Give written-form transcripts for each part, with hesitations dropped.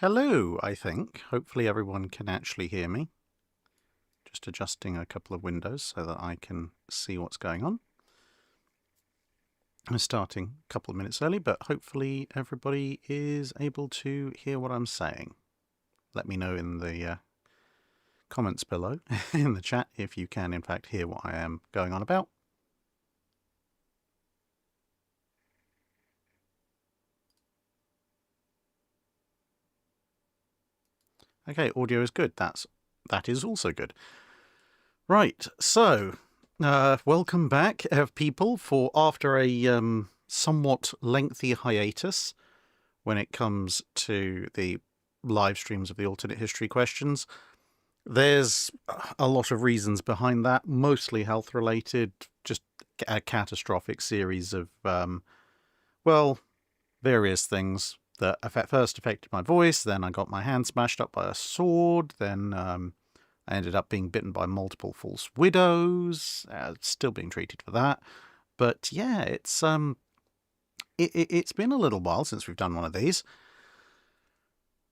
Hello, I think. Hopefully everyone can actually hear me. Just adjusting a couple of windows so that I can see what's going on. I'm starting a couple of minutes early, but hopefully everybody is able to hear what I'm saying. Let me know in the comments below in the chat if you can in fact hear what I am going on about. Okay, audio is good. That is also good. Right, so welcome back, people, for after a somewhat lengthy hiatus when it comes to the live streams of the alternate history questions. There's a lot of reasons behind that, mostly health related, just a catastrophic series of various things that first affected my voice, then I got my hand smashed up by a sword, then I ended up being bitten by multiple false widows, still being treated for that. But yeah, it's been a little while since we've done one of these.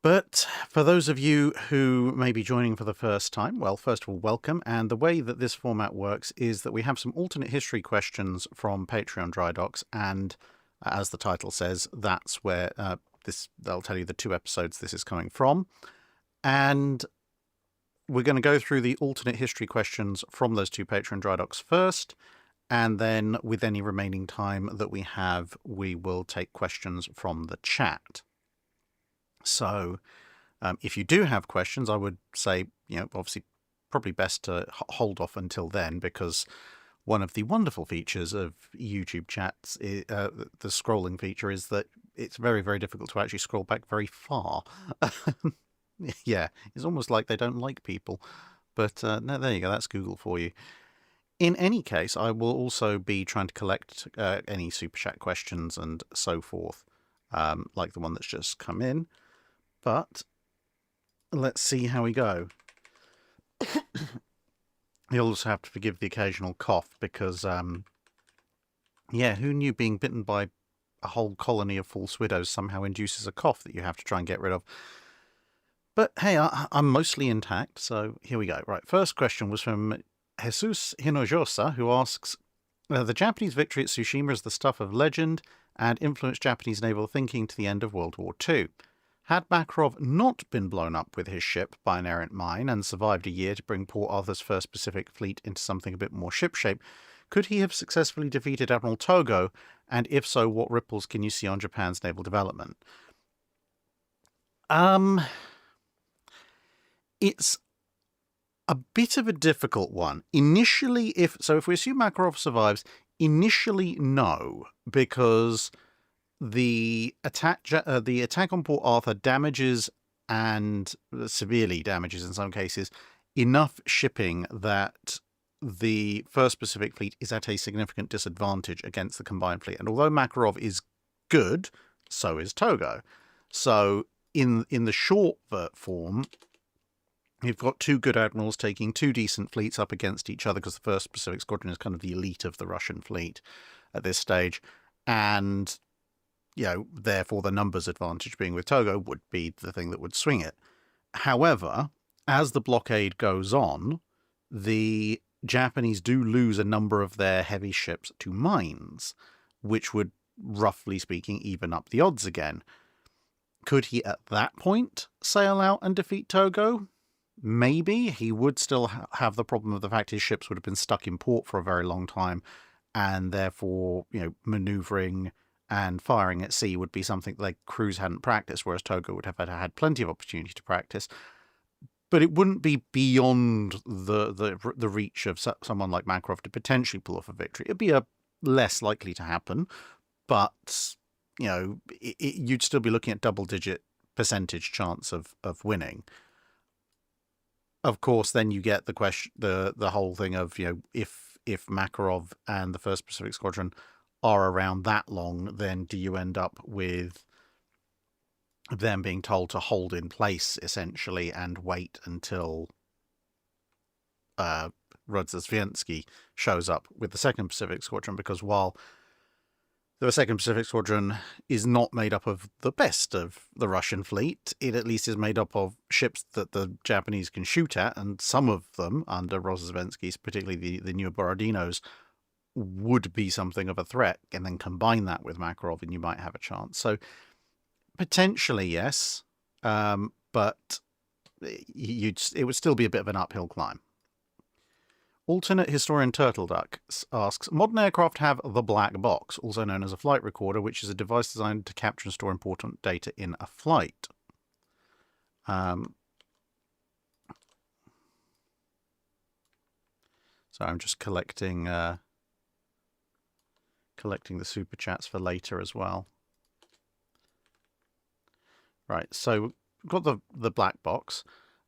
But for those of you who may be joining for the first time, well, first of all, welcome. And the way that this format works is that we have some alternate history questions from Patreon Drydocks, and as the title says, that's where they'll tell you the 2 episodes this is coming from. And we're going to go through the alternate history questions from those 2 Patreon Drydocks first, and then with any remaining time that we have, we will take questions from the chat. So if you do have questions, I would say, obviously probably best to hold off until then, because one of the wonderful features of YouTube chats, the scrolling feature, is that it's very, very difficult to actually scroll back very far. Yeah, it's almost like they don't like people. But no, there you go, that's Google for you. In any case, I will also be trying to collect any Super Chat questions and so forth, like the one that's just come in. But let's see how we go. You'll also have to forgive the occasional cough because, yeah, who knew being bitten by a whole colony of false widows somehow induces a cough that you have to try and get rid of. But hey, I'm mostly intact, so here we go. Right, first question was from Jesus Hinojosa, who asks, the Japanese victory at Tsushima is the stuff of legend and influenced Japanese naval thinking to the end of World War II. Had Makarov not been blown up with his ship by an errant mine and survived a year to bring Port Arthur's 1st Pacific Fleet into something a bit more shipshape, could he have successfully defeated Admiral Togo, and if so, what ripples can you see on Japan's naval development? It's a bit of a difficult one. Initially, if we assume Makarov survives, initially no, because the attack on Port Arthur damages, and severely damages in some cases, enough shipping that the 1st Pacific Fleet is at a significant disadvantage against the combined fleet. And although Makarov is good, so is Togo. So in the short form, you've got 2 good admirals taking 2 decent fleets up against each other, because the 1st Pacific Squadron is kind of the elite of the Russian fleet at this stage. And therefore the numbers advantage being with Togo would be the thing that would swing it. However, as the blockade goes on, the Japanese do lose a number of their heavy ships to mines, which would, roughly speaking, even up the odds again. Could he at that point sail out and defeat Togo? Maybe. He would still have the problem of the fact his ships would have been stuck in port for a very long time, and therefore, manoeuvring and firing at sea would be something their crews hadn't practiced, whereas Togo would have had plenty of opportunity to practice. But it wouldn't be beyond the reach of someone like Makarov to potentially pull off a victory. It'd be less likely to happen, but you'd still be looking at double-digit percentage chance of winning. Of course, then you get the question, the whole thing of if Makarov and the 1st Pacific Squadron are around that long, then do you end up with them being told to hold in place, essentially, and wait until Rodzisviensky shows up with the 2nd Pacific Squadron? Because while the 2nd Pacific Squadron is not made up of the best of the Russian fleet. It at least is made up of ships that the Japanese can shoot at, and some of them, under Rozhesvensky, particularly the newer Borodinos, would be something of a threat, and then combine that with Makarov and you might have a chance. So potentially, yes, but it would still be a bit of an uphill climb. Alternate historian Turtleduck asks, modern aircraft have the black box, also known as a flight recorder, which is a device designed to capture and store important data in a flight. So I'm just collecting the super chats for later as well. Right, so we've got the black box.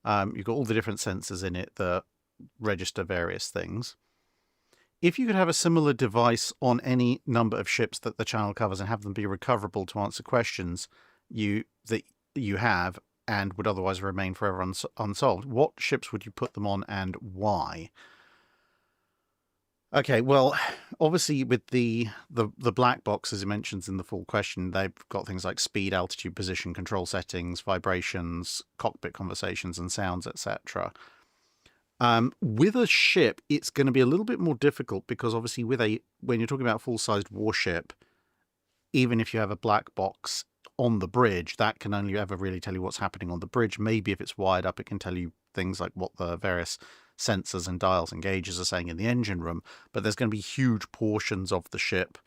You've got all the different sensors in it that register various things. If you could have a similar device on any number of ships that the channel covers and have them be recoverable to answer questions that you have and would otherwise remain forever unsolved, what ships would you put them on and why? Okay, well, obviously with the black box, as it mentions in the full question, they've got things like speed, altitude, position, control settings, vibrations, cockpit conversations and sounds, etc. With a ship, it's going to be a little bit more difficult because obviously when you're talking about a full-sized warship, even if you have a black box on the bridge, that can only ever really tell you what's happening on the bridge. Maybe if it's wired up, it can tell you things like what the various sensors and dials and gauges are saying in the engine room, but there's going to be huge portions of the ship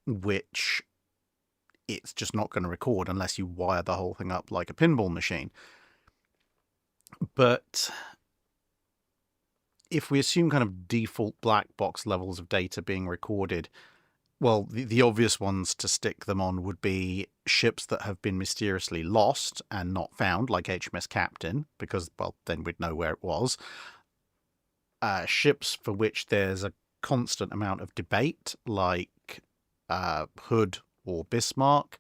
which it's just not going to record unless you wire the whole thing up like a pinball machine. But if we assume kind of default black box levels of data being recorded, well, the obvious ones to stick them on would be ships that have been mysteriously lost and not found, like HMS Captain, because, well, then we'd know where it was. Ships for which there's a constant amount of debate, like Hood or Bismarck,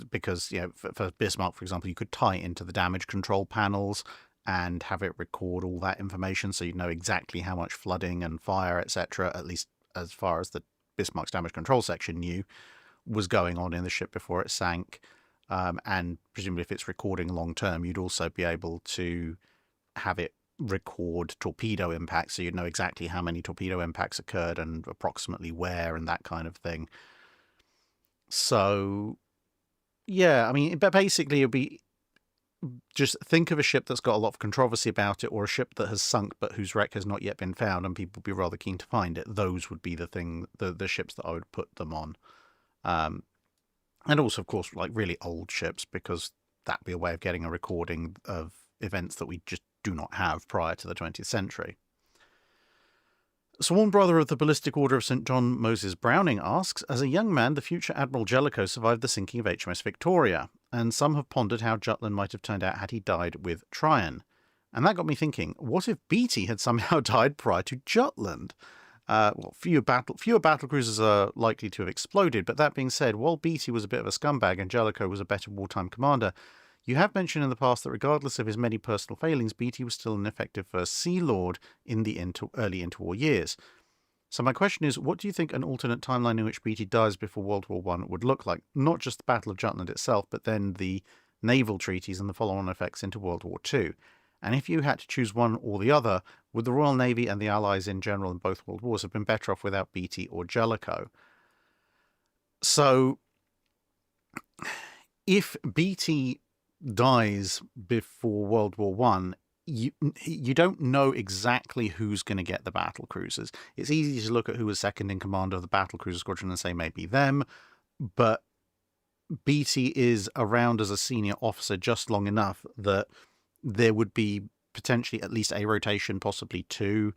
because, you know, for Bismarck, for example, you could tie it into the damage control panels and have it record all that information so you know exactly how much flooding and fire, etc., at least as far as the Bismarck's damage control section knew, was going on in the ship before it sank. And presumably if it's recording long term, you'd also be able to have it record torpedo impacts, so you'd know exactly how many torpedo impacts occurred and approximately where and that kind of thing. So, yeah, I mean, but basically it'd be just think of a ship that's got a lot of controversy about it, or a ship that has sunk but whose wreck has not yet been found and people would be rather keen to find it. Those would be the ships that I would put them on. And also, of course, like really old ships, because that'd be a way of getting a recording of events that we just do not have prior to the 20th century. Sworn brother of the Ballistic Order of St. John Moses Browning asks, as a young man, the future Admiral Jellicoe survived the sinking of HMS Victoria, and some have pondered how Jutland might have turned out had he died with Tryon. And that got me thinking, what if Beatty had somehow died prior to Jutland? Well, fewer battle cruisers are likely to have exploded, but that being said, while Beatty was a bit of a scumbag and Jellicoe was a better wartime commander, you have mentioned in the past that regardless of his many personal failings, Beatty was still an effective First Sea Lord in the early interwar years. So my question is, what do you think an alternate timeline in which Beatty dies before World War I would look like? Not just the Battle of Jutland itself, but then the naval treaties and the follow-on effects into World War II. And if you had to choose one or the other, would the Royal Navy and the Allies in general in both World Wars have been better off without Beatty or Jellicoe? So, if Beatty dies before World War I, you don't know exactly who's going to get the battle cruisers. It's easy to look at who was second in command of the battle cruiser squadron and say maybe them, but Beatty is around as a senior officer just long enough that there would be potentially at least a rotation, possibly two,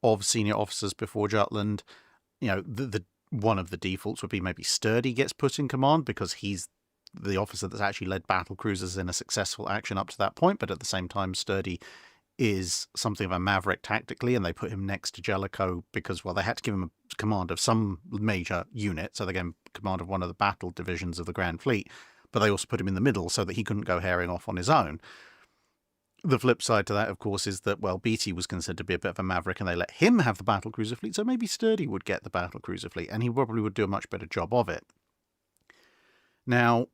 of senior officers before Jutland. You know, the one of the defaults would be maybe Sturdy gets put in command because he's the officer that's actually led battle cruisers in a successful action up to that point, but at the same time Sturdy is something of a maverick tactically, and they put him next to Jellicoe because, well, they had to give him a command of some major unit, so they gave him command of one of the battle divisions of the Grand Fleet, but they also put him in the middle so that he couldn't go herring off on his own. The flip side to that, of course, is that, well, Beatty was considered to be a bit of a maverick and they let him have the battlecruiser fleet, so maybe Sturdy would get the battlecruiser fleet and he probably would do a much better job of it. Now,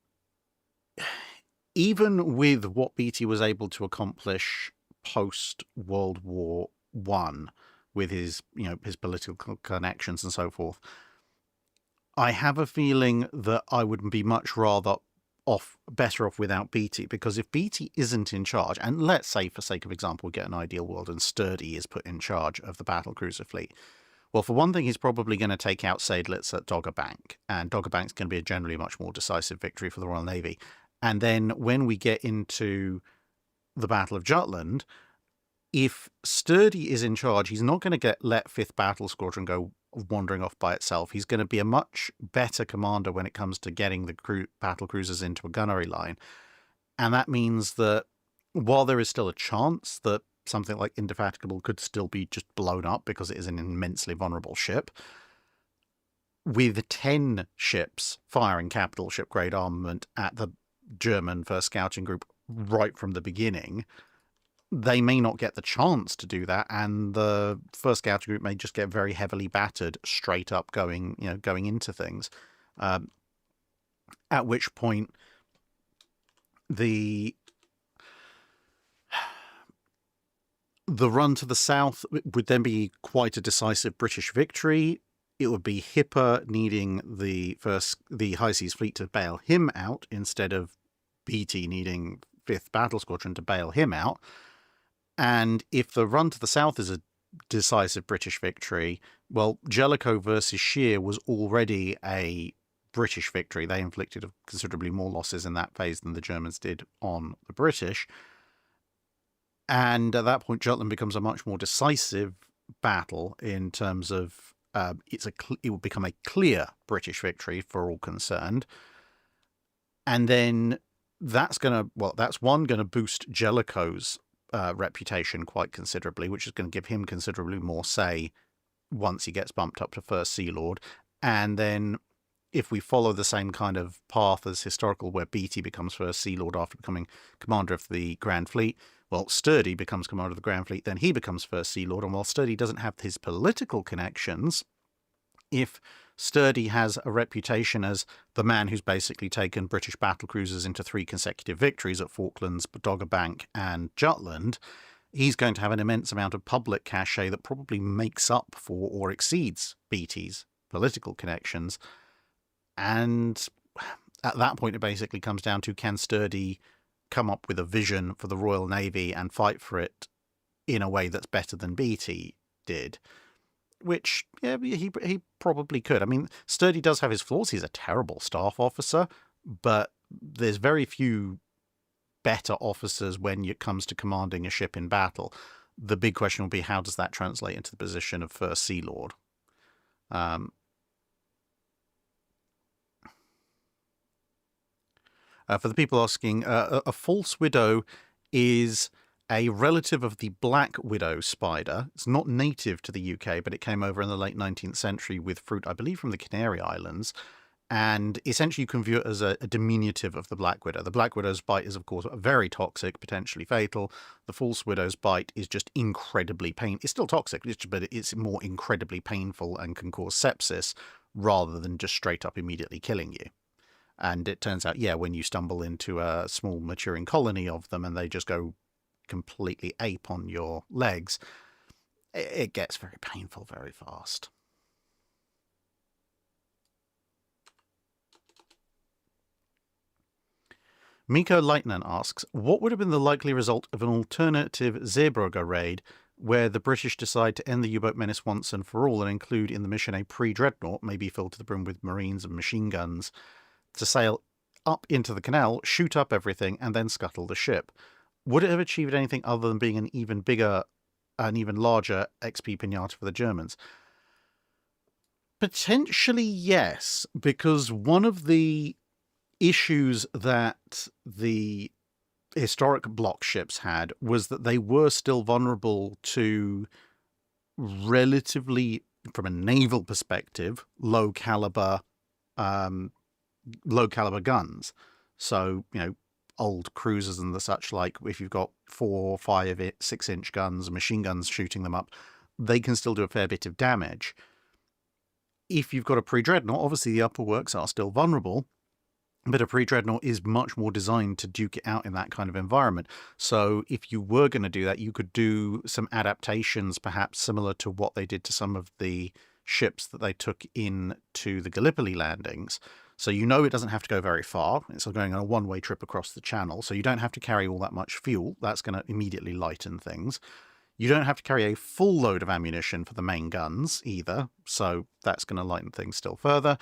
even with what Beatty was able to accomplish post-World War I, with his, his political connections and so forth, I have a feeling that I would be much better off without Beatty, because if Beatty isn't in charge, and let's say for sake of example we get an ideal world and Sturdy is put in charge of the battlecruiser fleet, well, for one thing, he's probably going to take out Seydlitz at Dogger Bank, and Dogger Bank's going to be a generally much more decisive victory for the Royal Navy. And then when we get into the Battle of Jutland, if Sturdy is in charge, he's not going to let 5th Battle Squadron go wandering off by itself. He's going to be a much better commander when it comes to getting the battle cruisers into a gunnery line. And that means that while there is still a chance that something like Indefatigable could still be just blown up because it is an immensely vulnerable ship, with 10 ships firing capital ship grade armament at the German 1st Scouting Group right from the beginning, they may not get the chance to do that, and the 1st Scouting Group may just get very heavily battered straight up going into things. At which point the run to the south would then be quite a decisive British victory. It would be Hipper needing the High Seas Fleet to bail him out instead of Beatty needing 5th Battle Squadron to bail him out. And if the run to the south is a decisive British victory, well, Jellicoe versus Scheer was already a British victory. They inflicted considerably more losses in that phase than the Germans did on the British. And at that point, Jutland becomes a much more decisive battle in terms of it will become a clear British victory for all concerned. And then that's going to boost Jellicoe's reputation quite considerably, which is going to give him considerably more say once he gets bumped up to First Sea Lord. And then if we follow the same kind of path as historical, where Beatty becomes First Sea Lord after becoming commander of the Grand Fleet, well, Sturdy becomes commander of the Grand Fleet, then he becomes First Sea Lord. And while Sturdy doesn't have his political connections, if Sturdy has a reputation as the man who's basically taken British battlecruisers into 3 consecutive victories at Falklands, Dogger Bank and Jutland, he's going to have an immense amount of public cachet that probably makes up for or exceeds Beatty's political connections. And at that point, it basically comes down to, can Sturdy come up with a vision for the Royal Navy and fight for it in a way that's better than Beatty did? Which, yeah, he probably could. I mean, Sturdy does have his flaws. He's a terrible staff officer, but there's very few better officers when it comes to commanding a ship in battle. The big question will be, how does that translate into the position of First Sea Lord? For the people asking, a false widow is a relative of the black widow spider. It's not native to the UK, but it came over in the late 19th century with fruit, I believe, from the Canary Islands. And essentially you can view it as a diminutive of the black widow. The black widow's bite is, of course, very toxic, potentially fatal. The false widow's bite is just incredibly painful. It's still toxic, but it's more incredibly painful and can cause sepsis rather than just straight up immediately killing you. And it turns out, yeah, when you stumble into a small maturing colony of them and they just go completely ape on your legs, it gets very painful very fast. Miko Leitner asks, what would have been the likely result of an alternative Zeebrugge raid where the British decide to end the U-boat menace once and for all and include in the mission a pre-dreadnought, maybe filled to the brim with marines and machine guns, to sail up into the canal, shoot up everything, and then scuttle the ship? Would it have achieved anything other than being an even larger XP pinata for the Germans? Potentially, yes, because one of the issues that the historic block ships had was that they were still vulnerable to relatively, from a naval perspective, low caliber guns. So, old cruisers and the such, like if you've got 4, 5, 6-inch guns, machine guns shooting them up, they can still do a fair bit of damage. If you've got a pre-dreadnought, obviously the upper works are still vulnerable, but a pre-dreadnought is much more designed to duke it out in that kind of environment. So if you were going to do that, you could do some adaptations, perhaps similar to what they did to some of the ships that they took in to the Gallipoli landings. So you know it doesn't have to go very far. It's going on a one-way trip across the channel, so you don't have to carry all that much fuel. That's going to immediately lighten things. You don't have to carry a full load of ammunition for the main guns either, so that's going to lighten things still further.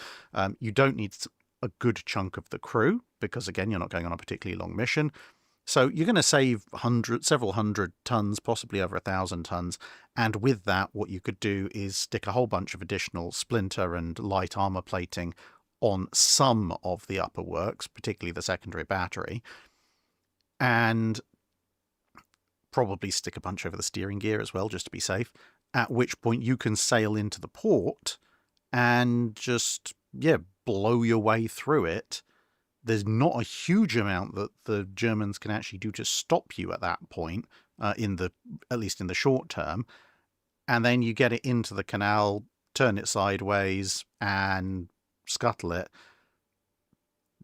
You don't need a good chunk of the crew, because again, you're not going on a particularly long mission. So you're going to save several hundred tons, possibly over 1,000 tons. And with that, what you could do is stick a whole bunch of additional splinter and light armor plating on some of the upper works, particularly the secondary battery, and probably stick a bunch over the steering gear as well, just to be safe, at which point you can sail into the port and just, blow your way through it. There's not a huge amount that the Germans can actually do to stop you at that point, at least in the short term. And then you get it into the canal, turn it sideways, and scuttle it.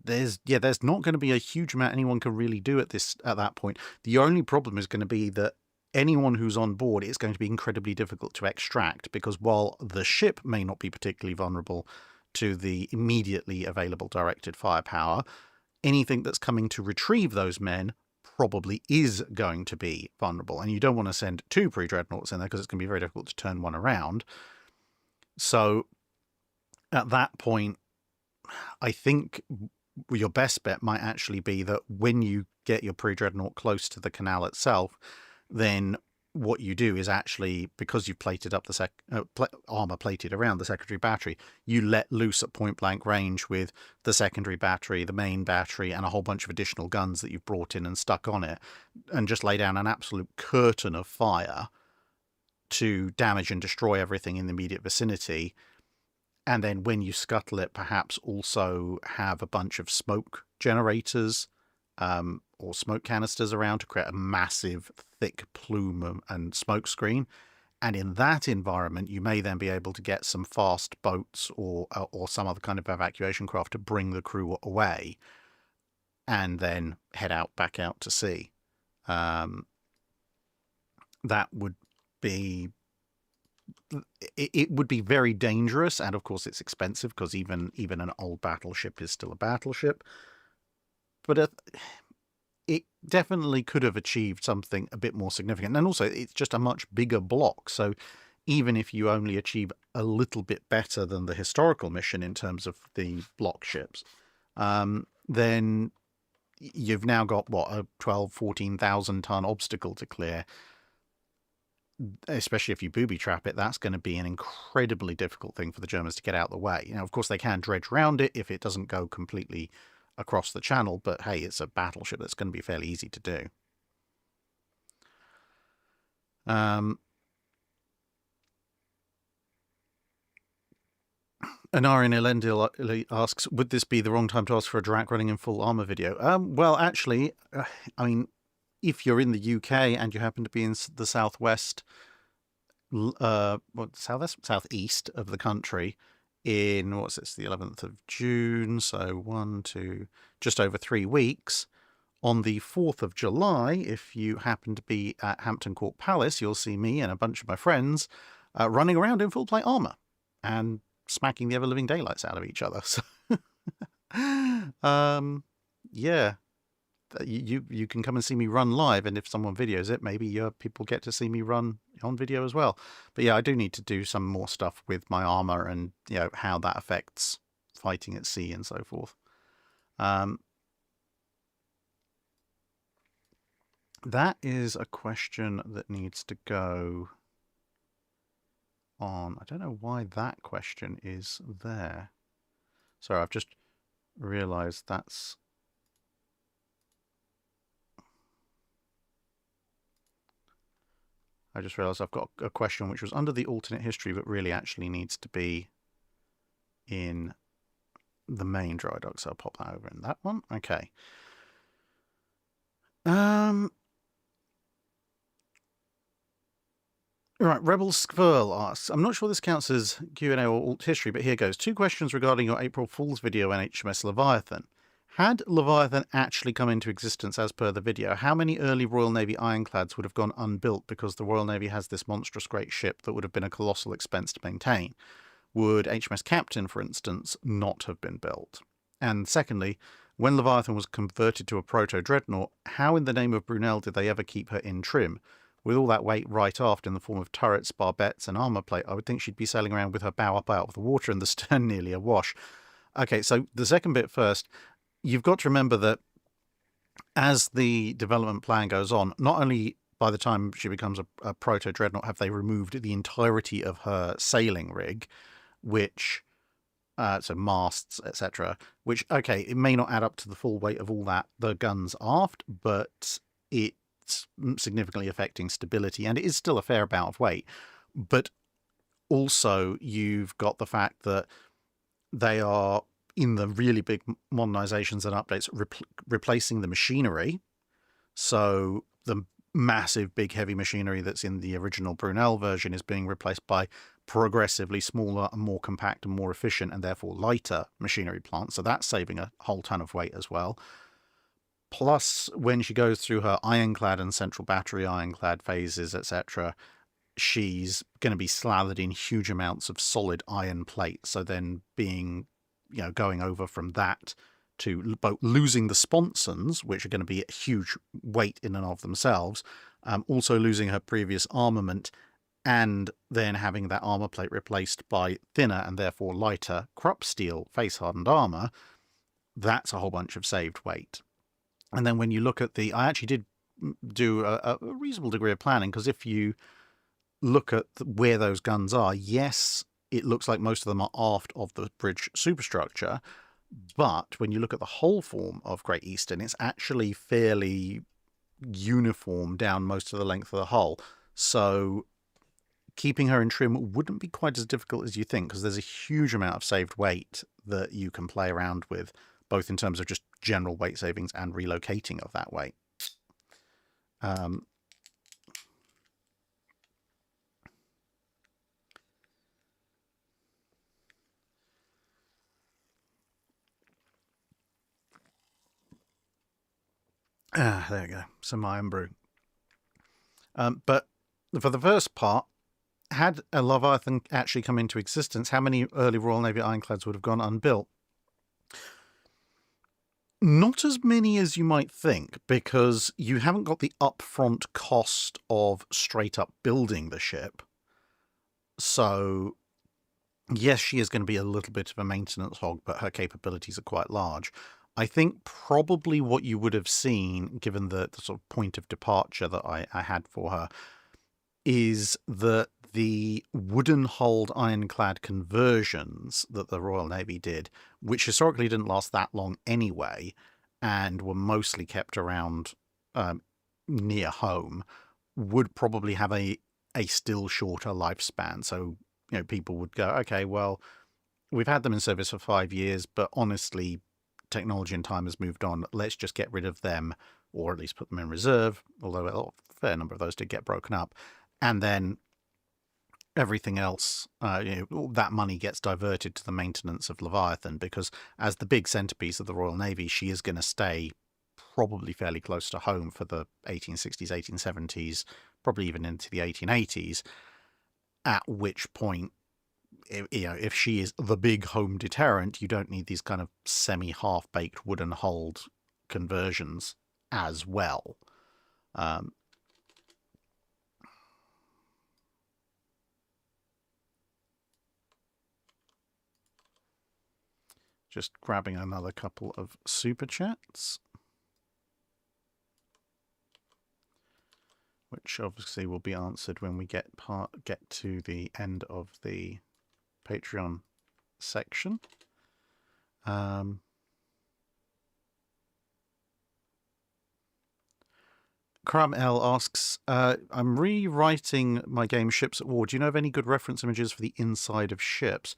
There's not going to be a huge amount anyone can really do at that point. The only problem is going to be that anyone who's on board, it's going to be incredibly difficult to extract, because while the ship may not be particularly vulnerable to the immediately available directed firepower, anything that's coming to retrieve those men probably is going to be vulnerable. And you don't want to send 2 pre-dreadnoughts in there, because it's going to be very difficult to turn one around. So at that point, I think your best bet might actually be that when you get your pre-dreadnought close to the canal itself, then what you do is actually, because you've plated up the armor plated around the secondary battery, you let loose at point blank range with the secondary battery, the main battery, and a whole bunch of additional guns that you've brought in and stuck on it, and just lay down an absolute curtain of fire to damage and destroy everything in the immediate vicinity. And then when you scuttle it, perhaps also have a bunch of smoke generators or smoke canisters around to create a massive, thick plume and smoke screen. And in that environment, you may then be able to get some fast boats or some other kind of evacuation craft to bring the crew away, and then head back out to sea. That would be... It would be very dangerous, and of course it's expensive, because even an old battleship is still a battleship. But it definitely could have achieved something a bit more significant. And also, it's just a much bigger block, so even if you only achieve a little bit better than the historical mission in terms of the block ships, then you've now got, a 12,000-14,000 ton obstacle to clear. Especially if you booby trap it, that's going to be an incredibly difficult thing for the Germans to get out of the way. Of course, they can dredge around it if it doesn't go completely across the channel, but hey, it's a battleship that's going to be fairly easy to do. Anarian Elendil asks, would this be the wrong time to ask for a Drydock running in full armor video? Well, actually, I mean, if you're in the UK and you happen to be in the southwest, southeast of the country, in, the 11th of June, so just over 3 weeks, on the 4th of July, if you happen to be at Hampton Court Palace, you'll see me and a bunch of my friends running around in full plate armor and smacking the ever-living daylights out of each other. So, yeah. You can come and see me run live, and if someone videos it, maybe people get to see me run on video as well. But yeah, I do need to do some more stuff with my armor and how that affects fighting at sea and so forth. That is a question that needs to go on. I don't know why that question is there. Sorry, I've just realized that's... I just realized I've got a question which was under the alternate history, but really actually needs to be in the main Drydock. So I'll pop that over in that one. Okay. Right, Rebel Skvirl asks, I'm not sure this counts as Q&A or alt history, but here goes. 2 questions regarding your April Fool's video on HMS Leviathan. Had Leviathan actually come into existence as per the video, how many early Royal Navy ironclads would have gone unbuilt because the Royal Navy has this monstrous great ship that would have been a colossal expense to maintain? Would HMS Captain, for instance, not have been built? And secondly, when Leviathan was converted to a proto-dreadnought, how in the name of Brunel did they ever keep her in trim? With all that weight right aft in the form of turrets, barbettes, and armour plate, I would think she'd be sailing around with her bow up out of the water and the stern nearly awash. Okay, so the second bit first. You've got to remember that as the development plan goes on, not only by the time she becomes a proto-dreadnought have they removed the entirety of her sailing rig, which, so masts, etc., which, okay, it may not add up to the full weight of all that, the guns aft, but it's significantly affecting stability, and it is still a fair amount of weight. But also, you've got the fact that they are, in the really big modernizations and updates, replacing the machinery. So the massive, big, heavy machinery that's in the original Brunel version is being replaced by progressively smaller and more compact and more efficient and therefore lighter machinery plants. So that's saving a whole ton of weight as well. Plus, when she goes through her ironclad and central battery ironclad phases, etc., she's going to be slathered in huge amounts of solid iron plate. So then being, going over from that to both losing the sponsons, which are going to be a huge weight in and of themselves, also losing her previous armament, and then having that armor plate replaced by thinner and therefore lighter Krupp steel face-hardened armor, that's a whole bunch of saved weight. And then when you look at I actually did do a reasonable degree of planning, because if you look at where those guns are, yes, it looks like most of them are aft of the bridge superstructure, but when you look at the whole form of Great Eastern, it's actually fairly uniform down most of the length of the hull. So keeping her in trim wouldn't be quite as difficult as you think, because there's a huge amount of saved weight that you can play around with, both in terms of just general weight savings and relocating of that weight. There we go, some iron brew. But for the first part, had a Leviathan actually come into existence, how many early Royal Navy ironclads would have gone unbuilt? Not as many as you might think, because you haven't got the upfront cost of straight up building the ship. So, yes, she is going to be a little bit of a maintenance hog, but her capabilities are quite large. I think probably what you would have seen, given the sort of point of departure that I had for her, is that the wooden-hulled ironclad conversions that the Royal Navy did, which historically didn't last that long anyway, and were mostly kept around near home, would probably have a still shorter lifespan. So, people would go, okay, well, we've had them in service for 5 years, but honestly, technology and time has moved on. Let's just get rid of them, or at least put them in reserve, although a fair number of those did get broken up. And then everything else, that money gets diverted to the maintenance of Leviathan, because as the big centerpiece of the Royal Navy, she is going to stay probably fairly close to home for the 1860s, 1870s, probably even into the 1880s, at which point, if she is the big home deterrent, you don't need these kind of semi-half-baked wooden-hulled conversions as well. Just grabbing another couple of super chats, which obviously will be answered when we get to the end of the Patreon section. Cram L asks, I'm rewriting my game Ships at War. Do you know of any good reference images for the inside of ships?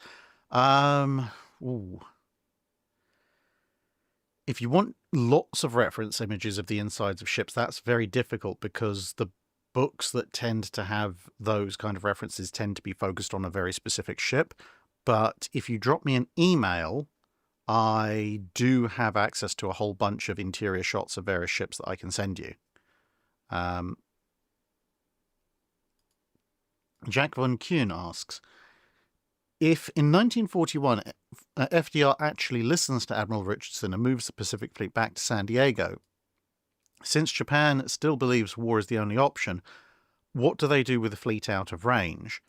If you want lots of reference images of the insides of ships. That's very difficult because the books that tend to have those kind of references tend to be focused on a very specific ship. But if you drop me an email, I do have access to a whole bunch of interior shots of various ships that I can send you. Jack Von Kuhn asks, if in 1941 FDR actually listens to Admiral Richardson and moves the Pacific Fleet back to San Diego, since Japan still believes war is the only option, what do they do with the fleet out of range?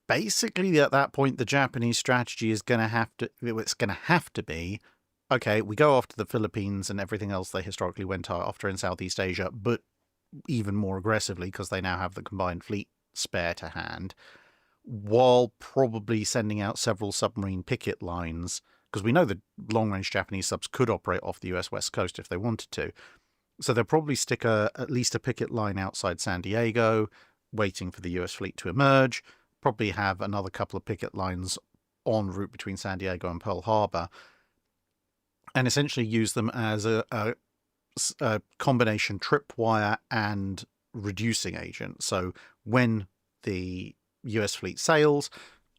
Basically, at that point, the Japanese strategy is going to have to be, okay, we go after the Philippines and everything else they historically went after in Southeast Asia, but even more aggressively because they now have the combined fleet spare to hand, while probably sending out several submarine picket lines, because we know that long-range Japanese subs could operate off the US West Coast if they wanted to. So they'll probably stick at least a picket line outside San Diego, waiting for the US fleet to emerge, probably have another couple of picket lines en route between San Diego and Pearl Harbor, and essentially use them as a combination tripwire and reducing agent. So when the US fleet sails,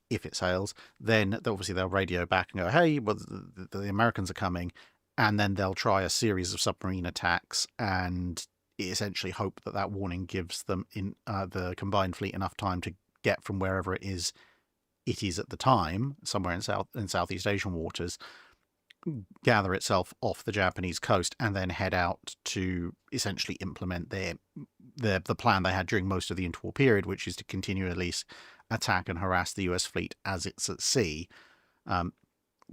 if it sails, then obviously they'll radio back and go, hey, well, the Americans are coming, and then they'll try a series of submarine attacks and essentially hope that that warning gives them in the combined fleet enough time to get from wherever it is at the time, somewhere in Southeast Asian waters, gather itself off the Japanese coast, and then head out to essentially implement the plan they had during most of the interwar period, which is to continue at least attack and harass the US fleet as it's at sea,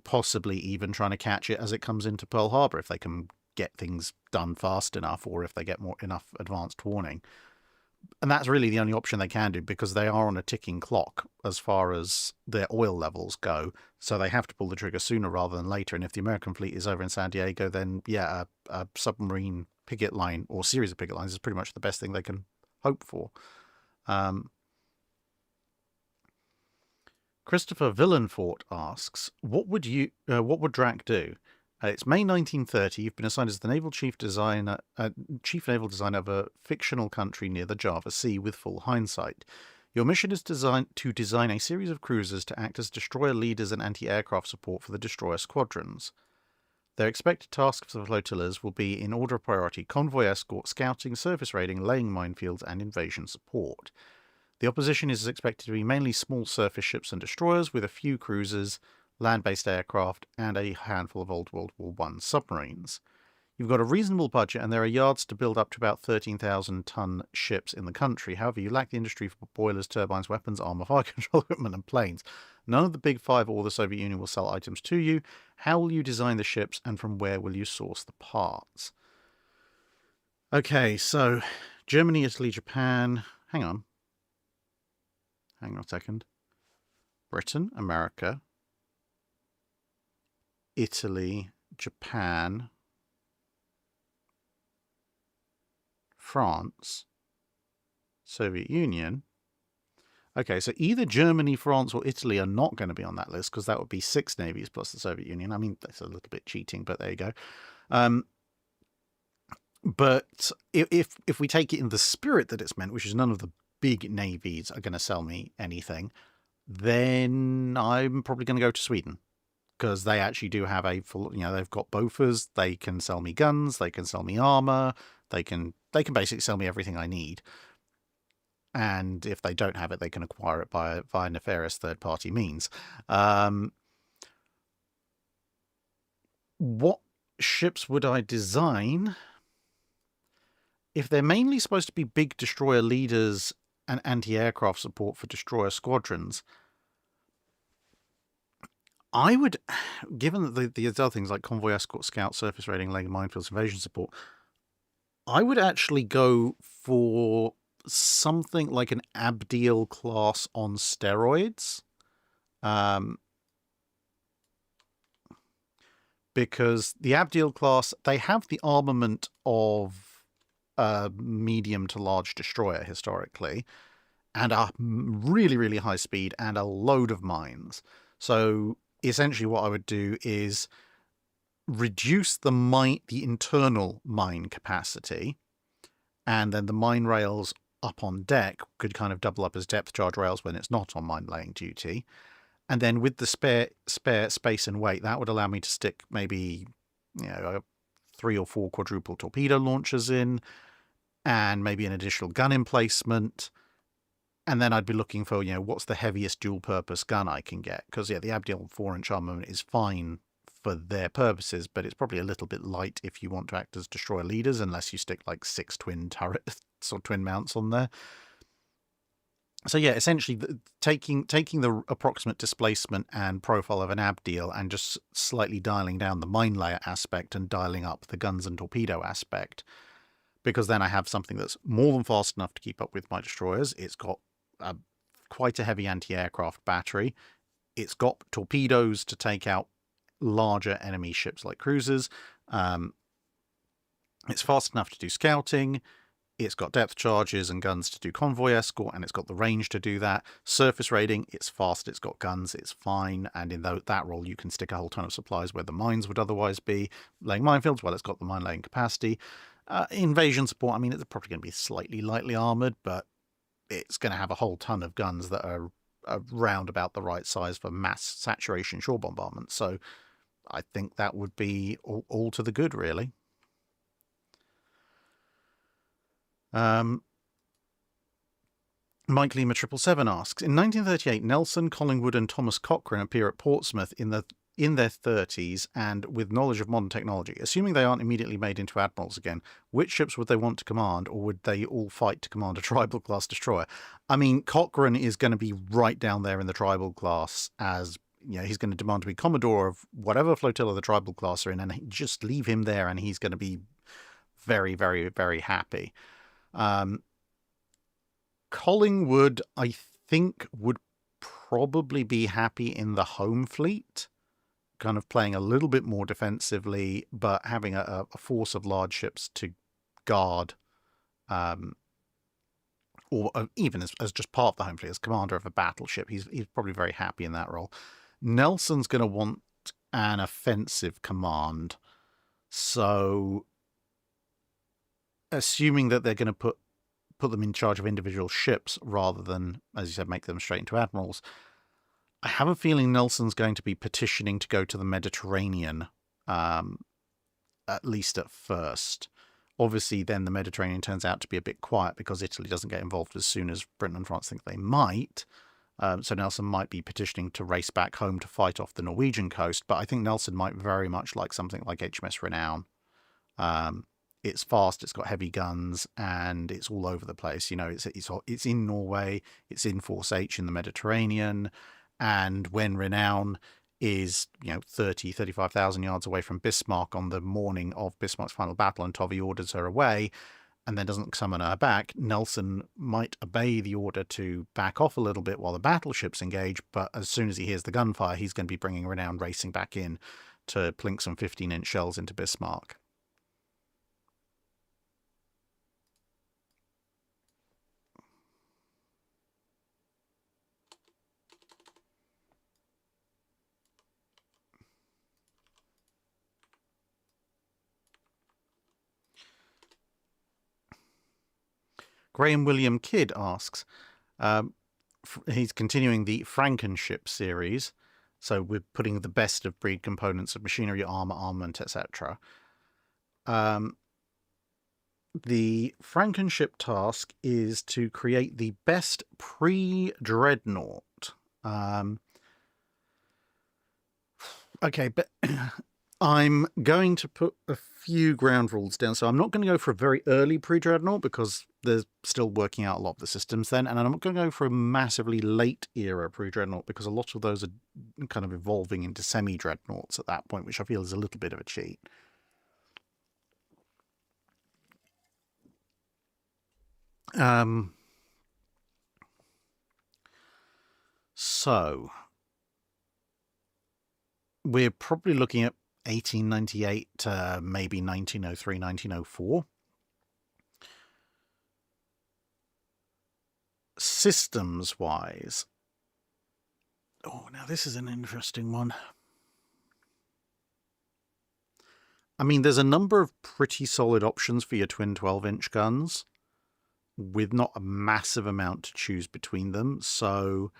possibly even trying to catch it as it comes into Pearl Harbor if they can get things done fast enough, or if they get enough advanced warning. And that's really the only option they can do, because they are on a ticking clock as far as their oil levels go. So they have to pull the trigger sooner rather than later. And if the American fleet is over in San Diego, then yeah, a submarine picket line or series of picket lines is pretty much the best thing they can hope for. Christopher Villenfort asks, what would Drac do? It's May 1930. You've been assigned as the chief naval designer of a fictional country near the Java Sea with full hindsight. Your mission is to design a series of cruisers to act as destroyer leaders and anti-aircraft support for the destroyer squadrons. Their expected tasks for the flotillas will be, in order of priority, convoy escort, scouting, surface raiding, laying minefields, and invasion support. The opposition is expected to be mainly small surface ships and destroyers, with a few cruisers, land-based aircraft, and a handful of old World War I submarines. You've got a reasonable budget, and there are yards to build up to about 13,000-ton ships in the country. However, you lack the industry for boilers, turbines, weapons, armor, fire control equipment, and planes. None of the Big Five or the Soviet Union will sell items to you. How will you design the ships, and from where will you source the parts? Okay, so Germany, Italy, Japan. Hang on a second. Britain, America, Italy, Japan, France, Soviet Union. Okay, so either Germany, France, or Italy are not going to be on that list, because that would be 6 navies plus the Soviet Union. I mean, that's a little bit cheating, but there you go. But if we take it in the spirit that it's meant, which is none of the big navies are going to sell me anything, then I'm probably going to go to Sweden, because they actually do have a full, they've got Bofors, they can sell me guns, they can sell me armor, they can basically sell me everything I need. And if they don't have it, they can acquire it via nefarious third-party means. What ships would I design? If they're mainly supposed to be big destroyer leaders and anti-aircraft support for destroyer squadrons, I would, given that the other things like convoy escort, scout, surface raiding, laying minefields, invasion support, I would actually go for something like an Abdeel class on steroids. Because the Abdeel class, they have the armament of a medium to large destroyer historically, and are really, really high speed and a load of mines. So essentially what I would do is reduce the internal mine capacity, and then the mine rails up on deck could kind of double up as depth charge rails when it's not on mine laying duty. And then with the spare space and weight, that would allow me to stick maybe 3 or 4 quadruple torpedo launchers in, and maybe an additional gun emplacement. And then I'd be looking for, what's the heaviest dual-purpose gun I can get? Because, the Abdiel 4-inch armament is fine for their purposes, but it's probably a little bit light if you want to act as destroyer leaders, unless you stick like 6 twin turrets or twin mounts on there. So yeah, essentially taking the approximate displacement and profile of an Abdiel and just slightly dialing down the mine layer aspect and dialing up the guns and torpedo aspect, because then I have something that's more than fast enough to keep up with my destroyers. It's got quite a heavy anti-aircraft battery. It's got torpedoes to take out larger enemy ships like cruisers. It's fast enough to do scouting. It's got depth charges and guns to do convoy escort, and it's got the range to do that. Surface raiding, it's fast, it's got guns, it's fine, and in that role you can stick a whole ton of supplies where the mines would otherwise be. Laying minefields, well, it's got the mine laying capacity. Invasion support, I mean, it's probably going to be slightly lightly armoured, but it's going to have a whole ton of guns that are around about the right size for mass saturation shore bombardment. So I think that would be all to the good, really. Mike Lima 777 asks, in 1938, Nelson, Collingwood and Thomas Cochrane appear at Portsmouth in their 30s and with knowledge of modern technology. Assuming they aren't immediately made into admirals again, which ships would they want to command, or would they all fight to command a tribal class destroyer? I mean, Cochrane is going to be right down there in the tribal class, as he's going to demand to be commodore of whatever flotilla the tribal class are in, and just leave him there and he's going to be very, very, very happy. Collingwood, I think, would probably be happy in the home fleet, kind of playing a little bit more defensively, but having a force of large ships to guard, or even as just part of the home fleet, as commander of a battleship. He's probably very happy in that role. Nelson's going to want an offensive command, so assuming that they're going to put them in charge of individual ships rather than, as you said, make them straight into admirals, I have a feeling Nelson's going to be petitioning to go to the Mediterranean, at least at first. Obviously, then the Mediterranean turns out to be a bit quiet because Italy doesn't get involved as soon as Britain and France think they might. So Nelson might be petitioning to race back home to fight off the Norwegian coast, but I think Nelson might very much like something like HMS Renown. It's fast, it's got heavy guns, and it's all over the place. It's in Norway, it's in Force H in the Mediterranean, and when Renown is 35,000 yards away from Bismarck on the morning of Bismarck's final battle, and Tovey orders her away, and then doesn't summon her back, Nelson might obey the order to back off a little bit while the battleships engage, but as soon as he hears the gunfire, he's going to be bringing Renown racing back in to plink some 15-inch shells into Bismarck. Graham William Kidd asks, he's continuing the Frankenship series, so we're putting the best of breed components of machinery, armor, armament, etc. The Frankenship task is to create the best pre-dreadnought. Okay, but I'm going to put a few ground rules down. So I'm not going to go for a very early pre-dreadnought because they're still working out a lot of the systems then. And I'm not going to go for a massively late era pre-dreadnought because a lot of those are kind of evolving into semi-dreadnoughts at that point, which I feel is a little bit of a cheat. So we're probably looking at 1898 to maybe 1903, 1904. Systems-wise, oh, now this is an interesting one. I mean, there's a number of pretty solid options for your twin 12-inch guns with not a massive amount to choose between them, so...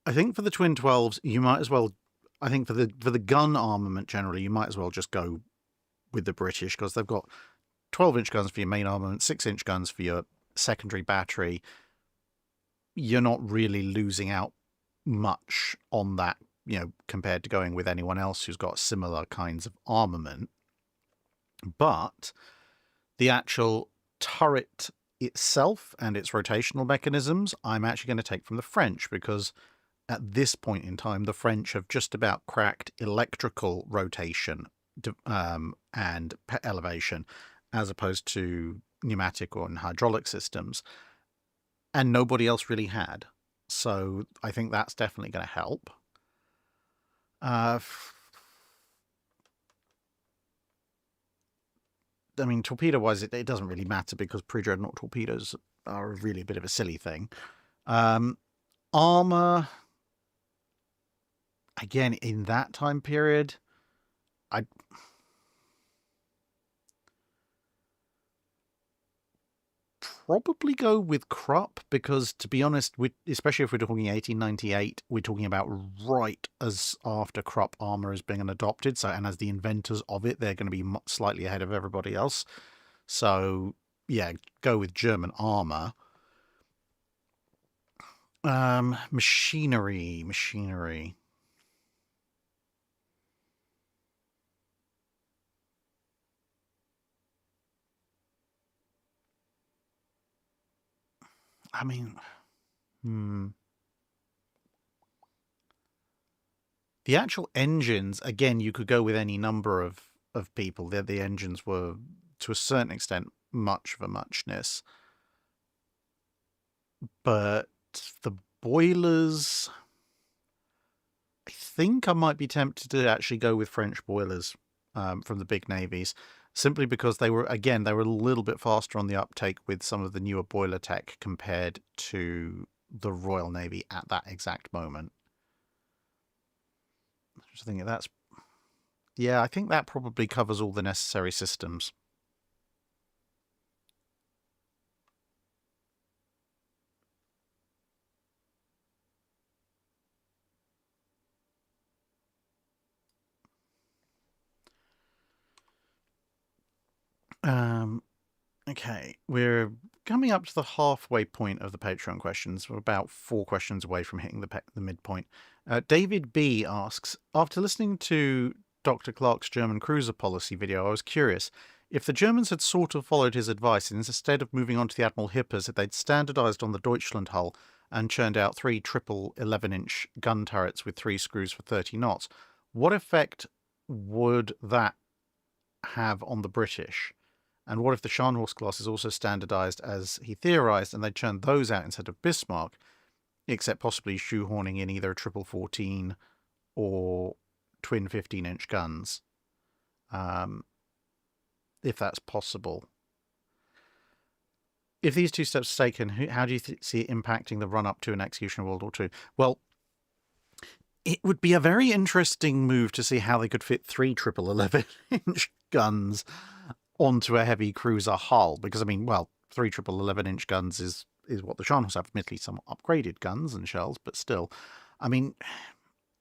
I think for the twin 12s, you might as well... I think for the gun armament generally, you might as well just go with the British, because they've got 12-inch guns for your main armament, 6-inch guns for your secondary battery. You're not really losing out much on that, compared to going with anyone else who's got similar kinds of armament. But the actual turret itself and its rotational mechanisms, I'm actually going to take from the French, because at this point in time, the French have just about cracked electrical rotation and elevation, as opposed to pneumatic or hydraulic systems. And nobody else really had. So I think that's definitely going to help. I mean, torpedo-wise, it doesn't really matter, because pre-dreadnought torpedoes are really a bit of a silly thing. Armor, again, in that time period, I'd probably go with Krupp, because, to be honest, especially if we're talking 1898, we're talking about right as after Krupp armor is being adopted. So, and as the inventors of it, they're going to be slightly ahead of everybody else. So, yeah, go with German armor. Machinery. I mean, the actual engines, again, you could go with any number of people. The engines were, to a certain extent, much of a muchness. But the boilers, I think I might be tempted to actually go with French boilers from the big navies, simply because they were a little bit faster on the uptake with some of the newer boiler tech compared to the Royal Navy at that exact moment. I was thinking I think that probably covers all the necessary systems. Okay, we're coming up to the halfway point of the Patreon questions. We're about 4 questions away from hitting the midpoint. David B asks, after listening to Dr. Clark's German cruiser policy video, I was curious if the Germans had sort of followed his advice, and instead of moving on to the Admiral Hippers, if they'd standardized on the Deutschland hull and churned out 3 triple 11-inch gun turrets with 3 screws for 30 knots, what effect would that have on the British? And what if the Scharnhorst class is also standardized as he theorized, and they churned those out instead of Bismarck, except possibly shoehorning in either a triple 14 or twin 15-inch guns, if that's possible. If these 2 steps are taken, how do you see it impacting the run-up to an execution of World War II? Well, it would be a very interesting move to see how they could fit 3 triple 11-inch guns onto a heavy cruiser hull, because, I mean, 3 triple 11-inch guns is what the Scharnhorst have, admittedly somewhat upgraded guns and shells, but still, I mean,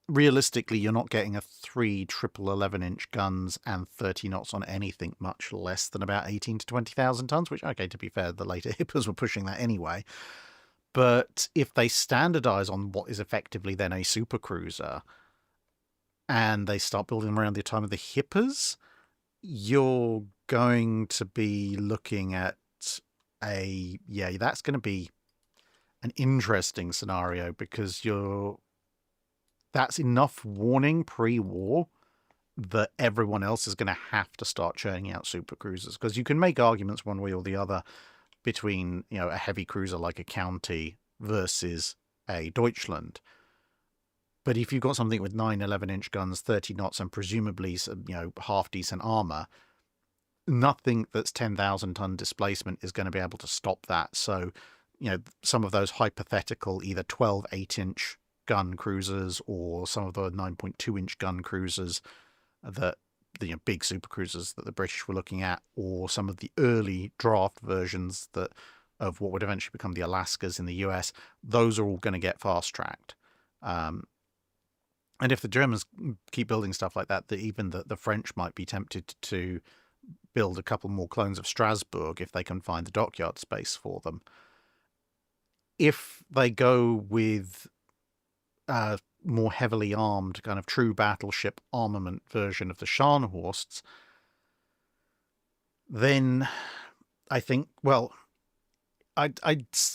realistically, you're not getting a 3 triple 11-inch guns and 30 knots on anything much less than about 18 to 20,000 tons, which, okay, to be fair, the later Hippers were pushing that anyway. But if they standardize on what is effectively then a supercruiser, and they start building them around the time of the Hippers, you're going to be looking at that's going to be an interesting scenario, because that's enough warning pre-war that everyone else is going to have to start churning out supercruisers, because you can make arguments one way or the other between a heavy cruiser like a County versus a Deutschland. But if you've got something with 9 11-inch guns, 30 knots, and presumably some, half-decent armor, nothing that's 10,000-ton displacement is going to be able to stop that. So some of those hypothetical either 12 8-inch gun cruisers or some of the 9.2-inch gun cruisers that the big super cruisers that the British were looking at, or some of the early draft versions of what would eventually become the Alaskas in the US. Those are all going to get fast tracked. And if the Germans keep building stuff like that, even the French might be tempted to build a couple more clones of Strasbourg if they can find the dockyard space for them. If they go with a more heavily armed kind of true battleship armament version of the Scharnhorsts, then I think, well, I'd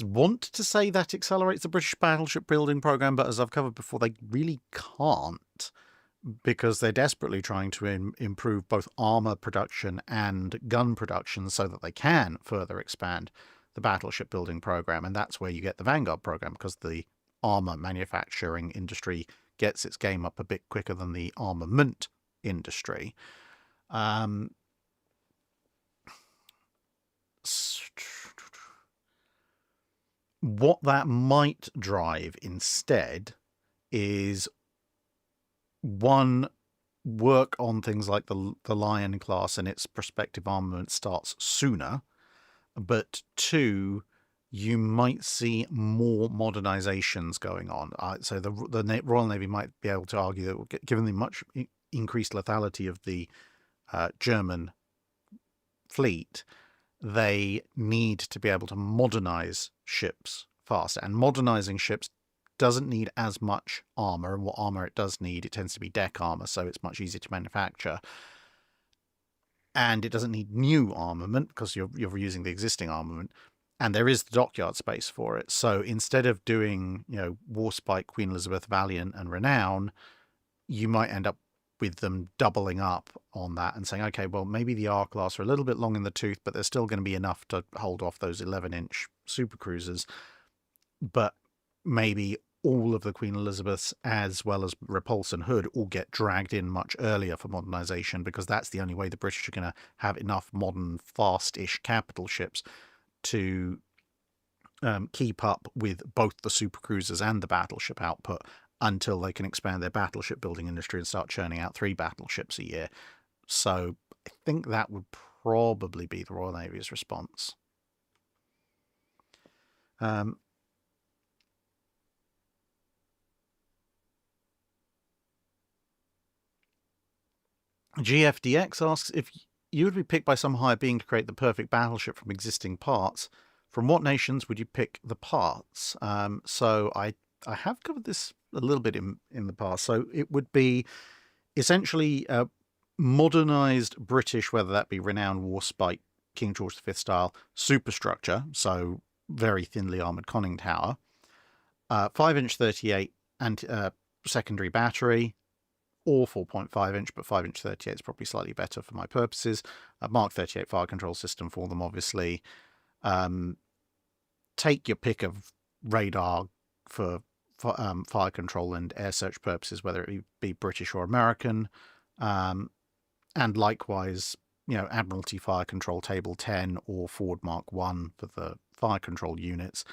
want to say that accelerates the British battleship building program, but as I've covered before, they really can't, because they're desperately trying to improve both armor production and gun production so that they can further expand the battleship building program. And that's where you get the Vanguard program, because the armor manufacturing industry gets its game up a bit quicker than the armament industry. What that might drive instead is, one, work on things like the Lion class and its prospective armament starts sooner, but two, you might see more modernizations going on. So the Royal Navy might be able to argue that, given the much increased lethality of the German fleet, they need to be able to modernize ships faster. And modernizing ships doesn't need as much armor, and what armor it does need, it tends to be deck armor, so it's much easier to manufacture. And it doesn't need new armament because you're reusing the existing armament, and there is the dockyard space for it. So instead of doing, Warspite, Queen Elizabeth, Valiant, and Renown, you might end up with them doubling up on that and saying, okay, well, maybe the R class are a little bit long in the tooth, but there's still going to be enough to hold off those 11-inch super cruisers. But maybe all of the Queen Elizabeths, as well as Repulse and Hood, all get dragged in much earlier for modernization, because that's the only way the British are going to have enough modern, fast-ish capital ships to keep up with both the super cruisers and the battleship output, until they can expand their battleship building industry and start churning out 3 battleships a year. So I think that would probably be the Royal Navy's response. GFDX asks, if you would be picked by some higher being to create the perfect battleship from existing parts, from what nations would you pick the parts? So I have covered this a little bit in the past. So it would be essentially a modernized British, whether that be Renowned, Warspite, King George V style superstructure, so very thinly armored conning tower, 5-inch 38 and secondary battery, or 4.5-inch, but 5-inch 38 is probably slightly better for my purposes. A Mark 38 fire control system for them, obviously. Take your pick of radar for fire control and air search purposes, whether it be British or American. And likewise, Admiralty Fire Control Table 10 or Ford Mark 1 for the fire control units.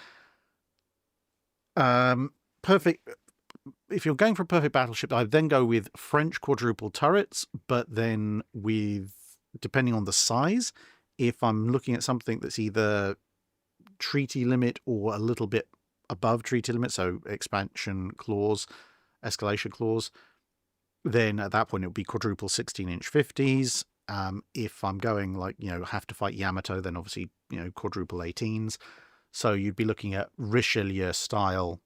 Perfect. If you're going for a perfect battleship, I'd then go with French quadruple turrets, but then with, depending on the size, if I'm looking at something that's either treaty limit or a little bit above treaty limit, so expansion clause, escalation clause, then at that point it would be quadruple 16-inch 50s. If I'm going have to fight Yamato, then obviously, quadruple 18s. So you'd be looking at Richelieu style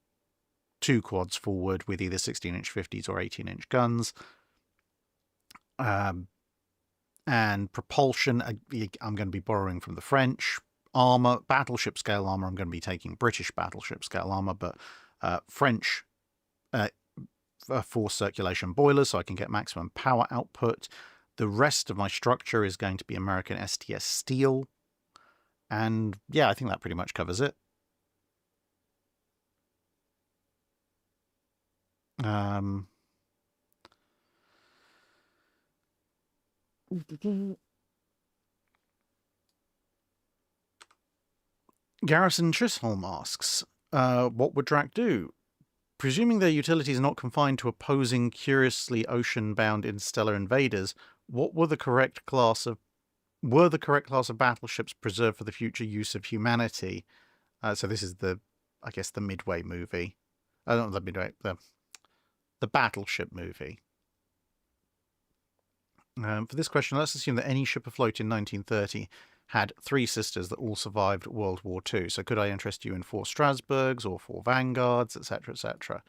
2 quads forward with either 16-inch 50s or 18-inch guns. And propulsion, I'm going to be borrowing from the French. Armor, battleship scale armor, I'm going to be taking British battleship scale armor, but French force circulation boilers, so I can get maximum power output. The rest of my structure is going to be American STS steel. And yeah, I think that pretty much covers it. Garrison Chisholm asks, what would Drac do? Presuming their utility is not confined to opposing curiously ocean-bound interstellar invaders, what were the correct class of battleships preserved for the future use of humanity? So this is I guess the Midway movie. Not the Midway, the Battleship movie. For this question, let's assume that any ship afloat in 1930 had 3 sisters that all survived World War II. So could I interest you in 4 Strasbourgs or 4 Vanguards, etc., etc.?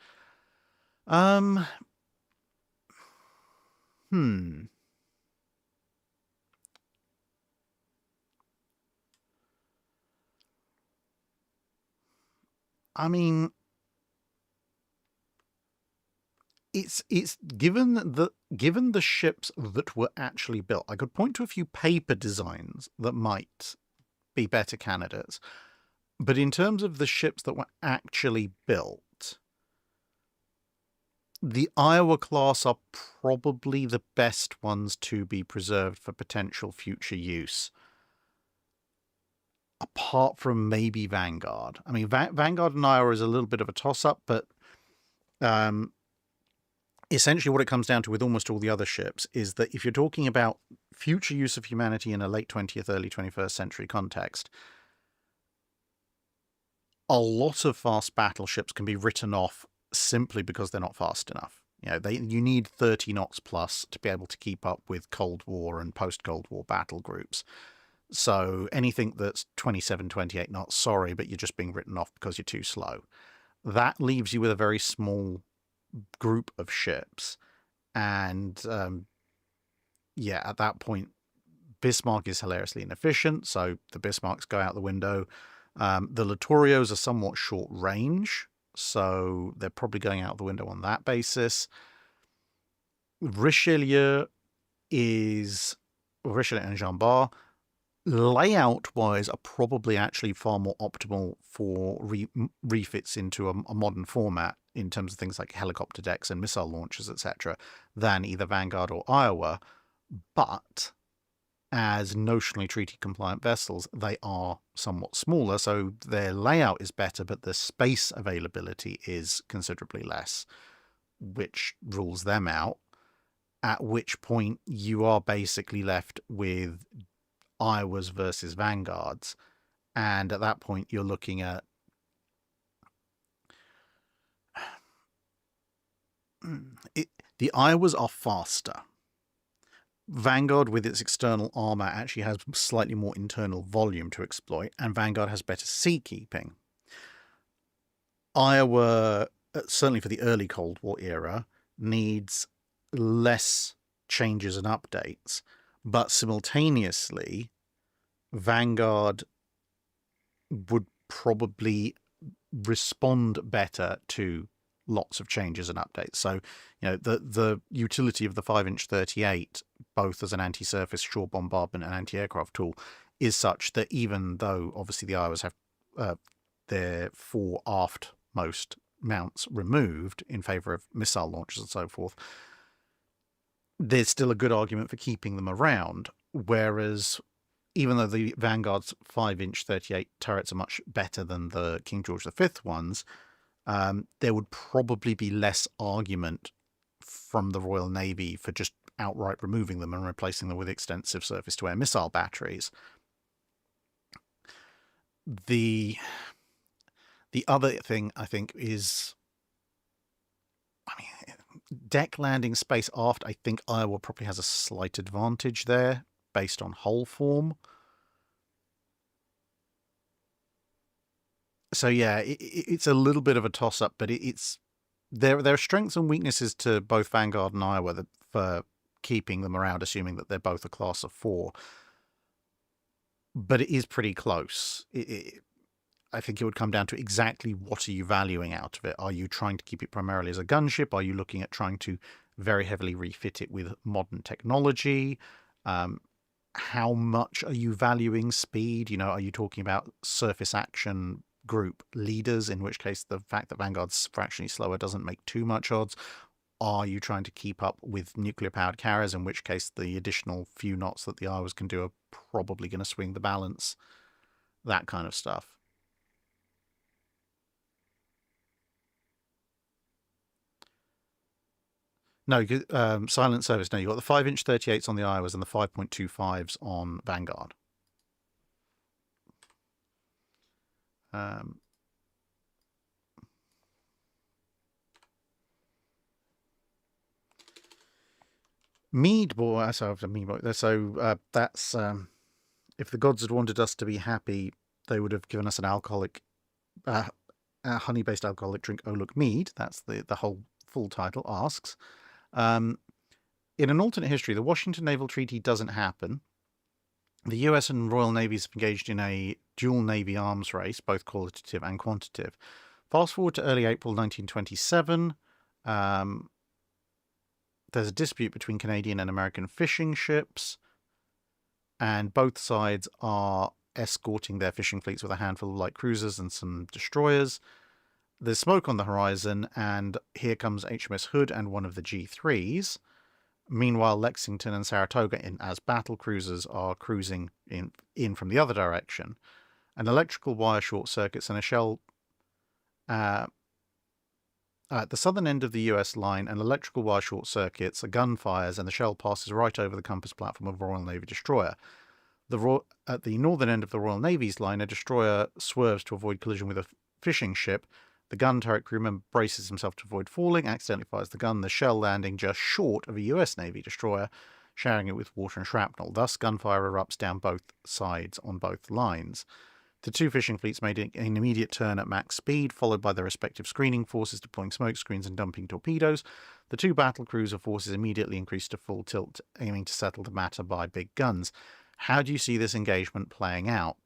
I mean, it's given the ships that were actually built, I could point to a few paper designs that might be better candidates. But in terms of the ships that were actually built, the Iowa class are probably the best ones to be preserved for potential future use. Apart from maybe Vanguard. I mean, Vanguard and Iowa is a little bit of a toss-up, but essentially what it comes down to with almost all the other ships is that if you're talking about future use of humanity in a late 20th, early 21st century context, a lot of fast battleships can be written off simply because they're not fast enough. You need 30 knots plus to be able to keep up with Cold War and post-Cold War battle groups. So anything that's 27, 28 knots, sorry, but you're just being written off because you're too slow. That leaves you with a very small group of ships. And at that point, Bismarck is hilariously inefficient, so the Bismarcks go out the window. The Littorios are somewhat short range, so they're probably going out the window on that basis. Richelieu and Jean Bart, layout-wise, are probably actually far more optimal for refits into a modern format in terms of things like helicopter decks and missile launchers, etc., than either Vanguard or Iowa. But as notionally treaty-compliant vessels, they are somewhat smaller, so their layout is better, but the space availability is considerably less, which rules them out, at which point you are basically left with Iowas versus Vanguards, and at that point you're looking at the Iowas are faster. Vanguard, with its external armor, actually has slightly more internal volume to exploit, and Vanguard has better seakeeping. Iowa, certainly for the early Cold War era, needs less changes and updates, but simultaneously, Vanguard would probably respond better to lots of changes and updates. So, the utility of the 5-inch 38, both as an anti-surface shore bombardment and anti-aircraft tool, is such that even though obviously the Iowas have their 4 aftmost mounts removed in favor of missile launchers and so forth, there's still a good argument for keeping them around. Whereas, even though the Vanguard's 5-inch 38 turrets are much better than the King George V ones, there would probably be less argument from the Royal Navy for just outright removing them and replacing them with extensive surface-to-air missile batteries. The other thing, I think, is, deck landing space aft. I think Iowa probably has a slight advantage there based on hull form. So yeah, it's a little bit of a toss-up, but there are strengths and weaknesses to both Vanguard and Iowa for keeping them around, assuming that they're both a class of 4. But it is pretty close. I think it would come down to exactly what are you valuing out of it. Are you trying to keep it primarily as a gunship? Are you looking at trying to very heavily refit it with modern technology? How much are you valuing speed? Are you talking about surface action group leaders, in which case the fact that Vanguard's fractionally slower doesn't make too much odds? Are you trying to keep up with nuclear-powered carriers, in which case the additional few knots that the Iowas can do are probably going to swing the balance? That kind of stuff. No, silent service. No, you've got the 5-inch 38s on the Iowas and the 5.25s on Vanguard. Mead boy. So that's if the gods had wanted us to be happy, they would have given us an alcoholic, a honey-based alcoholic drink. Oh, look, mead. That's the whole full title. Asks, in an alternate history, the Washington Naval Treaty doesn't happen. The US and Royal Navies have engaged in a dual Navy arms race, both qualitative and quantitative. Fast forward to early April 1927. There's a dispute between Canadian and American fishing ships, and both sides are escorting their fishing fleets with a handful of light cruisers and some destroyers. There's smoke on the horizon, and here comes HMS Hood and one of the G3s. Meanwhile, Lexington and Saratoga, as battle cruisers, are cruising in from the other direction. An electrical wire short circuits and a shell at the southern end of the US line, an electrical wire short circuits, a gun fires, and the shell passes right over the compass platform of a Royal Navy destroyer. At the northern end of the Royal Navy's line, a destroyer swerves to avoid collision with a fishing ship. The gun turret crewman braces himself to avoid falling, accidentally fires the gun, the shell landing just short of a US Navy destroyer, showering it with water and shrapnel. Thus, gunfire erupts down both sides on both lines. The two fishing fleets made an immediate turn at max speed, followed by their respective screening forces deploying smoke screens and dumping torpedoes. The two battle cruiser forces immediately increased to full tilt, aiming to settle the matter by big guns. How do you see this engagement playing out?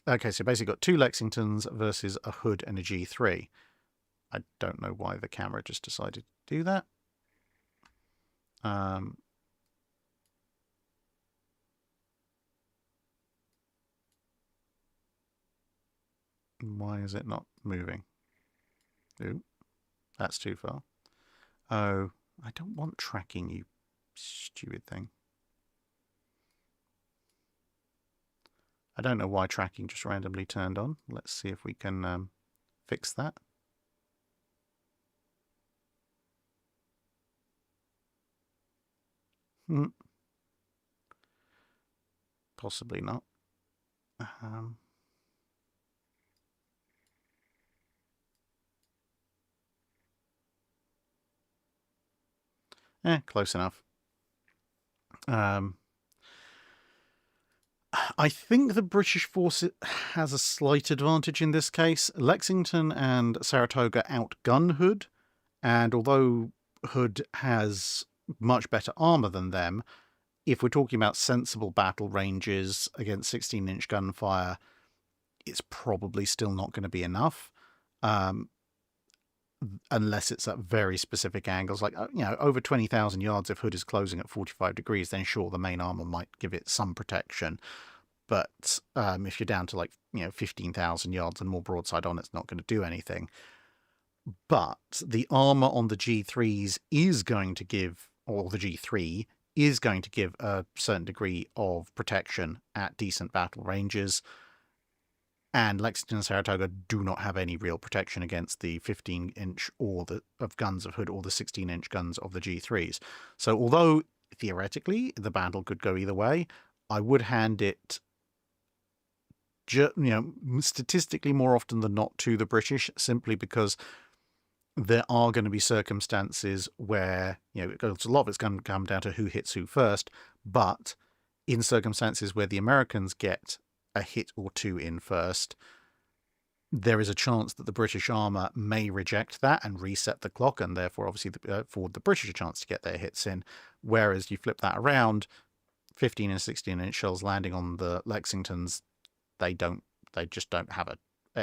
Okay, so basically got two Lexingtons versus a Hood and a G3. I don't know why the camera just decided to do that. Why is it not moving? Ooh, that's too far. Oh, I don't want tracking, you stupid thing. I don't know why tracking just randomly turned on. Let's see if we can fix that. Possibly not. Close enough. I think the British force has a slight advantage in this case. Lexington and Saratoga outgun Hood, and although Hood has much better armour than them, if we're talking about sensible battle ranges against 16-inch gunfire, it's probably still not going to be enough. Unless it's at very specific angles, like over 20,000 yards. If Hood is closing at 45 degrees, then sure, the main armor might give it some protection. But if you're down to 15,000 yards and more broadside on, it's not going to do anything. But the armor on the G3s is going to give, or the G3 is going to give, a certain degree of protection at decent battle ranges. And Lexington and Saratoga do not have any real protection against the 15-inch of guns of Hood or the 16-inch guns of the G3s. So although theoretically the battle could go either way, I would hand it, statistically more often than not to the British, simply because there are going to be circumstances where, a lot of it's going to come down to who hits who first, but in circumstances where the Americans get a hit or two in first, there is a chance that the British armour may reject that and reset the clock, and therefore obviously afford the British a chance to get their hits in. Whereas you flip that around, 15 and 16-inch shells landing on the Lexingtons, they just don't have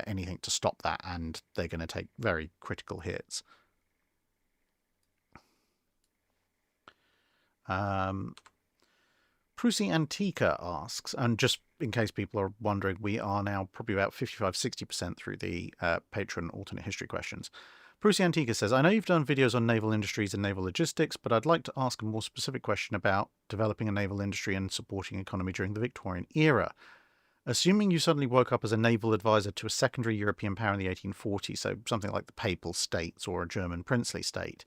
anything to stop that, and they're going to take very critical hits. Prusi Antica asks, and just in case people are wondering, we are now probably about 55-60% through the Patreon alternate history questions. Prusi Antica says, I know you've done videos on naval industries and naval logistics, but I'd like to ask a more specific question about developing a naval industry and supporting economy during the Victorian era. Assuming you suddenly woke up as a naval advisor to a secondary European power in the 1840s, so something like the Papal States or a German princely state,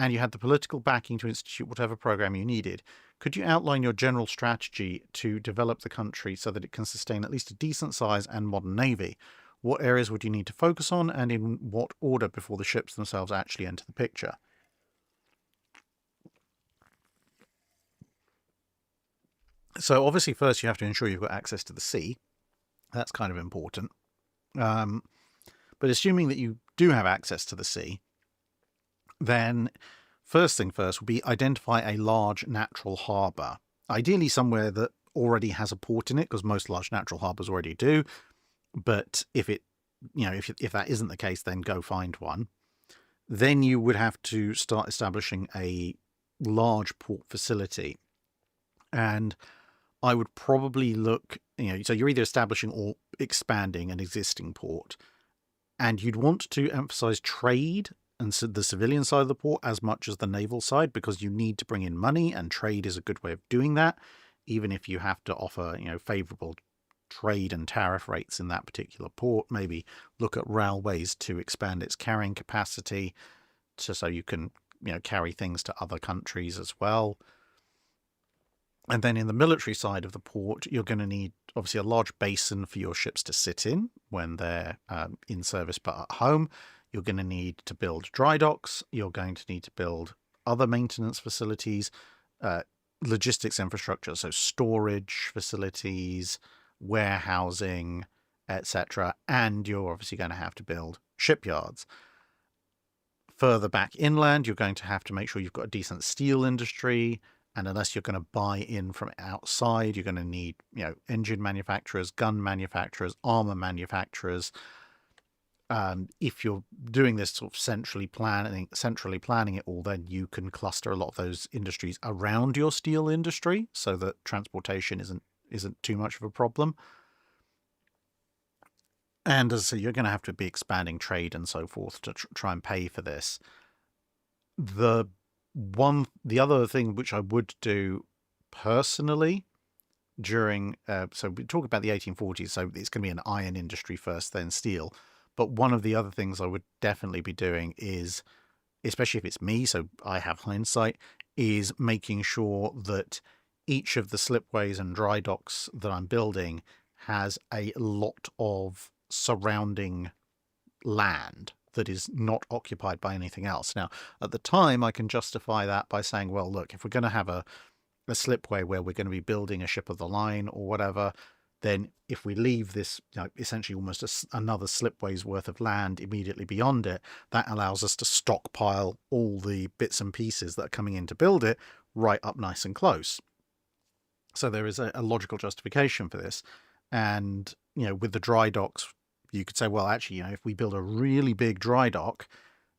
and you had the political backing to institute whatever program you needed, could you outline your general strategy to develop the country so that it can sustain at least a decent size and modern navy? What areas would you need to focus on, and in what order before the ships themselves actually enter the picture? So obviously first you have to ensure you've got access to the sea. That's kind of important. But assuming that you do have access to the sea, then first thing first would be identify a large natural harbour. Ideally somewhere that already has a port in it, because most large natural harbours already do. But if that isn't the case, then go find one. Then you would have to start establishing a large port facility. And I would probably look, so you're either establishing or expanding an existing port. And you'd want to emphasize trade and the civilian side of the port as much as the naval side, because you need to bring in money, and trade is a good way of doing that, even if you have to offer, favorable trade and tariff rates in that particular port. Maybe look at railways to expand its carrying capacity so you can, carry things to other countries as well. And then in the military side of the port, you're going to need, obviously, a large basin for your ships to sit in when they're in service but at home. You're going to need to build dry docks. You're going to need to build other maintenance facilities, logistics infrastructure, so storage facilities, warehousing, etc. And you're obviously going to have to build shipyards. Further back inland, you're going to have to make sure you've got a decent steel industry. And unless you're going to buy in from outside, you're going to need, engine manufacturers, gun manufacturers, armor manufacturers. If you're doing this sort of centrally planning it all, then you can cluster a lot of those industries around your steel industry, so that transportation isn't too much of a problem. And as I say, you're going to have to be expanding trade and so forth to try and pay for this. The other thing which I would do personally during, so we talk about the 1840s, so it's going to be an iron industry first, then steel. But one of the other things I would definitely be doing is, especially if it's me, so I have hindsight, is making sure that each of the slipways and dry docks that I'm building has a lot of surrounding land that is not occupied by anything else. Now, at the time, I can justify that by saying, well, look, if we're going to have a slipway where we're going to be building a ship of the line or whatever, then if we leave this, essentially almost another slipway's worth of land immediately beyond it, that allows us to stockpile all the bits and pieces that are coming in to build it right up nice and close. So there is a logical justification for this. And, with the dry docks, you could say, well, actually, if we build a really big dry dock,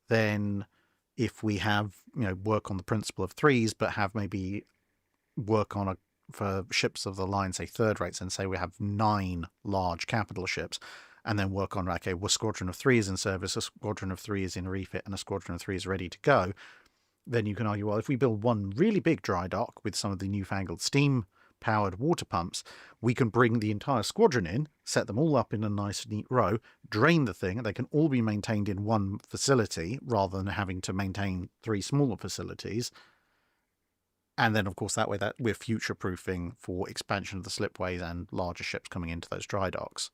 then if we have, work on the principle of threes, but have maybe work on for ships of the line, say third rates, and say we have 9 large capital ships, and then work on, okay, well, a squadron of 3 is in service, a squadron of 3 is in refit, and a squadron of 3 is ready to go, then you can argue, well, if we build one really big dry dock with some of the newfangled steam-powered water pumps, we can bring the entire squadron in, set them all up in a nice, neat row, drain the thing, and they can all be maintained in one facility rather than having to maintain 3 smaller facilities. And then, of course, that way that we're future-proofing for expansion of the slipways and larger ships coming into those dry docks.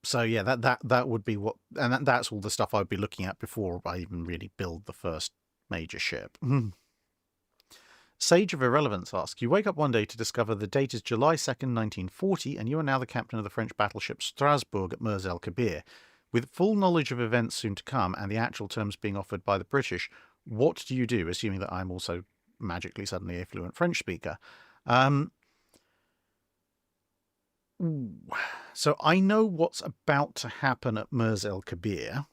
So yeah, that would be what, and that's all the stuff I'd be looking at before I even really build the first major ship. Sage of Irrelevance asks, you wake up one day to discover the date is July 2nd, 1940, and you are now the captain of the French battleship Strasbourg at Mers el Kabir. With full knowledge of events soon to come and the actual terms being offered by the British, what do you do, assuming that I'm also magically suddenly a fluent French speaker? So I know what's about to happen at Mers el Kabir.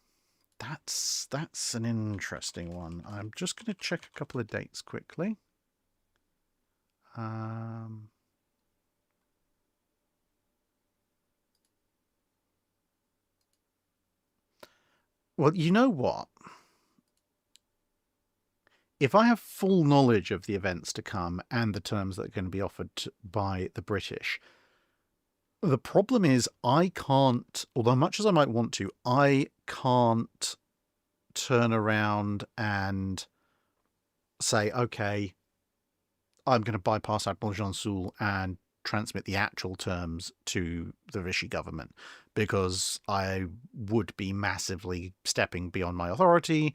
That's an interesting one. I'm just going to check a couple of dates quickly. Well, you know what? If I have full knowledge of the events to come and the terms that are going to be offered by the British, The problem is I can't, although much as I might want to, I can't turn around and say, okay, I'm going to bypass Admiral Jean-Soul and transmit the actual terms to the Vichy government, because I would be massively stepping beyond my authority,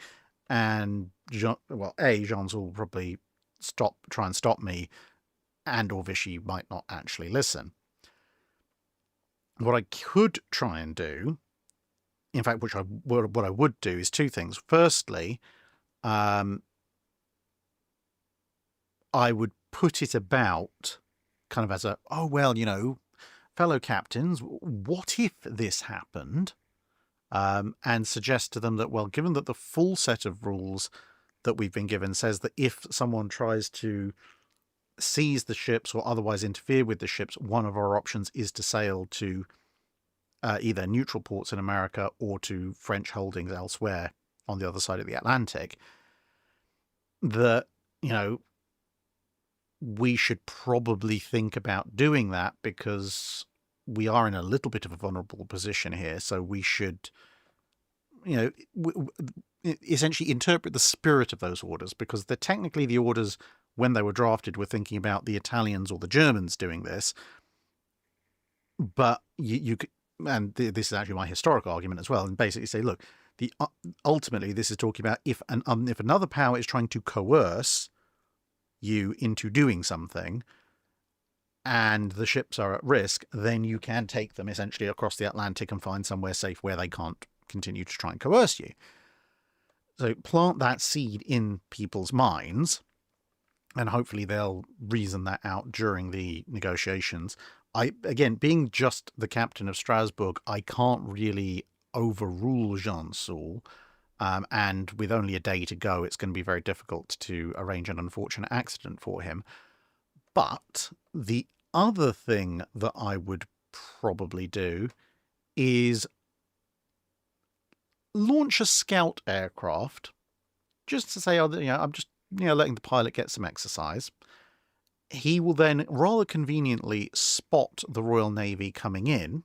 and Jean-Soul will probably try and stop me, and or Vichy might not actually listen. What I could try and do, in fact, what I would do, is two things. Firstly, I would put it about kind of as a, oh, well, fellow captains, what if this happened? And suggest to them that, well, given that the full set of rules that we've been given says that if someone tries to seize the ships or otherwise interfere with the ships, one of our options is to sail to either neutral ports in America or to French holdings elsewhere on the other side of the Atlantic, that, we should probably think about doing that, because we are in a little bit of a vulnerable position here. So we should, essentially interpret the spirit of those orders, because they're technically the orders, when they were drafted, were thinking about the Italians or the Germans doing this. But and this is actually my historical argument as well, and basically say, look, ultimately this is talking about if another power is trying to coerce you into doing something and the ships are at risk, then you can take them essentially across the Atlantic and find somewhere safe where they can't continue to try and coerce you. So plant that seed in people's minds, and hopefully they'll reason that out during the negotiations. Again, being just the captain of Strasbourg, I can't really overrule Jean-Soul, and with only a day to go, it's going to be very difficult to arrange an unfortunate accident for him. But the other thing that I would probably do is launch a scout aircraft, just to say, I'm just letting the pilot get some exercise. He will then rather conveniently spot the Royal Navy coming in,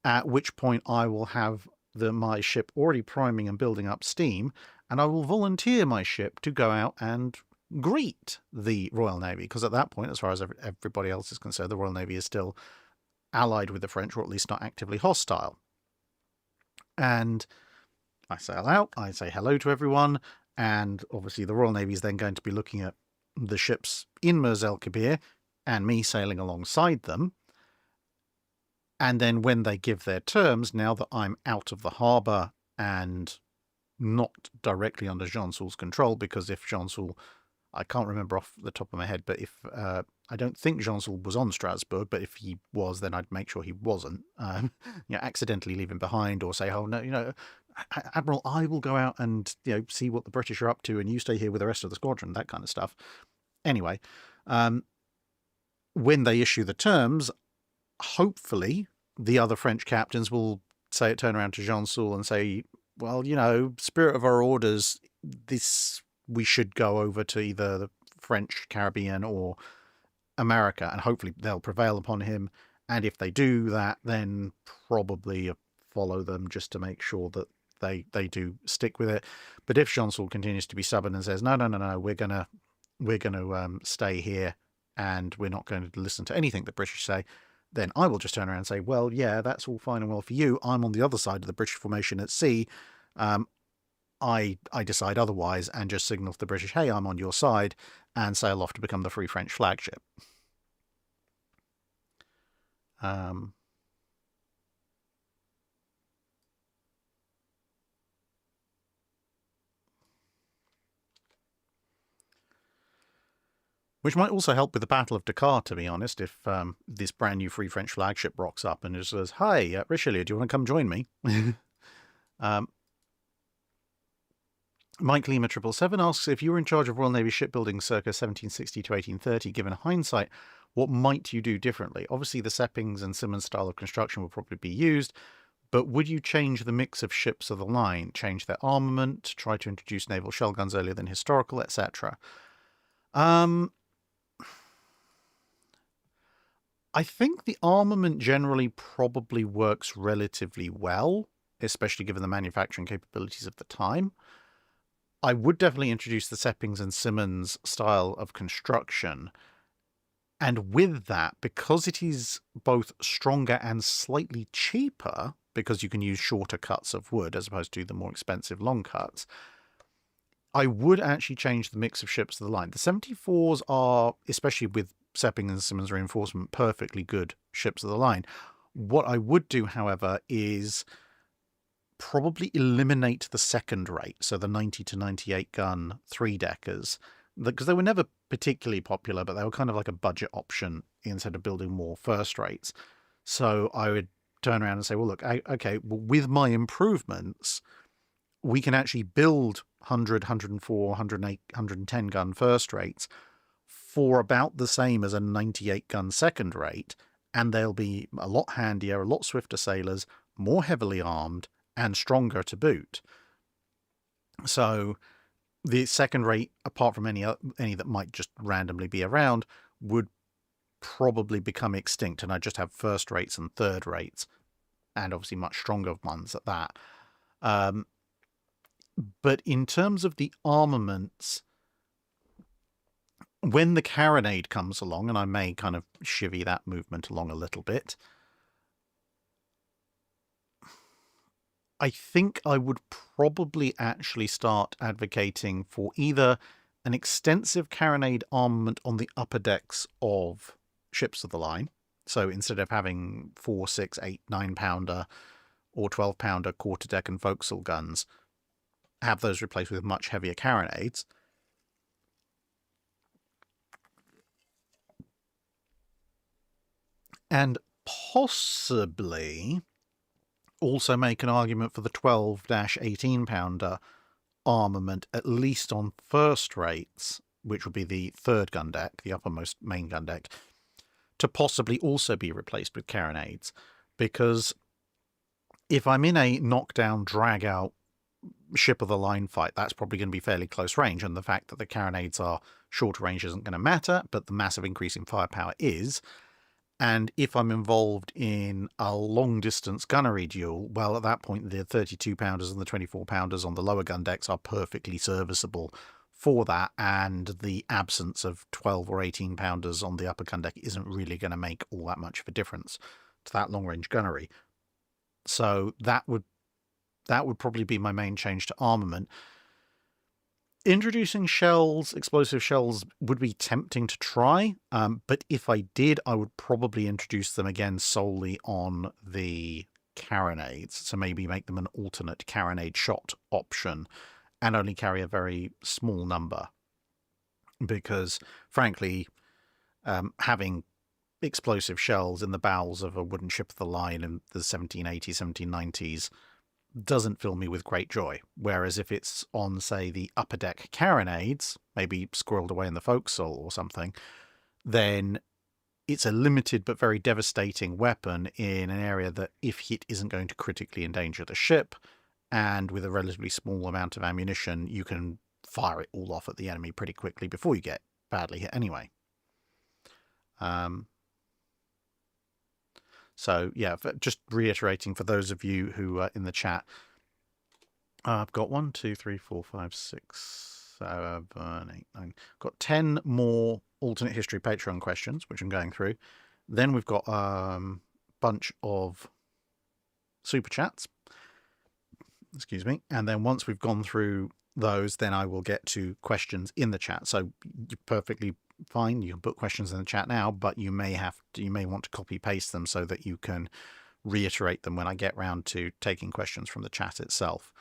at which point I will have my ship already priming and building up steam, and I will volunteer my ship to go out and greet the Royal Navy, because at that point, as far as everybody else is concerned, the Royal Navy is still allied with the French, or at least not actively hostile. And I sail out, I say hello to everyone, and obviously the Royal Navy is then going to be looking at the ships in Mers-el-Kebir and me sailing alongside them. And then when they give their terms, now that I'm out of the harbour and not directly under Jean-Soul's control, because if Jean-Soul, I can't remember off the top of my head, but if I don't think Jean-Soul was on Strasbourg, but if he was, then I'd make sure he wasn't. Accidentally leave him behind, or say, oh no, Admiral, I will go out and see what the British are up to, and you stay here with the rest of the squadron, that kind of stuff. Anyway, when they issue the terms, hopefully the other French captains will turn around to Jean-Soul and say, well, spirit of our orders, we should go over to either the French Caribbean or America, and hopefully they'll prevail upon him. And if they do that, then probably follow them, just to make sure that they do stick with it. But if Jean-Soul continues to be stubborn and says, no, we're gonna stay here and we're not going to listen to anything the British say, then I will just turn around and say, well, yeah, that's all fine and well for you. I'm on the other side of the British formation at sea. I decide otherwise, and just signal to the British, hey, I'm on your side, and sail off to become the Free French flagship. Which might also help with the Battle of Dakar, to be honest, if this brand new Free French flagship rocks up and just says, hi, Richelieu, do you want to come join me? Mike Lima 777 asks, if you were in charge of Royal Navy shipbuilding circa 1760 to 1830, given hindsight, what might you do differently? Obviously, the Seppings and Simmons style of construction will probably be used, but would you change the mix of ships of the line, change their armament, try to introduce naval shell guns earlier than historical, etc.? I I think the armament generally probably works relatively well, especially given the manufacturing capabilities of the time. I would definitely introduce the Seppings and Simmons style of construction. And with that, because it is both stronger and slightly cheaper, because you can use shorter cuts of wood as opposed to the more expensive long cuts, I would actually change the mix of ships of the line. The 74s are, especially with Sepping and Simmons reinforcement, perfectly good ships of the line. What I would do, however, is probably eliminate the second rate, so the 90 to 98 gun three-deckers, because they were never particularly popular, but they were kind of like a budget option instead of building more first rates. So I would turn around and say, well, look, okay, well, with my improvements, we can actually build 100, 104, 108, 110 gun first rates for about the same as a 98 gun second rate, and they'll be a lot handier, a lot swifter sailors, more heavily armed, and stronger to boot. So the second rate, apart from any that might just randomly be around, would probably become extinct, and I just have first rates and third rates, and obviously much stronger ones at that. But in terms of the armaments, when the carronade comes along, and I may kind of chivvy that movement along a little bit, I think I would probably actually start advocating for either an extensive carronade armament on the upper decks of ships of the line. So instead of having 4, 6, 8, 9-pounder or 12-pounder quarterdeck and forecastle guns, have those replaced with much heavier carronades. And possibly also make an argument for the 12-18-pounder armament, at least on first rates, which would be the third gun deck, the uppermost main gun deck, to possibly also be replaced with carronades. Because if I'm in a knockdown, drag-out ship of the line fight, that's probably going to be fairly close range, and the fact that the carronades are shorter range isn't going to matter, but the massive increase in firepower is. And if I'm involved in a long-distance gunnery duel, well, at that point, the 32-pounders and the 24-pounders on the lower gun decks are perfectly serviceable for that, and the absence of 12 or 18-pounders on the upper gun deck isn't really going to make all that much of a difference to that long-range gunnery. So that would probably be my main change to armament. Introducing shells, explosive shells, would be tempting to try, but if I did, I would probably introduce them again solely on the carronades. So maybe make them an alternate carronade shot option and only carry a very small number. Because, frankly, having explosive shells in the bowels of a wooden ship of the line in the 1780s, 1790s doesn't fill me with great joy. Whereas if it's on, say, the upper deck carronades, maybe squirreled away in the forecastle or something, then it's a limited but very devastating weapon in an area that, if hit, isn't going to critically endanger the ship, and with a relatively small amount of ammunition, you can fire it all off at the enemy pretty quickly before you get badly hit anyway. So, yeah, just reiterating for those of you who are in the chat, I've got 1, 2, 3, 4, 5, 6, 7, 8, 9. Got 10 more alternate history Patreon questions, which I'm going through. Then we've got a bunch of super chats. Excuse me. And then once we've gone through those, then I will get to questions in the chat. So you're perfectly fine. You can put questions in the chat now, but you may want to copy paste them so that you can reiterate them when I get round to taking questions from the chat itself.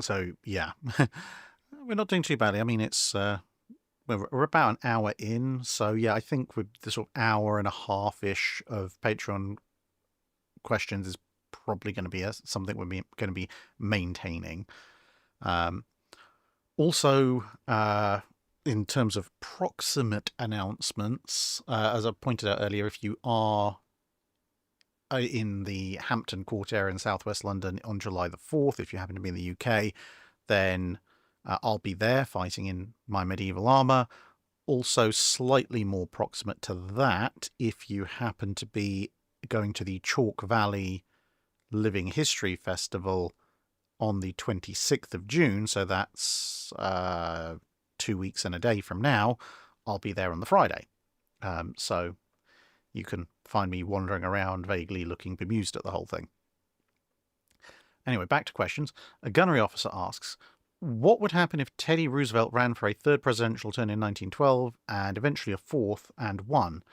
So yeah, we're not doing too badly. I mean, it's we're about an hour in, so yeah, I think with the sort of hour and a half-ish of Patreon questions is probably going to be something we're going to be maintaining. Also, in terms of proximate announcements, as I pointed out earlier, if you are in the Hampton Court area in southwest London on July the 4th, if you happen to be in the UK, then I'll be there fighting in my medieval armour. Also slightly more proximate to that, if you happen to be going to the Chalk Valley Living History Festival on the 26th of June, so that's 2 weeks and a day from now, I'll be there on the Friday. So you can find me wandering around vaguely looking bemused at the whole thing. Anyway, back to questions. A gunnery officer asks, what would happen if Teddy Roosevelt ran for a third presidential term in 1912 and eventually a fourth and won?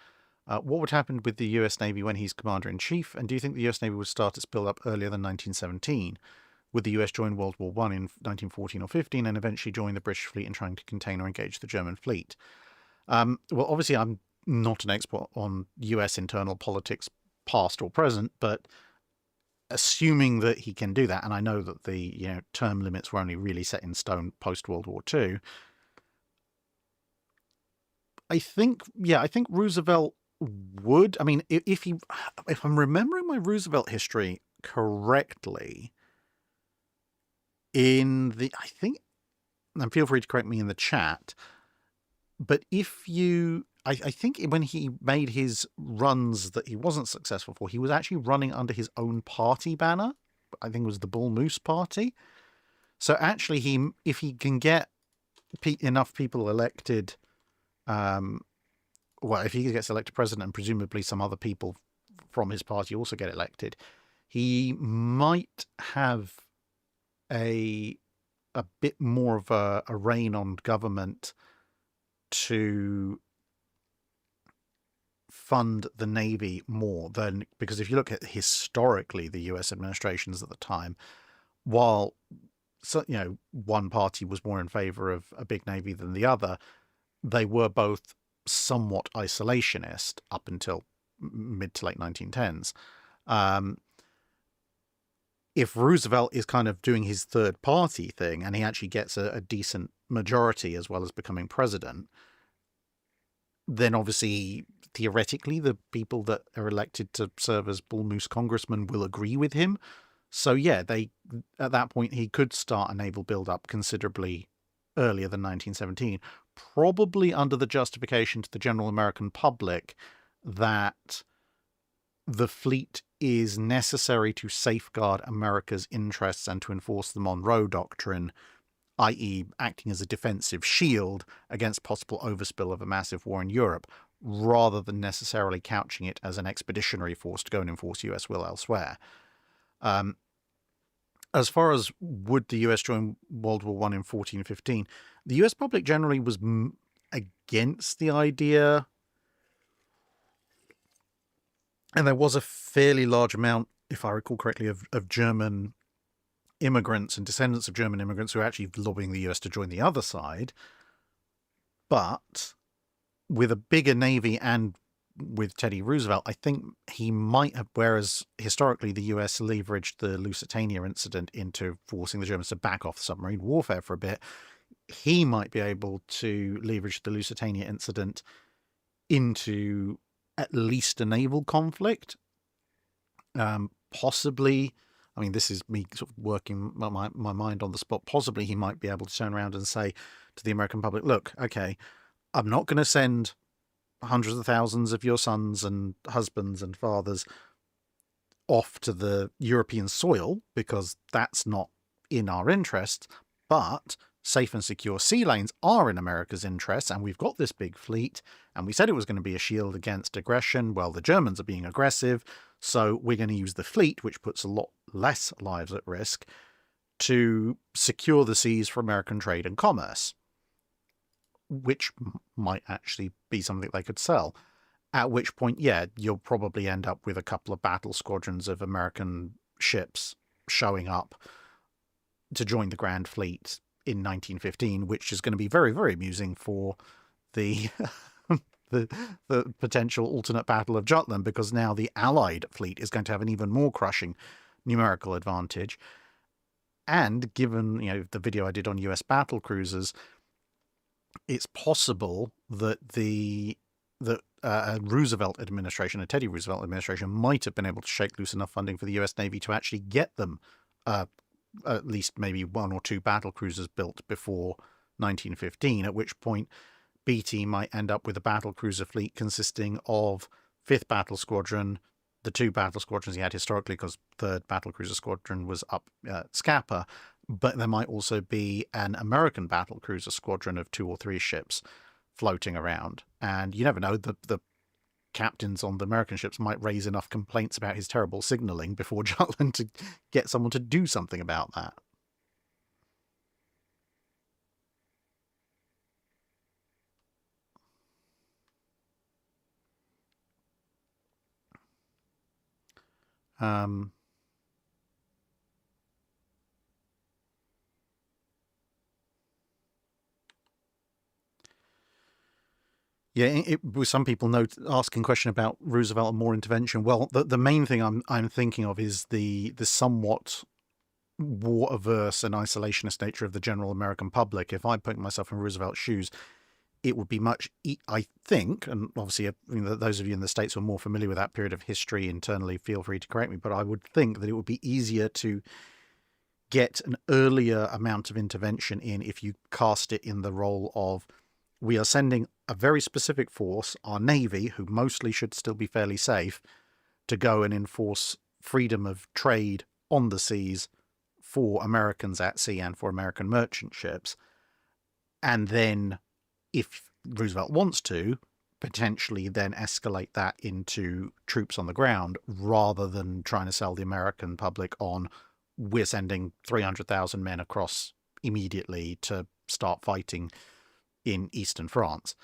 What would happen with the US Navy when he's commander-in-chief? And do you think the US Navy would start its build-up earlier than 1917? Would the US join World War I in 1914 or 15 and eventually join the British fleet in trying to contain or engage the German fleet? Well, obviously I'm not an expert on US internal politics, past or present, but assuming that he can do that, and I know that the term limits were only really set in stone post World War II, I think Roosevelt would. I mean, if I'm remembering my Roosevelt history correctly, and feel free to correct me in the chat, but I think when he made his runs that he wasn't successful for, he was actually running under his own party banner. I think it was the Bull Moose Party. So actually, if he can get enough people elected, if he gets elected president and presumably some other people from his party also get elected, he might have a bit more of a reign on government to fund the Navy more than, because if you look at historically the US administrations at the time, while one party was more in favor of a big Navy than the other, they were both somewhat isolationist up until mid to late 1910s. If Roosevelt is kind of doing his third party thing and he actually gets a decent majority as well as becoming president, then obviously theoretically the people that are elected to serve as Bull Moose congressmen will agree with him. So yeah, at that point he could start a naval build-up considerably earlier than 1917, probably under the justification to the general American public that the fleet is necessary to safeguard America's interests and to enforce the Monroe Doctrine, i.e. acting as a defensive shield against possible overspill of a massive war in Europe, rather than necessarily couching it as an expeditionary force to go and enforce US will elsewhere. As far as would the US join World War I in 1415, the US public generally was against the idea, and there was a fairly large amount, if I recall correctly, of German immigrants and descendants of German immigrants who are actually lobbying the US to join the other side. But with a bigger Navy and with Teddy Roosevelt, I think he might have, whereas historically the US leveraged the Lusitania incident into forcing the Germans to back off submarine warfare for a bit, he might be able to leverage the Lusitania incident into at least a naval conflict. Possibly, I mean, this is me sort of working my mind on the spot. Possibly he might be able to turn around and say to the American public, look, okay, I'm not going to send hundreds of thousands of your sons and husbands and fathers off to the European soil because that's not in our interest, but safe and secure sea lanes are in America's interests, and we've got this big fleet, and we said it was going to be a shield against aggression. Well, the Germans are being aggressive, so we're going to use the fleet, which puts a lot less lives at risk, to secure the seas for American trade and commerce, which might actually be something they could sell. At which point, yeah, you'll probably end up with a couple of battle squadrons of American ships showing up to join the Grand Fleet in 1915, which is going to be very, very amusing for the the potential alternate Battle of Jutland, because now the Allied fleet is going to have an even more crushing numerical advantage. And given the video I did on US battle cruisers, it's possible that Roosevelt administration, a Teddy Roosevelt administration, might have been able to shake loose enough funding for the US Navy to actually get them at least maybe one or two battle cruisers built before 1915, at which point, Beatty might end up with a battlecruiser fleet consisting of 5th Battle Squadron, the 2 battle squadrons he had historically, because 3rd Battlecruiser Squadron was up Scapa, but there might also be an American battlecruiser squadron of 2 or 3 ships floating around. And you never know, the captains on the American ships might raise enough complaints about his terrible signalling before Jutland to get someone to do something about that. Yeah, with some people asking question about Roosevelt and more intervention. Well, the main thing I'm thinking of is the somewhat war-averse and isolationist nature of the general American public. If I put myself in Roosevelt's shoes, it would be much, I think, and obviously those of you in the States who are more familiar with that period of history internally, feel free to correct me, but I would think that it would be easier to get an earlier amount of intervention in if you cast it in the role of, we are sending a very specific force, our Navy, who mostly should still be fairly safe, to go and enforce freedom of trade on the seas for Americans at sea and for American merchant ships. And then, if Roosevelt wants to, potentially then escalate that into troops on the ground, rather than trying to sell the American public on, we're sending 300,000 men across immediately to start fighting in eastern France.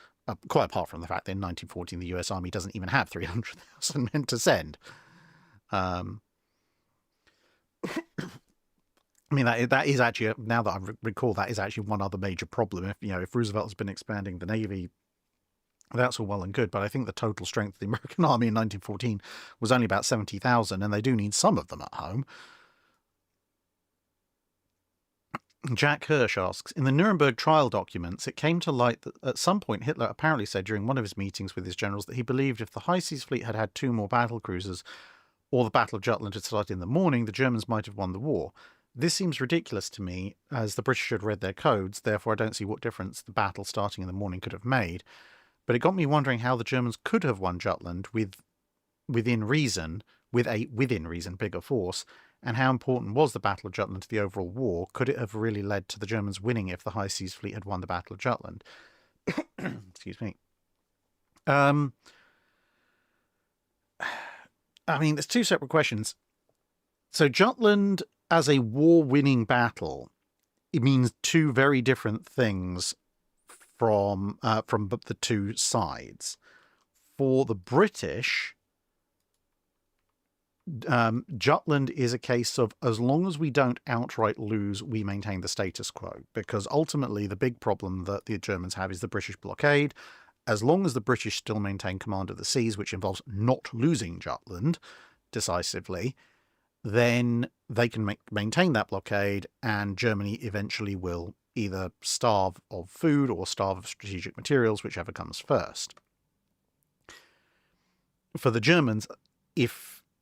Quite apart from the fact that in 1914 the US Army doesn't even have 300,000 men to send. I mean, that is actually, now that I recall, that is actually one other major problem. If Roosevelt has been expanding the Navy, that's all well and good, but I think the total strength of the American Army in 1914 was only about 70,000, and they do need some of them at home. Jack Hirsch asks, in the Nuremberg trial documents, it came to light that at some point Hitler apparently said during one of his meetings with his generals that he believed if the High Seas Fleet had had 2 more battle cruisers, or the Battle of Jutland had started in the morning, the Germans might have won the war. This seems ridiculous to me, as the British had read their codes, therefore I don't see what difference the battle starting in the morning could have made. But it got me wondering how the Germans could have won Jutland within reason bigger force, and how important was the Battle of Jutland to the overall war? Could it have really led to the Germans winning if the High Seas Fleet had won the Battle of Jutland? Excuse me. I mean, there's 2 separate questions. So Jutland as a war-winning battle, it means 2 very different things from the 2 sides. For the British, Jutland is a case of, as long as we don't outright lose, we maintain the status quo, because ultimately the big problem that the Germans have is the British blockade. As long as the British still maintain command of the seas, which involves not losing Jutland decisively, then they can maintain that blockade, and Germany eventually will either starve of food or starve of strategic materials, whichever comes first. For the Germans,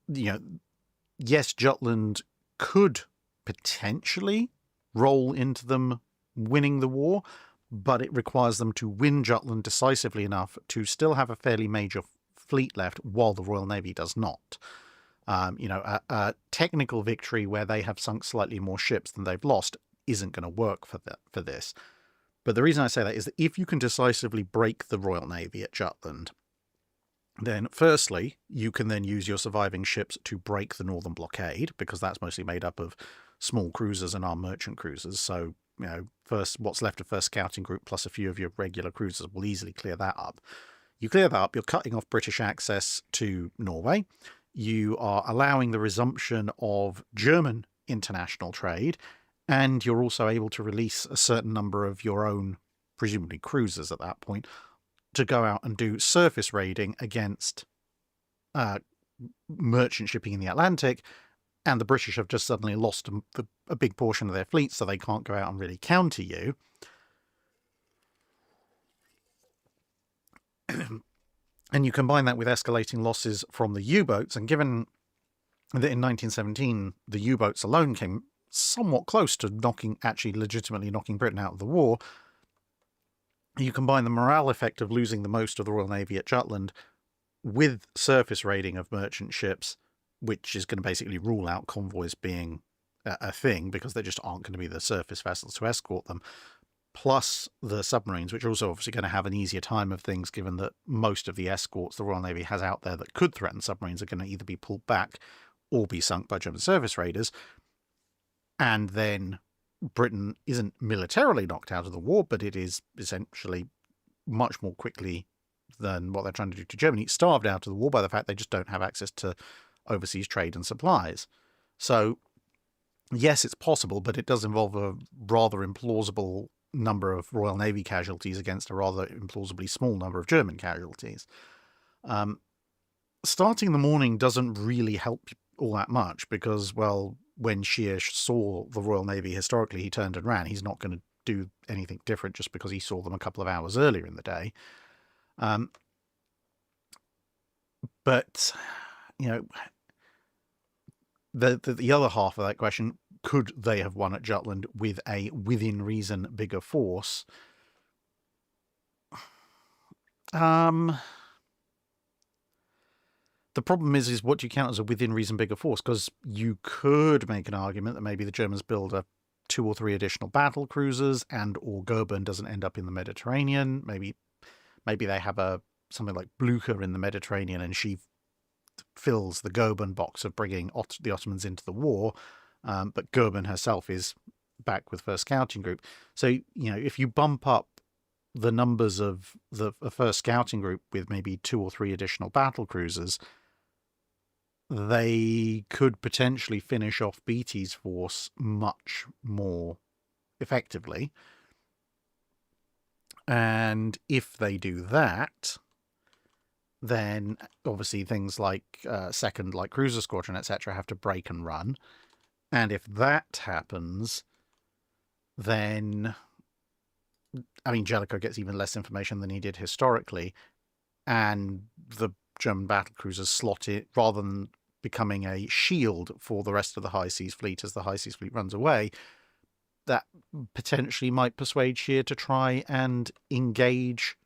yes, Jutland could potentially roll into them winning the war, but it requires them to win Jutland decisively enough to still have a fairly major fleet left, while the Royal Navy does not. A technical victory where they have sunk slightly more ships than they've lost isn't going to work for this. But the reason I say that is that if you can decisively break the Royal Navy at Jutland, then firstly, you can then use your surviving ships to break the northern blockade, because that's mostly made up of small cruisers and armed merchant cruisers. So, first, what's left of first scouting group plus a few of your regular cruisers will easily clear that up. You clear that up, you're cutting off British access to Norway. You are allowing the resumption of German international trade, and you're also able to release a certain number of your own, presumably cruisers at that point, to go out and do surface raiding against merchant shipping in the Atlantic, and the British have just suddenly lost a big portion of their fleet, so they can't go out and really counter you. And you combine that with escalating losses from the U-boats, and given that in 1917 the U-boats alone came somewhat close to legitimately knocking Britain out of the war, you combine the morale effect of losing the most of the Royal Navy at Jutland with surface raiding of merchant ships, which is going to basically rule out convoys being a thing because there just aren't going to be the surface vessels to escort them, plus the submarines, which are also obviously going to have an easier time of things given that most of the escorts the Royal Navy has out there that could threaten submarines are going to either be pulled back or be sunk by German surface raiders. And then Britain isn't militarily knocked out of the war, but it is essentially much more quickly than what they're trying to do to Germany, starved out of the war by the fact they just don't have access to overseas trade and supplies. So, yes, it's possible, but it does involve a rather implausible number of Royal Navy casualties against a rather implausibly small number of German casualties. Starting the morning doesn't really help all that much because, well, when Scheer saw the Royal Navy historically, he turned and ran. He's not going to do anything different just because he saw them a couple of hours earlier in the day. But, you know, the other half of that question, could they have won at Jutland with a within reason bigger force? The problem is what do you count as a within reason bigger force? Because you could make an argument that maybe the Germans build 2 or 3 additional battle cruisers, and or Goeben doesn't end up in the Mediterranean. Maybe they have something like Blücher in the Mediterranean, and she fills the Goeben box of bringing the Ottomans into the war. But Goeben herself is back with first scouting group. So, you know, if you bump up the numbers of the first scouting group with maybe 2 or 3 additional battle cruisers, they could potentially finish off Beatty's force much more effectively. And if they do that, then obviously things like second light cruiser squadron, etc., have to break and run. And if that happens, then, I mean, Jellicoe gets even less information than he did historically, and the German battle cruisers slot it, rather than becoming a shield for the rest of the High Seas Fleet as the High Seas Fleet runs away, that potentially might persuade Scheer to try and engage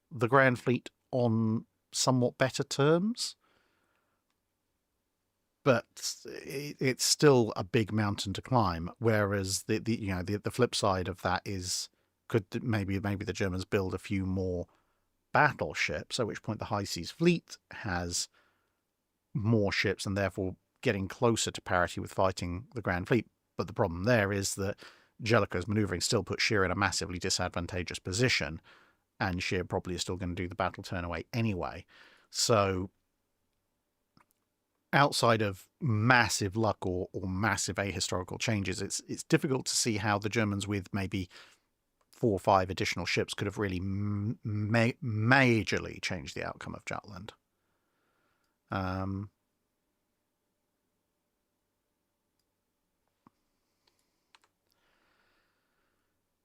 the Grand Fleet on somewhat better terms. But it's still a big mountain to climb. Whereas the flip side of that is, could maybe the Germans build a few more battleships, at which point the High Seas Fleet has more ships and therefore getting closer to parity with fighting the Grand Fleet. But the problem there is that Jellicoe's manoeuvring still puts Scheer in a massively disadvantageous position, and Scheer probably is still going to do the battle turn away anyway. So outside of massive luck or massive ahistorical changes, it's difficult to see how the Germans with maybe 4 or 5 additional ships could have really majorly changed the outcome of Jutland.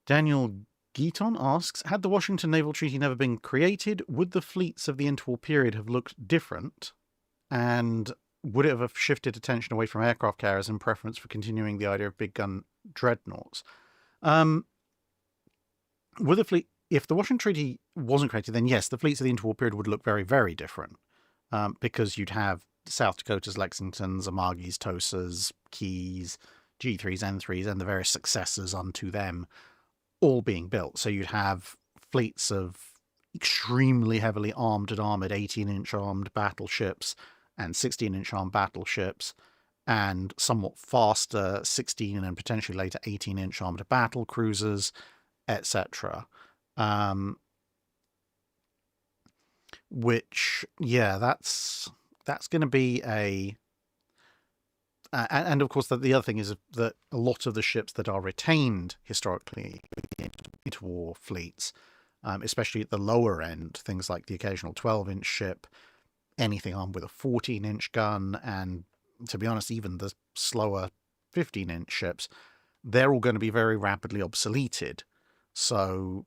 Daniel Geaton asks, had the Washington Naval Treaty never been created, would the fleets of the interwar period have looked different? And would it have shifted attention away from aircraft carriers in preference for continuing the idea of big gun dreadnoughts? If the Washington Treaty wasn't created, then yes, the fleets of the interwar period would look very, very different. Because you'd have South Dakota's, Lexingtons, Amagis, Tosas, Keys, G3s, N3s, and the various successors unto them all being built. So you'd have fleets of extremely heavily armed and armored 18-inch armed battleships and 16-inch armed battleships, and somewhat faster 16 and potentially later 18-inch armed battle cruisers, etc. Which, yeah, that's going to be and of course the other thing is that a lot of the ships that are retained historically in interwar fleets, especially at the lower end, things like the occasional 12-inch ship, anything armed with a 14-inch gun, and to be honest, even the slower 15-inch ships, they're all going to be very rapidly obsoleted. So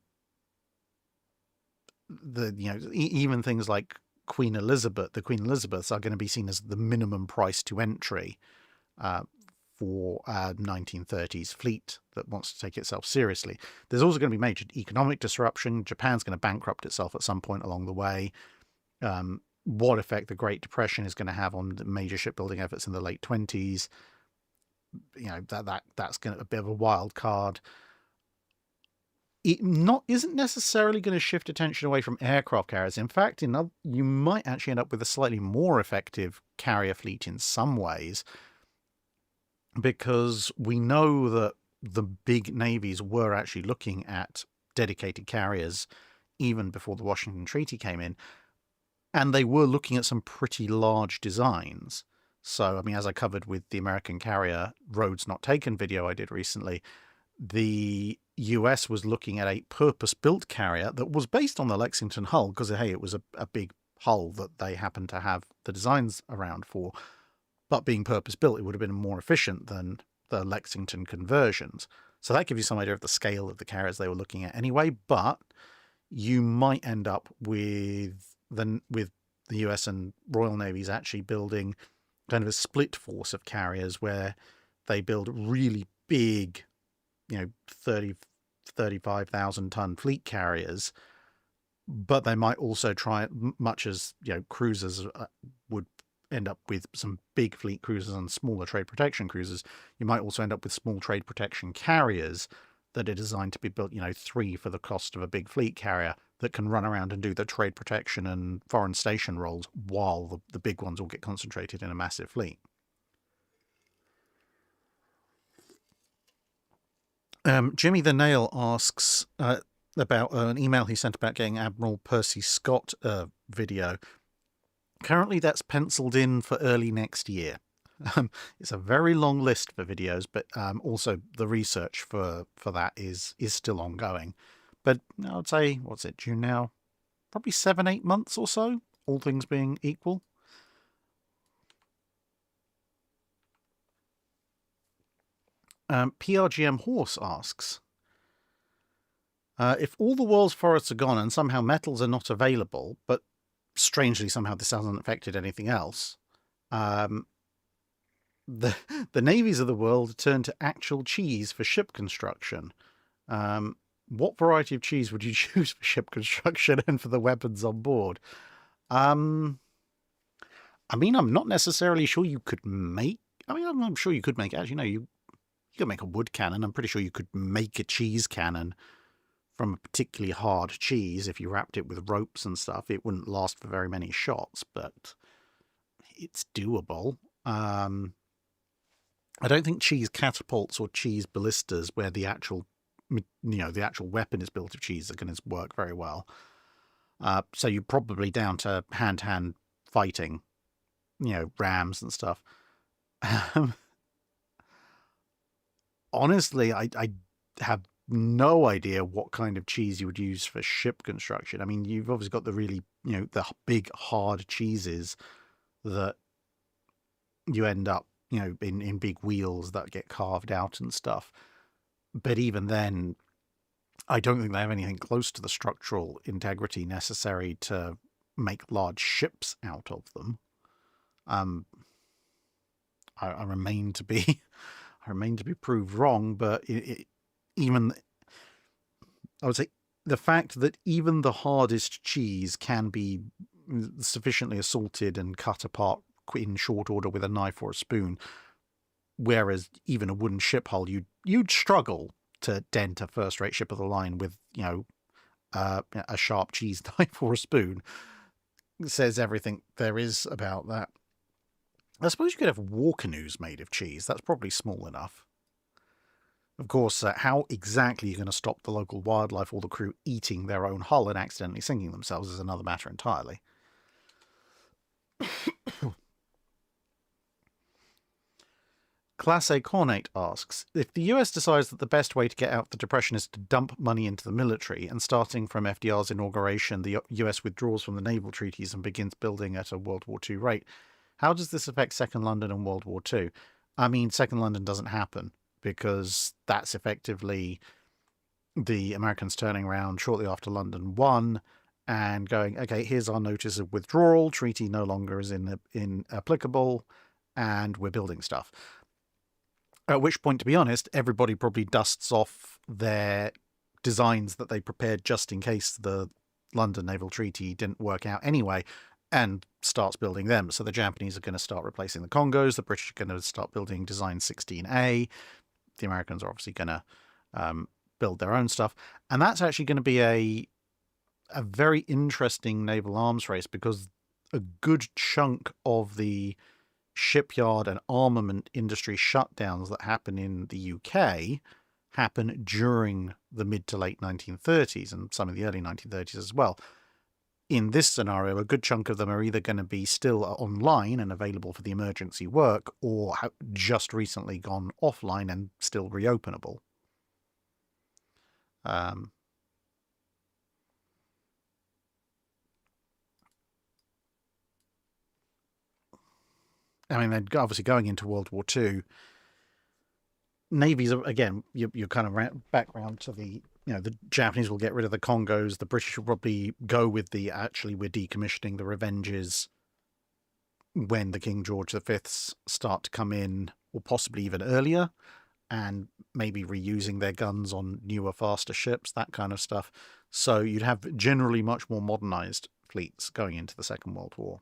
even things like the Queen Elizabeths are going to be seen as the minimum price to entry for a 1930s fleet that wants to take itself seriously. There's also going to be major economic disruption. Japan's going to bankrupt itself at some point along the way. What effect the Great Depression is going to have on the major shipbuilding efforts in the late 20s, that's going to be a bit of a wild card. It isn't necessarily going to shift attention away from aircraft carriers. In fact, you might actually end up with a slightly more effective carrier fleet in some ways, because we know that the big navies were actually looking at dedicated carriers even before the Washington Treaty came in, and they were looking at some pretty large designs. So, I mean, as I covered with the American carrier Roads Not Taken video I did recently, the US was looking at a purpose-built carrier that was based on the Lexington hull, because, hey, it was a big hull that they happened to have the designs around for. But being purpose-built, it would have been more efficient than the Lexington conversions. So that gives you some idea of the scale of the carriers they were looking at anyway. But you might end up with the US and Royal Navies actually building kind of a split force of carriers where they build really big, 35,000 ton fleet carriers, but they might also try, much as cruisers would end up with some big fleet cruisers and smaller trade protection cruisers, you might also end up with small trade protection carriers that are designed to be built, 3 for the cost of a big fleet carrier, that can run around and do the trade protection and foreign station roles while the big ones all get concentrated in a massive fleet. Jimmy the Nail asks about an email he sent about getting Admiral Percy Scott video. Currently, that's penciled in for early next year. It's a very long list for videos, but also the research for that is still ongoing. But I would say, what's it, June now? Probably 7-8 months or so, all things being equal. PRGM Horse asks, if all the world's forests are gone and somehow metals are not available, but strangely somehow this hasn't affected anything else, the navies of the world turn to actual cheese for ship construction. What variety of cheese would you choose for ship construction and for the weapons on board? I mean, I'm not necessarily sure you could make... I mean, I'm sure you could make... Actually, you could make a wood cannon. I'm pretty sure you could make a cheese cannon from a particularly hard cheese. If you wrapped it with ropes and stuff, it wouldn't last for very many shots, but it's doable. I don't think cheese catapults or cheese ballistas, where the actual weapon is built of cheese, are going to work very well. So you're probably down to hand-to-hand fighting, rams and stuff. Honestly, I have no idea what kind of cheese you would use for ship construction. I mean, you've obviously got the really, the big hard cheeses that you end up, in big wheels that get carved out and stuff. But even then, I don't think they have anything close to the structural integrity necessary to make large ships out of them. I remain to be proved wrong, but even I would say the fact that even the hardest cheese can be sufficiently assaulted and cut apart in short order with a knife or a spoon, whereas even a wooden ship hull, you'd struggle to dent a first-rate ship of the line with a sharp cheese knife or a spoon. It says everything there is about that. I suppose you could have war canoes made of cheese. That's probably small enough. Of course, how exactly you're going to stop the local wildlife or the crew eating their own hull and accidentally sinking themselves is another matter entirely. Class A Cornate asks, if the US decides that the best way to get out of the Depression is to dump money into the military, and starting from FDR's inauguration, the US withdraws from the naval treaties and begins building at a World War II rate, how does this affect Second London and World War II? I mean, Second London doesn't happen, because that's effectively the Americans turning around shortly after London won and going, okay, here's our notice of withdrawal, treaty no longer is in applicable, and we're building stuff. At which point, to be honest, everybody probably dusts off their designs that they prepared just in case the London Naval Treaty didn't work out anyway, and starts building them. So the Japanese are going to start replacing the Congos. The British are going to start building Design 16A. The Americans are obviously going to build their own stuff. And that's actually going to be a very interesting naval arms race, because a good chunk of the shipyard and armament industry shutdowns that happen in the UK happen during the mid to late 1930s and some of the early 1930s as well. In this scenario, a good chunk of them are either going to be still online and available for the emergency work, or have just recently gone offline and still reopenable. I mean, they're obviously going into World War II. Navies, again, you're kind of back round to the, the Japanese will get rid of the Congos. The British will probably go with the, actually, we're decommissioning the Revenges when the King George V's start to come in, or possibly even earlier, and maybe reusing their guns on newer, faster ships, that kind of stuff. So you'd have generally much more modernized fleets going into the Second World War.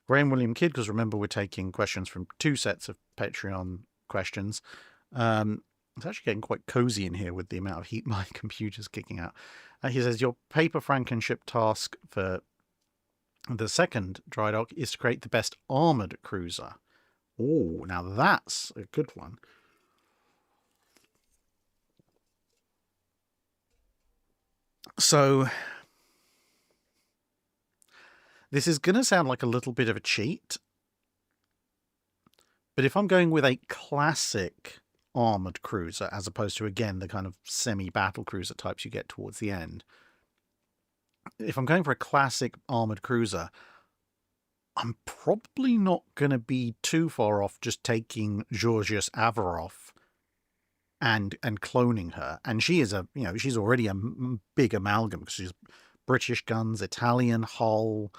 Graham William Kidd, because remember we're taking questions from two sets of Patreon questions. It's actually getting quite cozy in here with the amount of heat my computer's kicking out. He says, your paper Frankenship task for the second Drydock is to create the best armoured cruiser. Oh, now that's a good one. So this is going to sound like a little bit of a cheat, but if I'm going with a classic armoured cruiser, as opposed to, again, the kind of semi-battle cruiser types you get towards the end, if I'm going for a classic armoured cruiser, I'm probably not going to be too far off just taking Georgios Averof and cloning her. And she is she's already a big amalgam, because she's British guns, Italian hull,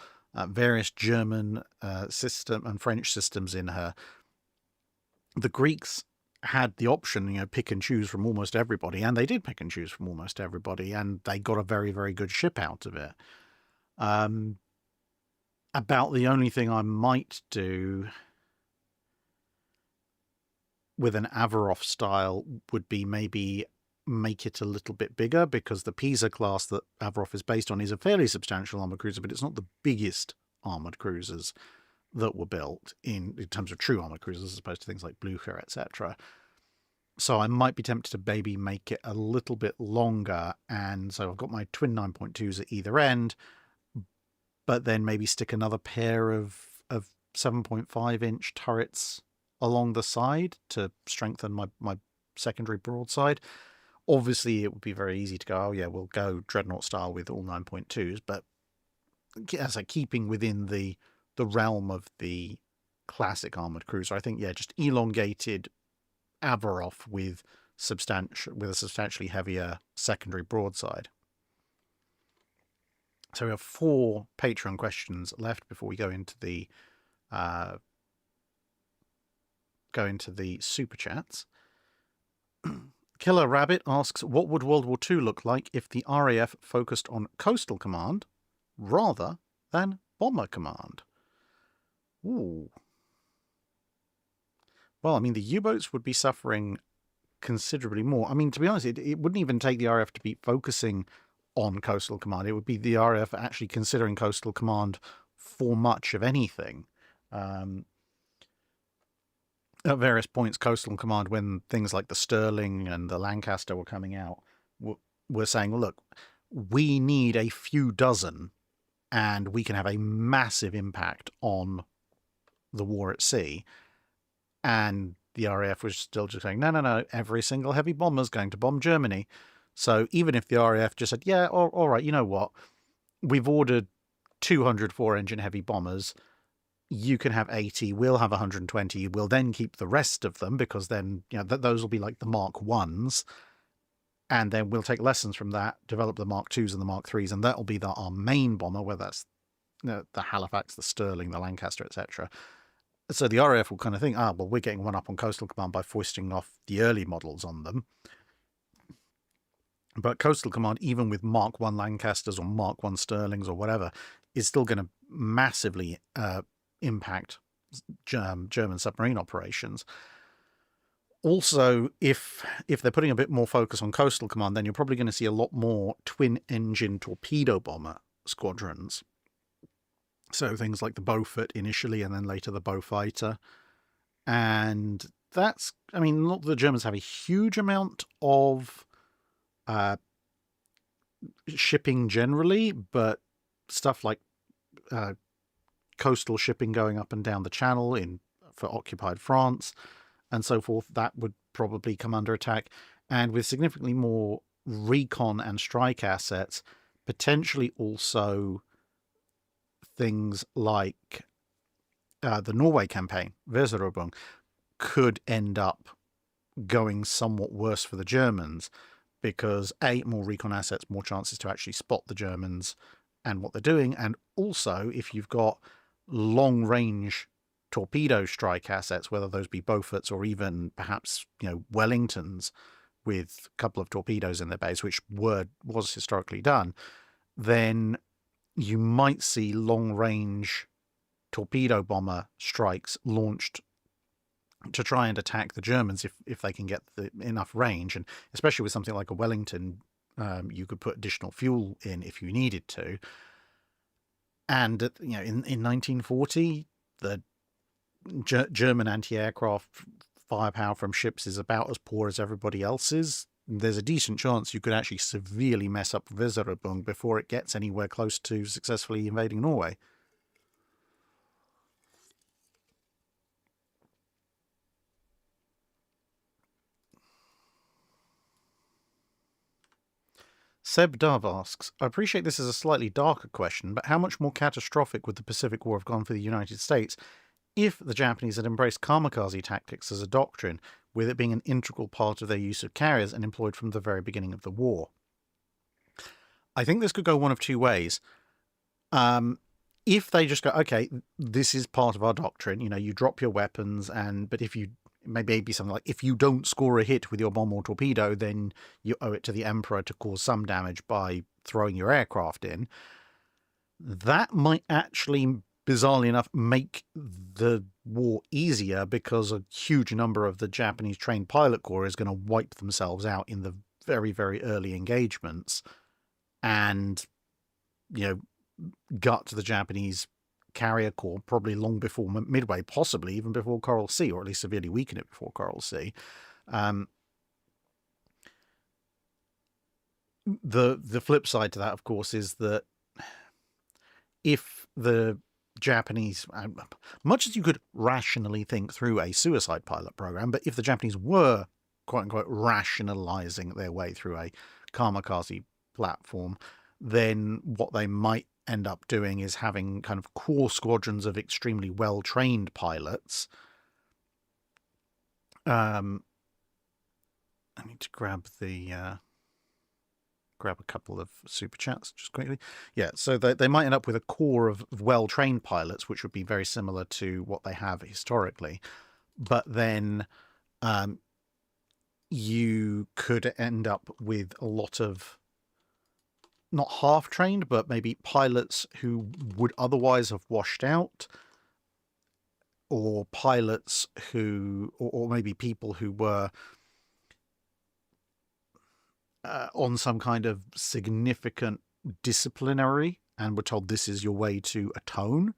various German system and French systems in her. The Greeks had the option, pick and choose from almost everybody, and they did pick and choose from almost everybody, and they got a very, very good ship out of it. About the only thing I might do with an Averof style would be maybe make it a little bit bigger, because the Pisa class that Averof is based on is a fairly substantial armoured cruiser, but it's not the biggest armoured cruisers that were built in terms of true armoured cruisers, as opposed to things like Blücher, etc. So I might be tempted to maybe make it a little bit longer, and so I've got my twin 9.2s at either end, but then maybe stick another pair of 7.5-inch turrets along the side to strengthen my secondary broadside. Obviously, it would be very easy to go, oh yeah, we'll go Dreadnought style with all 9.2s, but as keeping within the realm of the classic armoured cruiser, I think, yeah, just elongated Averof with a substantially heavier secondary broadside. So we have 4 Patreon questions left before we go into the super chats. Killer Rabbit asks, what would World War II look like if the RAF focused on coastal command rather than bomber command? Ooh. Well, I mean, the U-boats would be suffering considerably more. I mean, to be honest, it wouldn't even take the RAF to be focusing on coastal command. It would be the RAF actually considering coastal command for much of anything. At various points, coastal command, when things like the Sterling and the Lancaster were coming out, were saying, well, look, we need a few dozen and we can have a massive impact on the war at sea. And the RAF was still just saying, no, every single heavy bomber is going to bomb Germany. So even if the RAF just said, yeah, all right, you know what, we've ordered 200 4-engine heavy bombers, you can have 80, we'll have 120, we'll then keep the rest of them, because then those will be like the Mark 1s, And then we'll take lessons from that, develop the Mark IIs and the Mark IIIs, and that'll be our main bomber, whether that's the Halifax, the Stirling, the Lancaster, etc. So the RAF will kind of think, well, we're getting one up on Coastal Command by foisting off the early models on them. But Coastal Command, even with Mark I Lancasters or Mark I Stirlings or whatever, is still going to massively impact German submarine operations. Also, if they're putting a bit more focus on Coastal Command, then you're probably going to see a lot more twin-engine torpedo bomber squadrons. So things like the Beaufort initially, and then later the Beaufighter. And that's, I mean, not that the Germans have a huge amount of shipping generally, but stuff like coastal shipping going up and down the Channel for occupied France and so forth, that would probably come under attack. And with significantly more recon and strike assets, potentially also things like the Norway campaign, Weserübung, could end up going somewhat worse for the Germans because more recon assets, more chances to actually spot the Germans and what they're doing. And also, if you've got long-range torpedo strike assets, whether those be Beauforts or even perhaps Wellingtons with a couple of torpedoes in their base, which was historically done, then you might see long-range torpedo bomber strikes launched to try and attack the Germans if they can get enough range. And especially with something like a Wellington, you could put additional fuel in if you needed to. And in 1940, the German anti-aircraft firepower from ships is about as poor as everybody else's. There's a decent chance you could actually severely mess up Weserübung before it gets anywhere close to successfully invading Norway. Seb Dove asks, I appreciate this is a slightly darker question, but how much more catastrophic would the Pacific War have gone for the United States if the Japanese had embraced kamikaze tactics as a doctrine, with it being an integral part of their use of carriers and employed from the very beginning of the war? I think this could go one of two ways. If they just go, okay, this is part of our doctrine, you drop your weapons, but if you maybe something like, if you don't score a hit with your bomb or torpedo, then you owe it to the Emperor to cause some damage by throwing your aircraft in. That might actually, bizarrely enough, make the war easier because a huge number of the Japanese trained pilot corps is going to wipe themselves out in the very, very early engagements and, gut the Japanese carrier corps probably long before Midway, possibly even before Coral Sea, or at least severely weaken it before Coral Sea. The flip side to that, of course, is that if the Japanese, much as you could rationally think through a suicide pilot program, but if the Japanese were, quote unquote, rationalizing their way through a kamikaze platform, then what they might end up doing is having kind of core squadrons of extremely well-trained pilots. I need to grab a couple of super chats just quickly. Yeah, so they might end up with a core of well-trained pilots, which would be very similar to what they have historically. But then you could end up with a lot of not half-trained, but maybe pilots who would otherwise have washed out, or pilots who, or maybe people who were on some kind of significant disciplinary and were told this is your way to atone,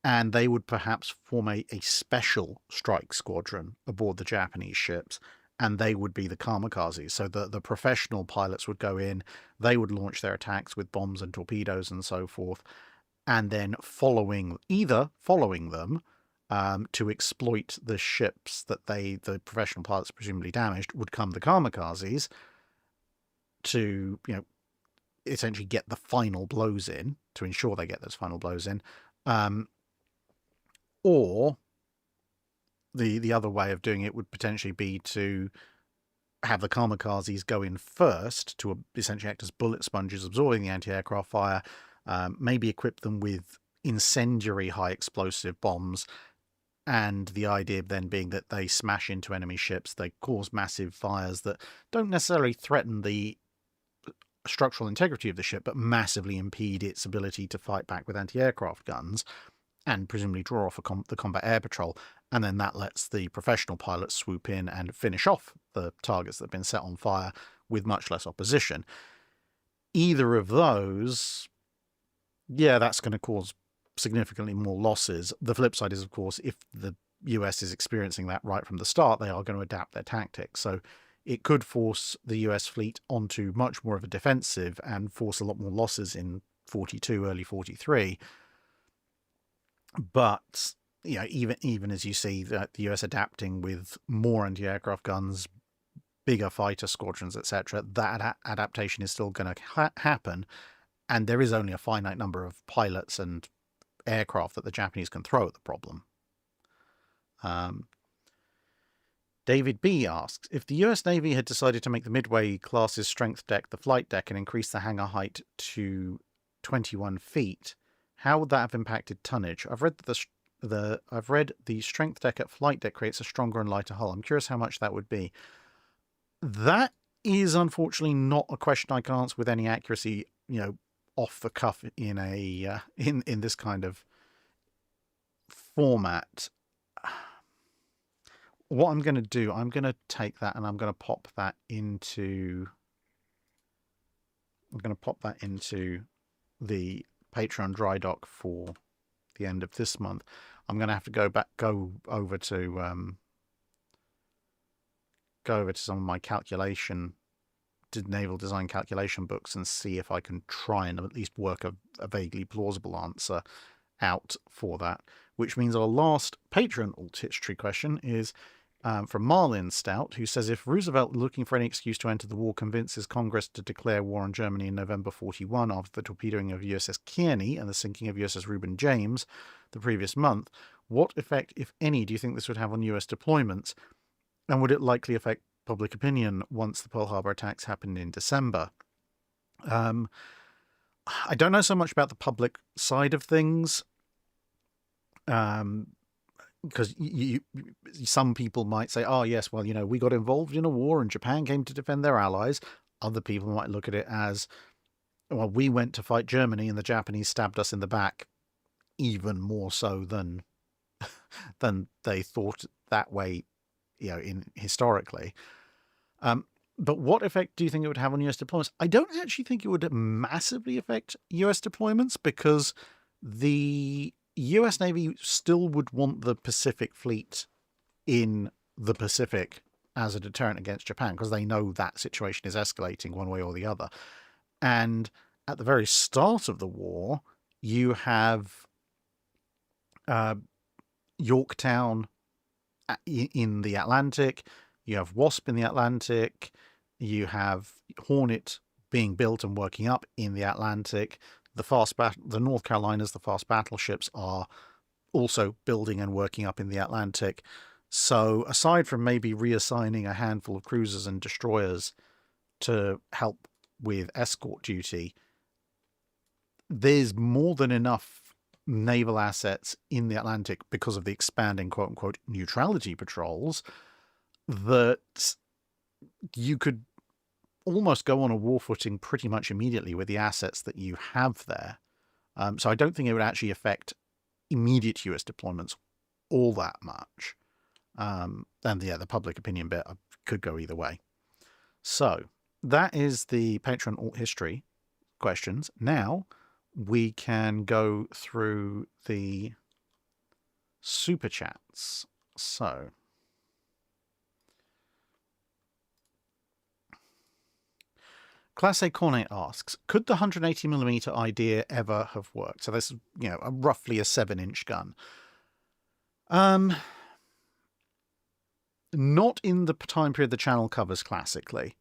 and they would perhaps form a special strike squadron aboard the Japanese ships, and they would be the kamikazes. So the professional pilots would go in, they would launch their attacks with bombs and torpedoes and so forth, and then following them to exploit the ships that the professional pilots presumably damaged, would come the kamikazes to, essentially get the final blows in, to ensure they get those final blows in. Or the other way of doing it would potentially be to have the kamikazes go in first to essentially act as bullet sponges, absorbing the anti-aircraft fire, maybe equip them with incendiary high explosive bombs, and the idea then being that they smash into enemy ships, they cause massive fires that don't necessarily threaten the structural integrity of the ship, but massively impede its ability to fight back with anti-aircraft guns, and presumably draw off the combat air patrol, and then that lets the professional pilots swoop in and finish off the targets that have been set on fire with much less opposition. Either of those, yeah, that's going to cause significantly more losses. The flip side is, of course, if the US is experiencing that right from the start, they are going to adapt their tactics. So it could force the US fleet onto much more of a defensive and force a lot more losses in 42, early 43. But even as you see that the US adapting with more anti-aircraft guns, bigger fighter squadrons, etc., that adaptation is still going to happen, and there is only a finite number of pilots and aircraft that the Japanese can throw at the problem. David B asks, if the US Navy had decided to make the Midway class's strength deck the flight deck and increase the hangar height to 21 feet, how would that have impacted tonnage? I've read the strength deck at flight deck creates a stronger and lighter hull. I'm curious how much that would be. That is unfortunately not a question I can answer with any accuracy, off the cuff in a in this kind of format. What I'm going to do, I'm going to take that and I'm going to pop that into the Patreon Drydock for the end of this month. I'm going to have to go over to some of my naval design calculation books and see if I can try and at least work a vaguely plausible answer out for that. Which means our last Patreon alt history question is from Marlin Stout, who says, if Roosevelt, looking for any excuse to enter the war, convinces Congress to declare war on Germany in November 41 after the torpedoing of USS Kearney and the sinking of USS Reuben James the previous month, what effect, if any, do you think this would have on US deployments? And would it likely affect public opinion once the Pearl Harbor attacks happened in December? I don't know so much about the public side of things. Because some people might say, oh, yes, well, we got involved in a war and Japan came to defend their allies. Other people might look at it as, well, we went to fight Germany and the Japanese stabbed us in the back, even more so than they thought that way, historically. But what effect do you think it would have on US deployments? I don't actually think it would massively affect US deployments, because the US Navy still would want the Pacific Fleet in the Pacific as a deterrent against Japan, because they know that situation is escalating one way or the other. And at the very start of the war, you have Yorktown in the Atlantic, you have Wasp in the Atlantic, you have Hornet being built and working up in the Atlantic. The North Carolinas, the fast battleships, are also building and working up in the Atlantic. So aside from maybe reassigning a handful of cruisers and destroyers to help with escort duty, there's more than enough naval assets in the Atlantic because of the expanding quote-unquote neutrality patrols that you could almost go on a war footing pretty much immediately with the assets that you have there. So I don't think it would actually affect immediate US deployments all that much. And yeah, the public opinion bit could go either way. So that is the Patreon alt history questions. Now we can go through the super chats. So Class A Cornet asks, could the 180mm idea ever have worked? So this is, roughly a 7-inch gun. Not in the time period the channel covers classically,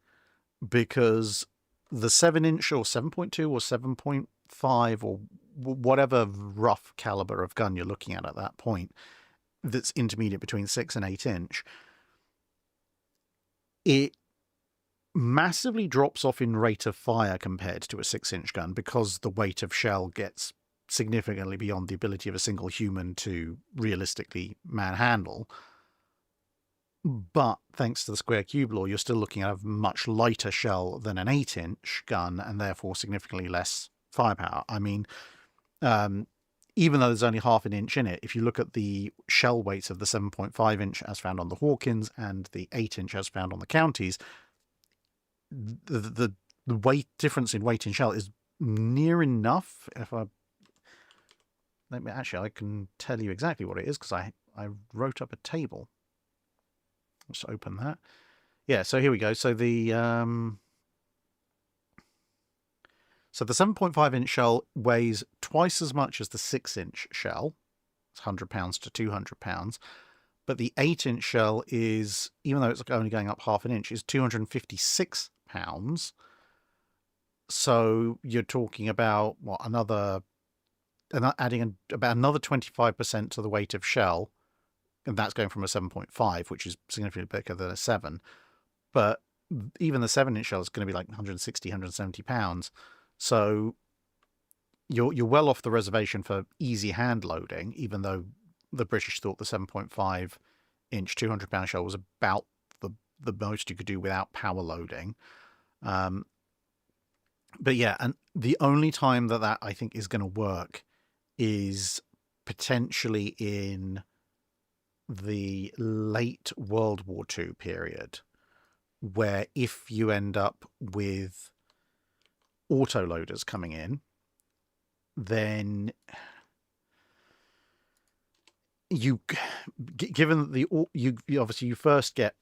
because the 7-inch or 7.2 or 7.5 or whatever rough caliber of gun you're looking at that point, that's intermediate between 6 and 8 inch, it massively drops off in rate of fire compared to a 6-inch gun because the weight of shell gets significantly beyond the ability of a single human to realistically manhandle. But thanks to the square cube law, you're still looking at a much lighter shell than an 8-inch gun and therefore significantly less firepower. I mean, even though there's only half an inch in it, if you look at the shell weights of the 7.5-inch as found on the Hawkins and the 8-inch as found on the Counties, the weight difference in weight in shell is near enough. If I actually, I can tell you exactly what it is because I wrote up a table. Let's open that. Yeah, so here we go. So the 7.5-inch shell weighs twice as much as the 6-inch shell. It's 100 pounds to 200 pounds. But the 8-inch shell is, even though it's only going up half an inch, is 256 pounds. So you're talking about, what, adding about another 25% to the weight of shell. And that's going from a 7.5, which is significantly bigger than a 7. But even the 7-inch shell is going to be like 160, 170 pounds. So you're well off the reservation for easy hand loading, even though the British thought the 7.5-inch 200-pound shell was about the most you could do without power loading. But yeah, and the only time that I think is going to work is potentially in the late World War II period, where if you end up with autoloaders coming in, then you, given the you obviously you first get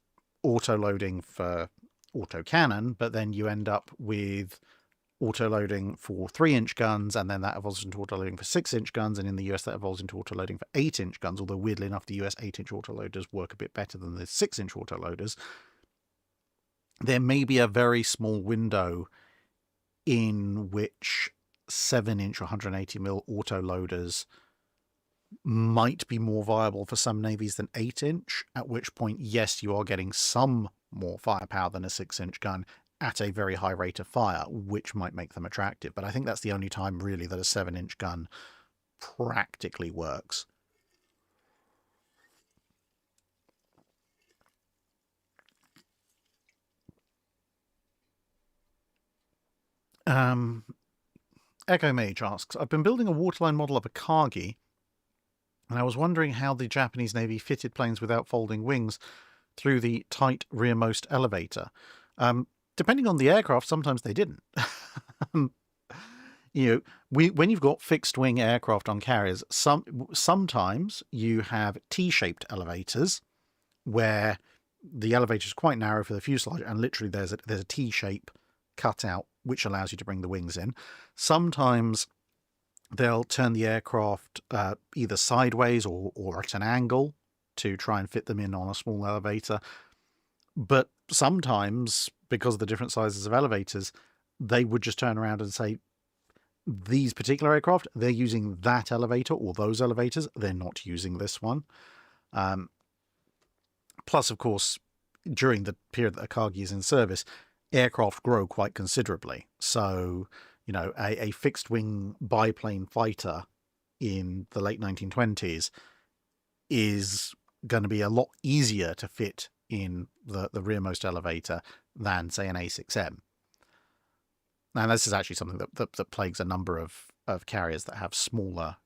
autoloading for autocannon, but then you end up with autoloading for 3-inch guns, and then that evolves into autoloading for 6-inch guns, and in the US that evolves into autoloading for 8-inch guns, although weirdly enough the US 8-inch autoloaders work a bit better than the 6-inch autoloaders. There may be a very small window in which 7-inch or 180mm autoloaders might be more viable for some navies than 8-inch, at which point, yes, you are getting some more firepower than a 6-inch gun at a very high rate of fire, which might make them attractive. But I think that's the only time really that a 7-inch gun practically works. Echo Mage asks, I've been building a waterline model of a Kagi, and I was wondering how the Japanese Navy fitted planes without folding wings through the tight rearmost elevator. Depending on the aircraft, sometimes they didn't. When you've got fixed wing aircraft on carriers, sometimes you have T-shaped elevators where the elevator is quite narrow for the fuselage, and literally there's a T-shape cut out which allows you to bring the wings in. Sometimes they'll turn the aircraft either sideways or at an angle to try and fit them in on a small elevator. But sometimes, because of the different sizes of elevators, they would just turn around and say, these particular aircraft, they're using that elevator or those elevators, they're not using this one. Plus, of course, during the period that Akagi is in service, aircraft grow quite considerably. So, a fixed-wing biplane fighter in the late 1920s is going to be a lot easier to fit in the rearmost elevator than, say, an A6M. And this is actually something that plagues a number of carriers that have smaller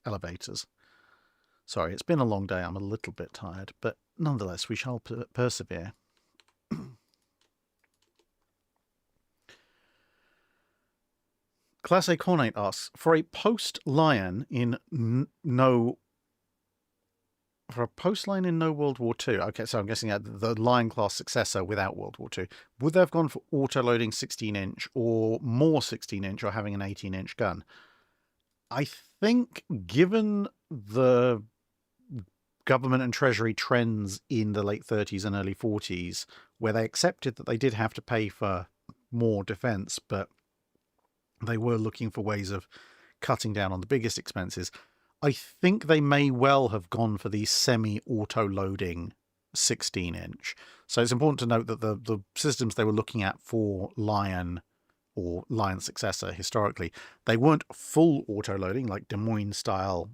elevators. Sorry, it's been a long day. I'm a little bit tired, but nonetheless, we shall persevere. Class A Cornate asks, for a post-Lion in no World War II, okay, so I'm guessing the Lion class successor without World War II, would they have gone for auto-loading 16-inch or more 16-inch or having an 18-inch gun? I think, given the government and treasury trends in the late 30s and early 40s, where they accepted that they did have to pay for more defense, but they were looking for ways of cutting down on the biggest expenses, I think they may well have gone for these semi-auto-loading 16-inch. So it's important to note that the systems they were looking at for Lion or Lion's successor historically, they weren't full auto-loading, like Des Moines style,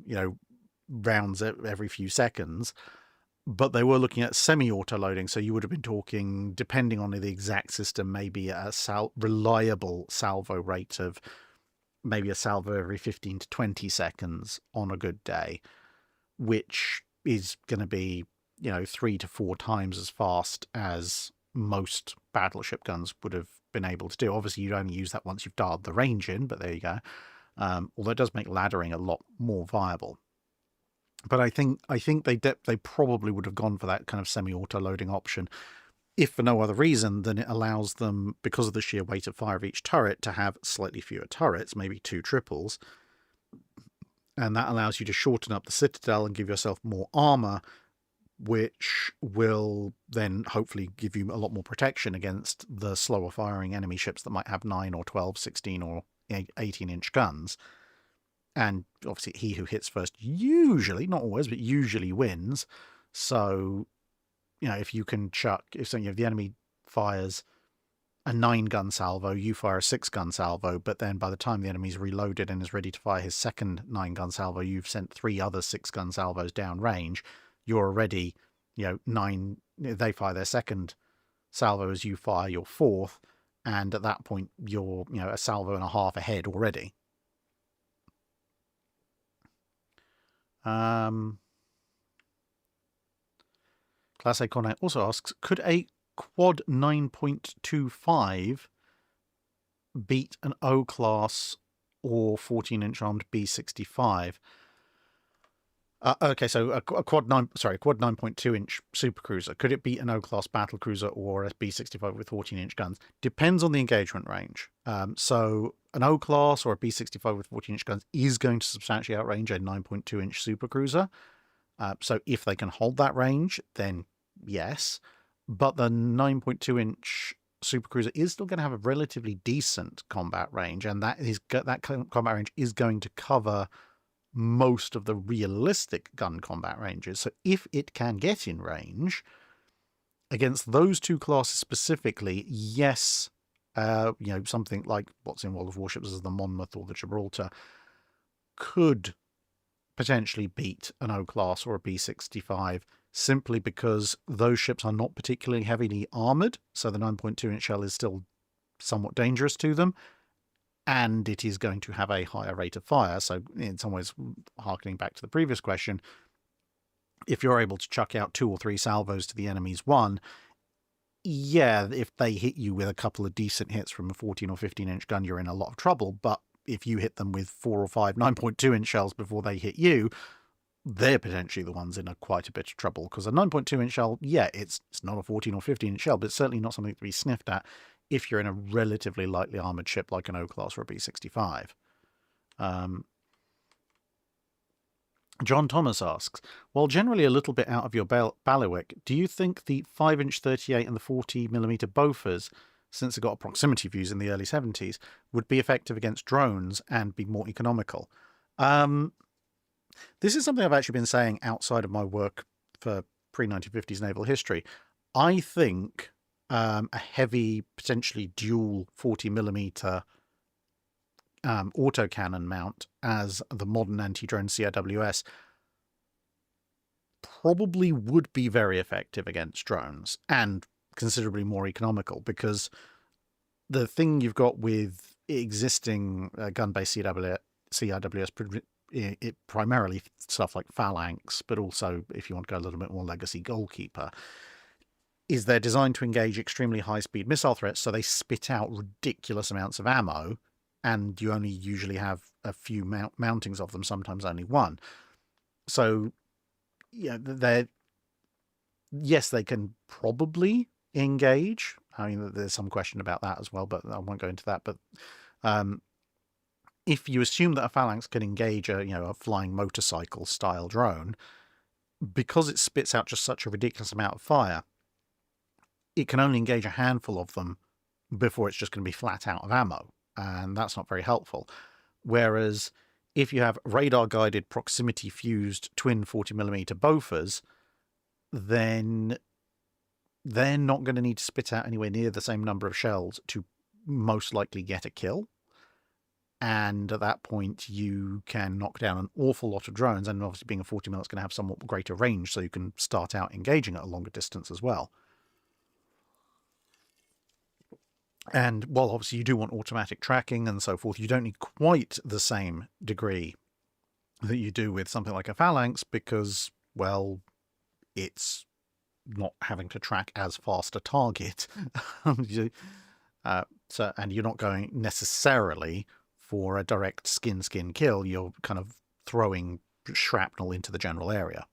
rounds every few seconds, but they were looking at semi-auto loading. So you would have been talking, depending on the exact system, maybe a reliable salvo rate of maybe a salvo every 15 to 20 seconds on a good day, which is going to be 3 to 4 times as fast as most battleship guns would have been able to do. Obviously you'd only use that once you've dialed the range in, but there you go. Although it does make laddering a lot more viable. But I think they probably would have gone for that kind of semi-auto loading option, if for no other reason than it allows them, because of the sheer weight of fire of each turret, to have slightly fewer turrets, maybe 2 triples. And that allows you to shorten up the citadel and give yourself more armor, which will then hopefully give you a lot more protection against the slower firing enemy ships that might have 9 or 12, 16 or 18-inch guns. And obviously he who hits first usually, not always, but usually wins. So, if you can chuck, if the enemy fires a 9-gun salvo, you fire a 6-gun salvo, but then by the time the enemy's reloaded and is ready to fire his second 9-gun salvo, you've sent 3 other 6-gun salvos down range. You're already, 9, they fire their second salvo as you fire your fourth, and at that point you're, a salvo and a half ahead already. Class A Cornet also asks, could a quad 9.25 beat an O-class or 14-inch armed B-65? Okay, so a quad 9.2-inch supercruiser. Could it beat an O-class battlecruiser or a B-65 with 14-inch guns? Depends on the engagement range. So an O-class or a B-65 with 14-inch guns is going to substantially outrange a 9.2-inch supercruiser. So if they can hold that range, then yes. But the 9.2-inch supercruiser is still going to have a relatively decent combat range, and that combat range is going to cover most of the realistic gun combat ranges. So if it can get in range against those two classes specifically, yes, something like what's in World of Warships as the Monmouth or the Gibraltar could potentially beat an O-class or a B-65, simply because those ships are not particularly heavily armored, so the 9.2-inch shell is still somewhat dangerous to them, and it is going to have a higher rate of fire. So in some ways, harkening back to the previous question, if you're able to chuck out 2 or 3 salvos to the enemy's 1, yeah, if they hit you with a couple of decent hits from a 14 or 15-inch gun, you're in a lot of trouble. But if you hit them with 4 or 5 9.2-inch shells before they hit you, they're potentially the ones in quite a bit of trouble. Because a 9.2-inch shell, yeah, it's not a 14 or 15-inch shell, but it's certainly not something to be sniffed at if you're in a relatively lightly armoured ship like an O-class or a B-65. John Thomas asks, while generally a little bit out of your bailiwick, do you think the 5-inch 38 and the 40mm Bofors, since it got proximity views in the early 70s, would be effective against drones and be more economical? This is something I've actually been saying outside of my work for pre-1950s naval history. I think a heavy, potentially dual 40mm autocannon mount as the modern anti-drone CIWS probably would be very effective against drones and considerably more economical, because the thing you've got with existing gun-based CIWS, it primarily stuff like Phalanx, but also, if you want to go a little bit more legacy, Goalkeeper, is they're designed to engage extremely high-speed missile threats, so they spit out ridiculous amounts of ammo, and you only usually have a few mountings of them, sometimes only one. So, yeah, yes, they can probably engage. I mean, there's some question about that as well, but I won't go into that. But if you assume that a Phalanx can engage a flying motorcycle style drone, because it spits out just such a ridiculous amount of fire, it can only engage a handful of them before it's just going to be flat out of ammo, and that's not very helpful. Whereas if you have radar-guided proximity-fused twin 40mm Bofors, then they're not going to need to spit out anywhere near the same number of shells to most likely get a kill. And at that point, you can knock down an awful lot of drones. And obviously, being a 40mm, it's going to have somewhat greater range, so you can start out engaging at a longer distance as well. And while obviously you do want automatic tracking and so forth, you don't need quite the same degree that you do with something like a Phalanx because, well, it's not having to track as fast a target. And you're not going necessarily for a direct skin kill. You're kind of throwing shrapnel into the general area.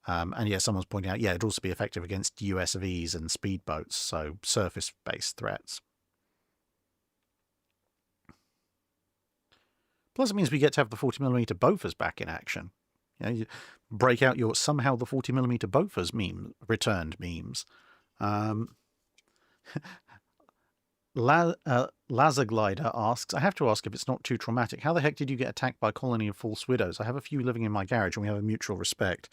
And yeah, someone's pointing out, yeah, it'd also be effective against USVs and speedboats, so surface-based threats. Plus, it means we get to have the 40mm Bofors back in action. You break out your somehow the 40mm Bofors returned memes. Lazaglider asks, I have to ask if it's not too traumatic. How the heck did you get attacked by a colony of false widows? I have a few living in my garage and we have a mutual respect.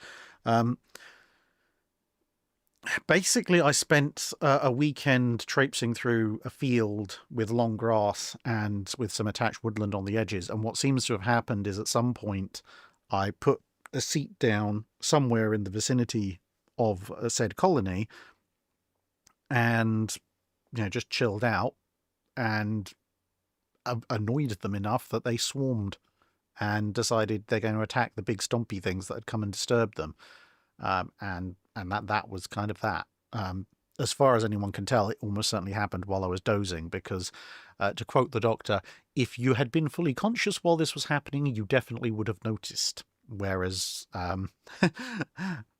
Basically, I spent a weekend traipsing through a field with long grass and with some attached woodland on the edges. And what seems to have happened is at some point I put a seat down somewhere in the vicinity of a said colony and, just chilled out and annoyed them enough that they swarmed and decided they're going to attack the big stompy things that had come and disturbed them. And that was kind of that. As far as anyone can tell, it almost certainly happened while I was dozing because, to quote the doctor, if you had been fully conscious while this was happening, you definitely would have noticed. Whereas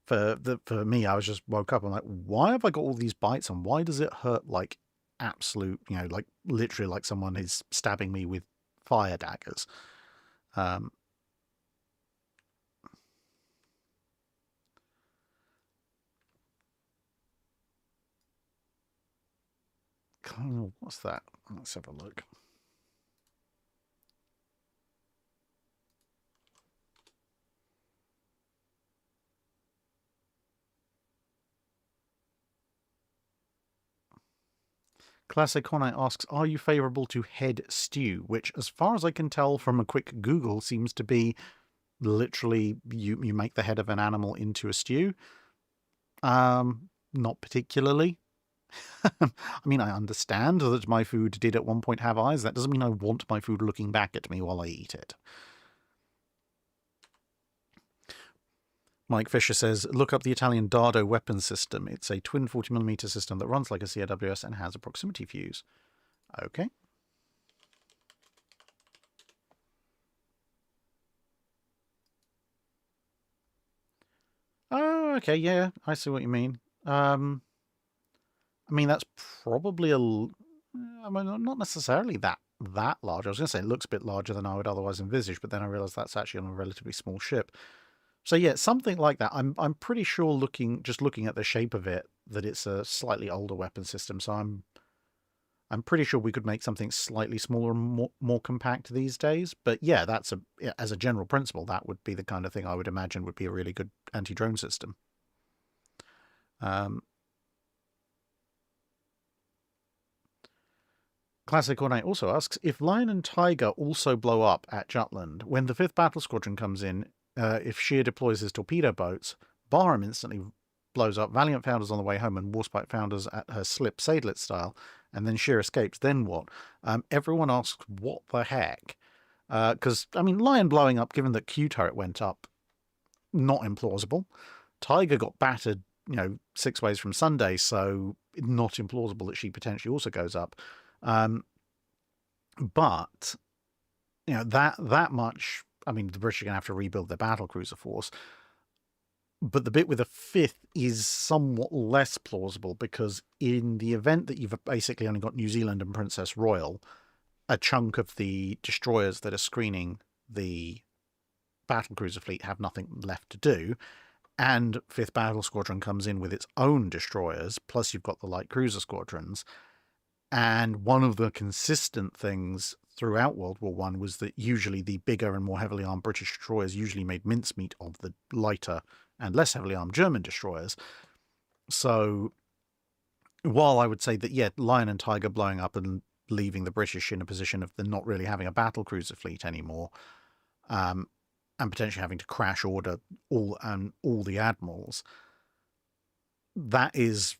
for me, I was just woke up. I'm like, why have I got all these bites and why does it hurt like absolute, like literally like someone is stabbing me with fire daggers? What's that? Let's have a look. Classic Conite asks, are you favourable to head stew? Which, as far as I can tell from a quick Google, seems to be literally you make the head of an animal into a stew. Not particularly. I mean, I understand that my food did at one point have eyes. That doesn't mean I want my food looking back at me while I eat it. Mike Fisher says, look up the Italian Dardo weapon system. It's a twin 40mm system that runs like a CAWS and has a proximity fuse. Okay. Oh, okay, yeah, I see what you mean. I mean, that's probably not necessarily that large. I was going to say it looks a bit larger than I would otherwise envisage, but then I realized that's actually on a relatively small ship. So yeah, something like that. I'm pretty sure looking at the shape of it that it's a slightly older weapon system. So I'm pretty sure we could make something slightly smaller and more compact these days. But yeah, as a general principle, that would be the kind of thing I would imagine would be a really good anti-drone system. Classic Ornate also asks, if Lion and Tiger also blow up at Jutland, when the 5th Battle Squadron comes in, if Shear deploys his torpedo boats, Barham instantly blows up, Valiant founders on the way home, and Warspite founders at her slip Sadelet style, and then Shear escapes, then what? Everyone asks, what the heck? Because, I mean, Lion blowing up, given that Q turret went up, not implausible. Tiger got battered, 6 ways from Sunday, so not implausible that she potentially also goes up. But, that much, I mean, the British are going to have to rebuild their battlecruiser force. But the bit with the 5th is somewhat less plausible because in the event that you've basically only got New Zealand and Princess Royal, a chunk of the destroyers that are screening the battlecruiser fleet have nothing left to do. And 5th Battle Squadron comes in with its own destroyers, plus you've got the light cruiser squadrons. And one of the consistent things throughout World War I was that usually the bigger and more heavily armed British destroyers usually made mincemeat of the lighter and less heavily armed German destroyers. So while I would say that, yeah, Lion and Tiger blowing up and leaving the British in a position of them not really having a battle cruiser fleet anymore, and potentially having to crash order all the admirals, that is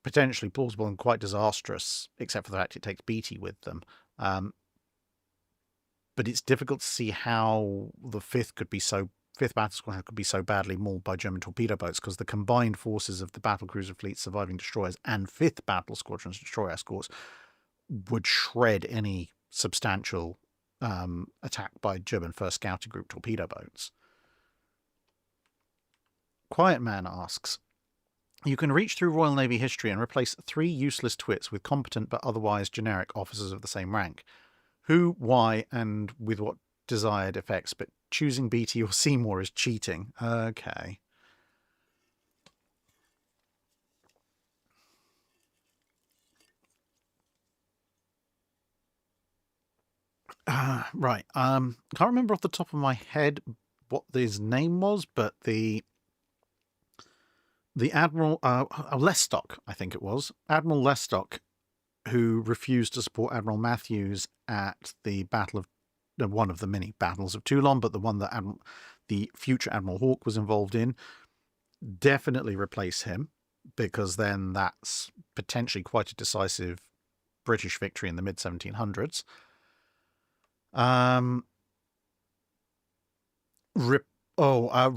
potentially plausible and quite disastrous, except for the fact it takes Beatty with them. But it's difficult to see how the fifth battle squadron could be so badly mauled by German torpedo boats, because the combined forces of the battle cruiser fleet, surviving destroyers, and fifth battle squadron's destroyer escorts would shred any substantial attack by German first scouting group torpedo boats. Quiet Man asks, you can reach through Royal Navy history and replace 3 useless twits with competent but otherwise generic officers of the same rank. Who, why, and with what desired effects, but choosing Beatty or Seymour is cheating. Okay. Right. Can't remember off the top of my head what his name was, but the Admiral Lestock, I think it was, Admiral Lestock, who refused to support Admiral Matthews at the Battle of one of the many battles of Toulon, but the one that the future Admiral Hawke was involved in. Definitely replace him, because then that's potentially quite a decisive British victory in the mid-1700s.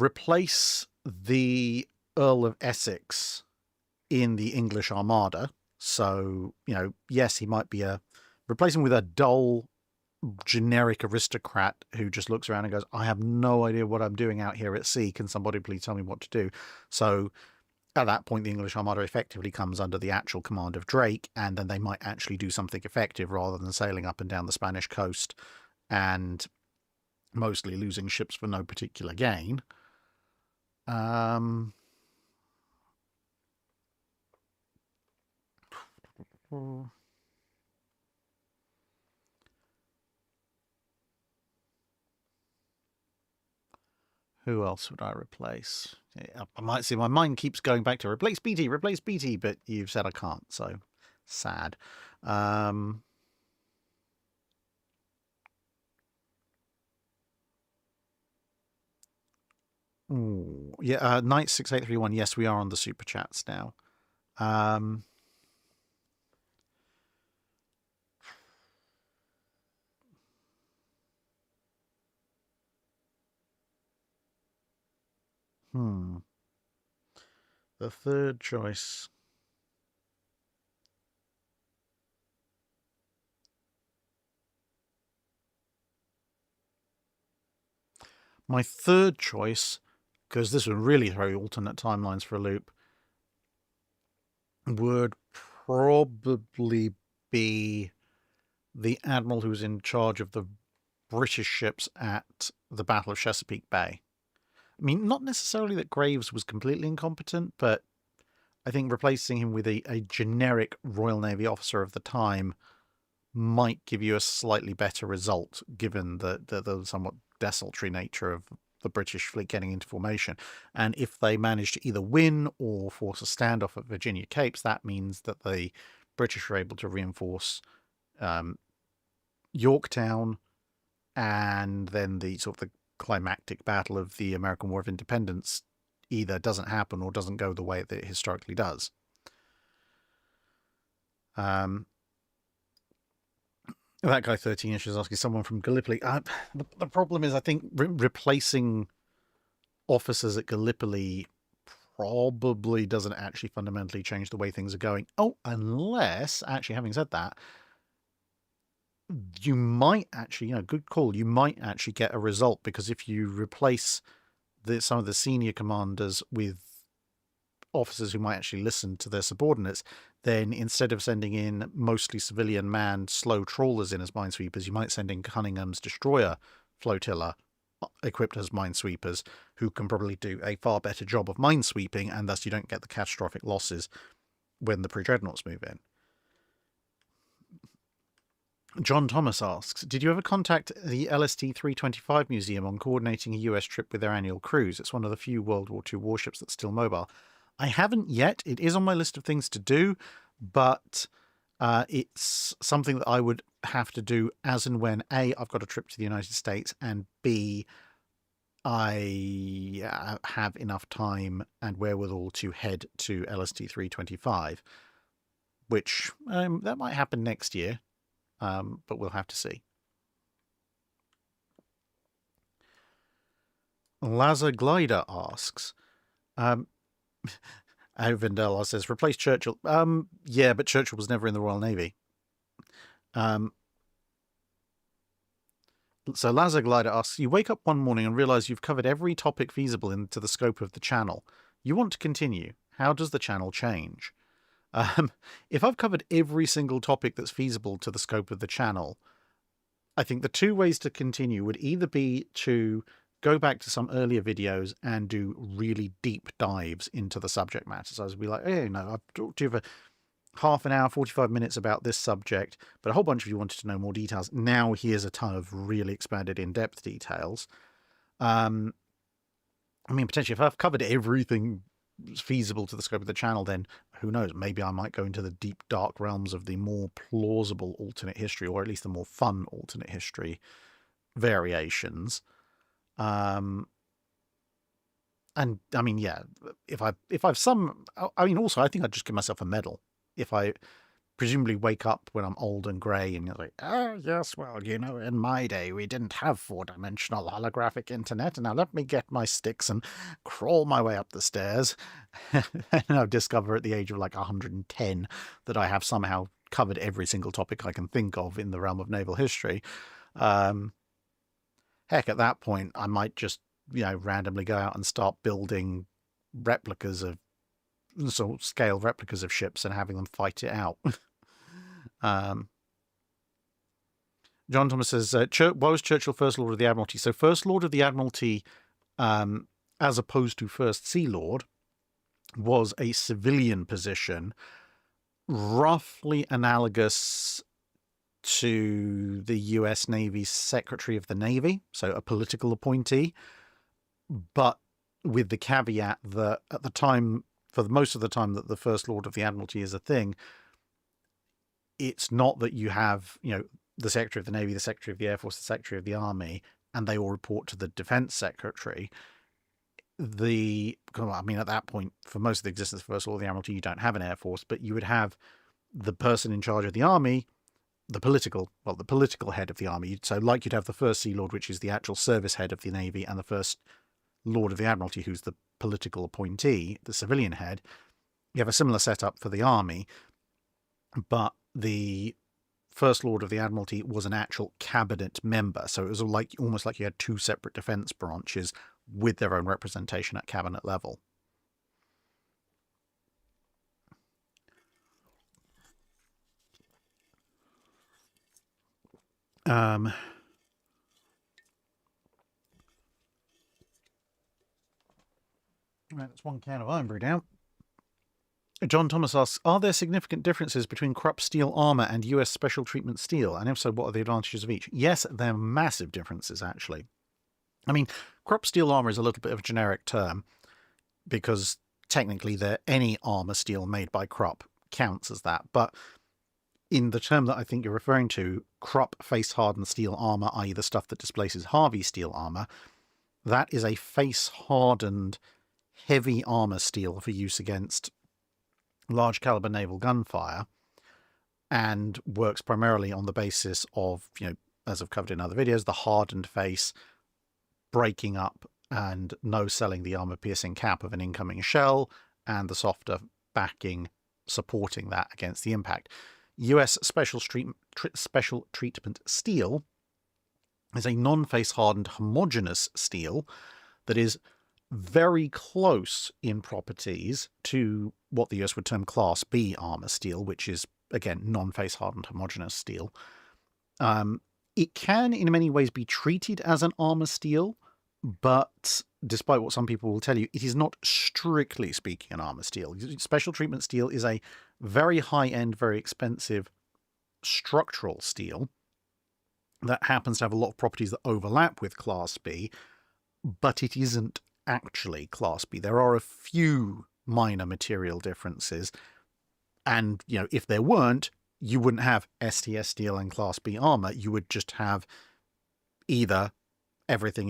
Replace the Earl of Essex in the English Armada. So, yes, he might be replace him with a dull, generic aristocrat who just looks around and goes, I have no idea what I'm doing out here at sea. Can somebody please tell me what to do? So at that point, the English Armada effectively comes under the actual command of Drake, and then they might actually do something effective rather than sailing up and down the Spanish coast and mostly losing ships for no particular gain. Who else would I replace? I might see my mind keeps going back to replace Beatty, but you've said I can't, so sad. Yeah, Knight 6831. Yes, we are on the super chats now. The third choice. My third choice, because this would really throw alternate timelines for a loop, would probably be the admiral who was in charge of the British ships at the Battle of Chesapeake Bay. I mean, not necessarily that Graves was completely incompetent, but I think replacing him with a generic Royal Navy officer of the time might give you a slightly better result, given the somewhat desultory nature of the British fleet getting into formation. And if they manage to either win or force a standoff at Virginia Capes, that means that the British are able to reinforce Yorktown, and then the sort of the climactic battle of the American War of Independence either doesn't happen or doesn't go the way that it historically does. That guy 13 inches asking someone from Gallipoli. The problem is, I think replacing officers at Gallipoli probably doesn't actually fundamentally change the way things are going. Oh, unless, actually, having said that, you might actually, good call, you might actually get a result, because if you replace some of the senior commanders with officers who might actually listen to their subordinates, then instead of sending in mostly civilian manned slow trawlers in as minesweepers, you might send in Cunningham's destroyer flotilla equipped as minesweepers, who can probably do a far better job of minesweeping, and thus you don't get the catastrophic losses when the pre-dreadnoughts move in. John Thomas asks, did you ever contact the LST-325 Museum on coordinating a US trip with their annual cruise? It's one of the few World War II warships that's still mobile. I haven't yet. It is on my list of things to do, but it's something that I would have to do as and when A, I've got a trip to the United States, and B, I have enough time and wherewithal to head to LST 325, which that might happen next year, but we'll have to see. Lazar Glider asks, Vendela says, replace Churchill. Yeah, but Churchill was never in the Royal Navy. So Lazar Glider asks, you wake up one morning and realize you've covered every topic feasible into the scope of the channel. You want to continue. How does the channel change? If I've covered every single topic that's feasible to the scope of the channel, I think the two ways to continue would either be to go back to some earlier videos and do really deep dives into the subject matter. So I'd be like, hey, no, I've talked to you for half an hour, 45 minutes about this subject, but a whole bunch of you wanted to know more details. Now here's a ton of really expanded in-depth details. I mean, potentially if I've covered everything feasible to the scope of the channel, then who knows, maybe I might go into the deep dark realms of the more plausible alternate history, or at least the more fun alternate history variations. And I mean, yeah, if I've some, I mean, also I think I'd just give myself a medal if I presumably wake up when I'm old and grey and you're like, oh yes, well, you know, in my day we didn't have 4-dimensional holographic internet, and now let me get my sticks and crawl my way up the stairs. And I'll discover at the age of like 110 that I have somehow covered every single topic I can think of in the realm of naval history. Heck, at that point I might just, you know, randomly go out and start building replicas of sort of scale replicas of ships and having them fight it out. John Thomas says, why was Churchill First Lord of the Admiralty? So First Lord of the Admiralty, as opposed to First Sea Lord, was a civilian position, roughly analogous to the US Navy's Secretary of the Navy, so a political appointee, but with the caveat that at the time, for most of the time that the First Lord of the Admiralty is a thing, it's not that you have, you know, the Secretary of the Navy, the Secretary of the Air Force, the Secretary of the Army, and they all report to the Defense Secretary. I mean, at that point, for most of the existence of First Lord of the Admiralty, you don't have an Air Force, but you would have the person in charge of the Army, the political head of the Army. So like you'd have the First Sea Lord, which is the actual service head of the Navy, and the First Lord of the Admiralty, who's the political appointee, the civilian head. You have a similar setup for the Army, but the First Lord of the Admiralty was an actual cabinet member. So it was almost like you had two separate defence branches with their own representation at cabinet level. Right, that's one can of iron brew down. John Thomas asks, are there significant differences between Krupp steel armour and US special treatment steel? And if so, what are the advantages of each? Yes, there are massive differences, actually. I mean, Krupp steel armour is a little bit of a generic term because technically any armour steel made by Krupp counts as that. But in the term that I think you're referring to, Krupp face-hardened steel armour, i.e. the stuff that displaces Harvey steel armour, that is a face-hardened heavy armour steel for use against large caliber naval gunfire, and works primarily on the basis of, you know, as I've covered in other videos, the hardened face breaking up and no-selling the armour-piercing cap of an incoming shell, and the softer backing supporting that against the impact. US special treatment steel is a non-face hardened homogeneous steel that is very close in properties to what the US would term Class B armour steel, which is, again, non-face hardened homogeneous steel. It can, in many ways, be treated as an armour steel, but despite what some people will tell you, it is not strictly speaking an armour steel. Special treatment steel is a very high-end, very expensive structural steel that happens to have a lot of properties that overlap with Class B, but it isn't actually Class B. There are a few minor material differences. And, if there weren't, you wouldn't have STS steel and Class B armor. You would just have either everything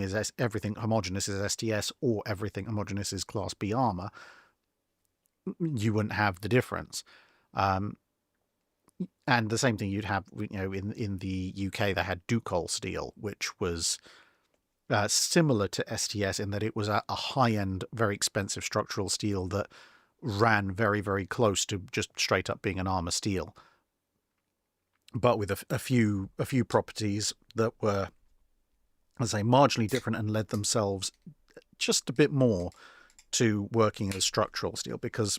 homogeneous is STS or everything homogeneous is Class B armor. You wouldn't have the difference. And the same thing you'd have, in the UK, they had Ducol steel, which was similar to STS in that it was a high-end, very expensive structural steel that ran very, very close to just straight up being an armor steel, but with a few properties that were, as I say, marginally different and led themselves just a bit more to working as structural steel, because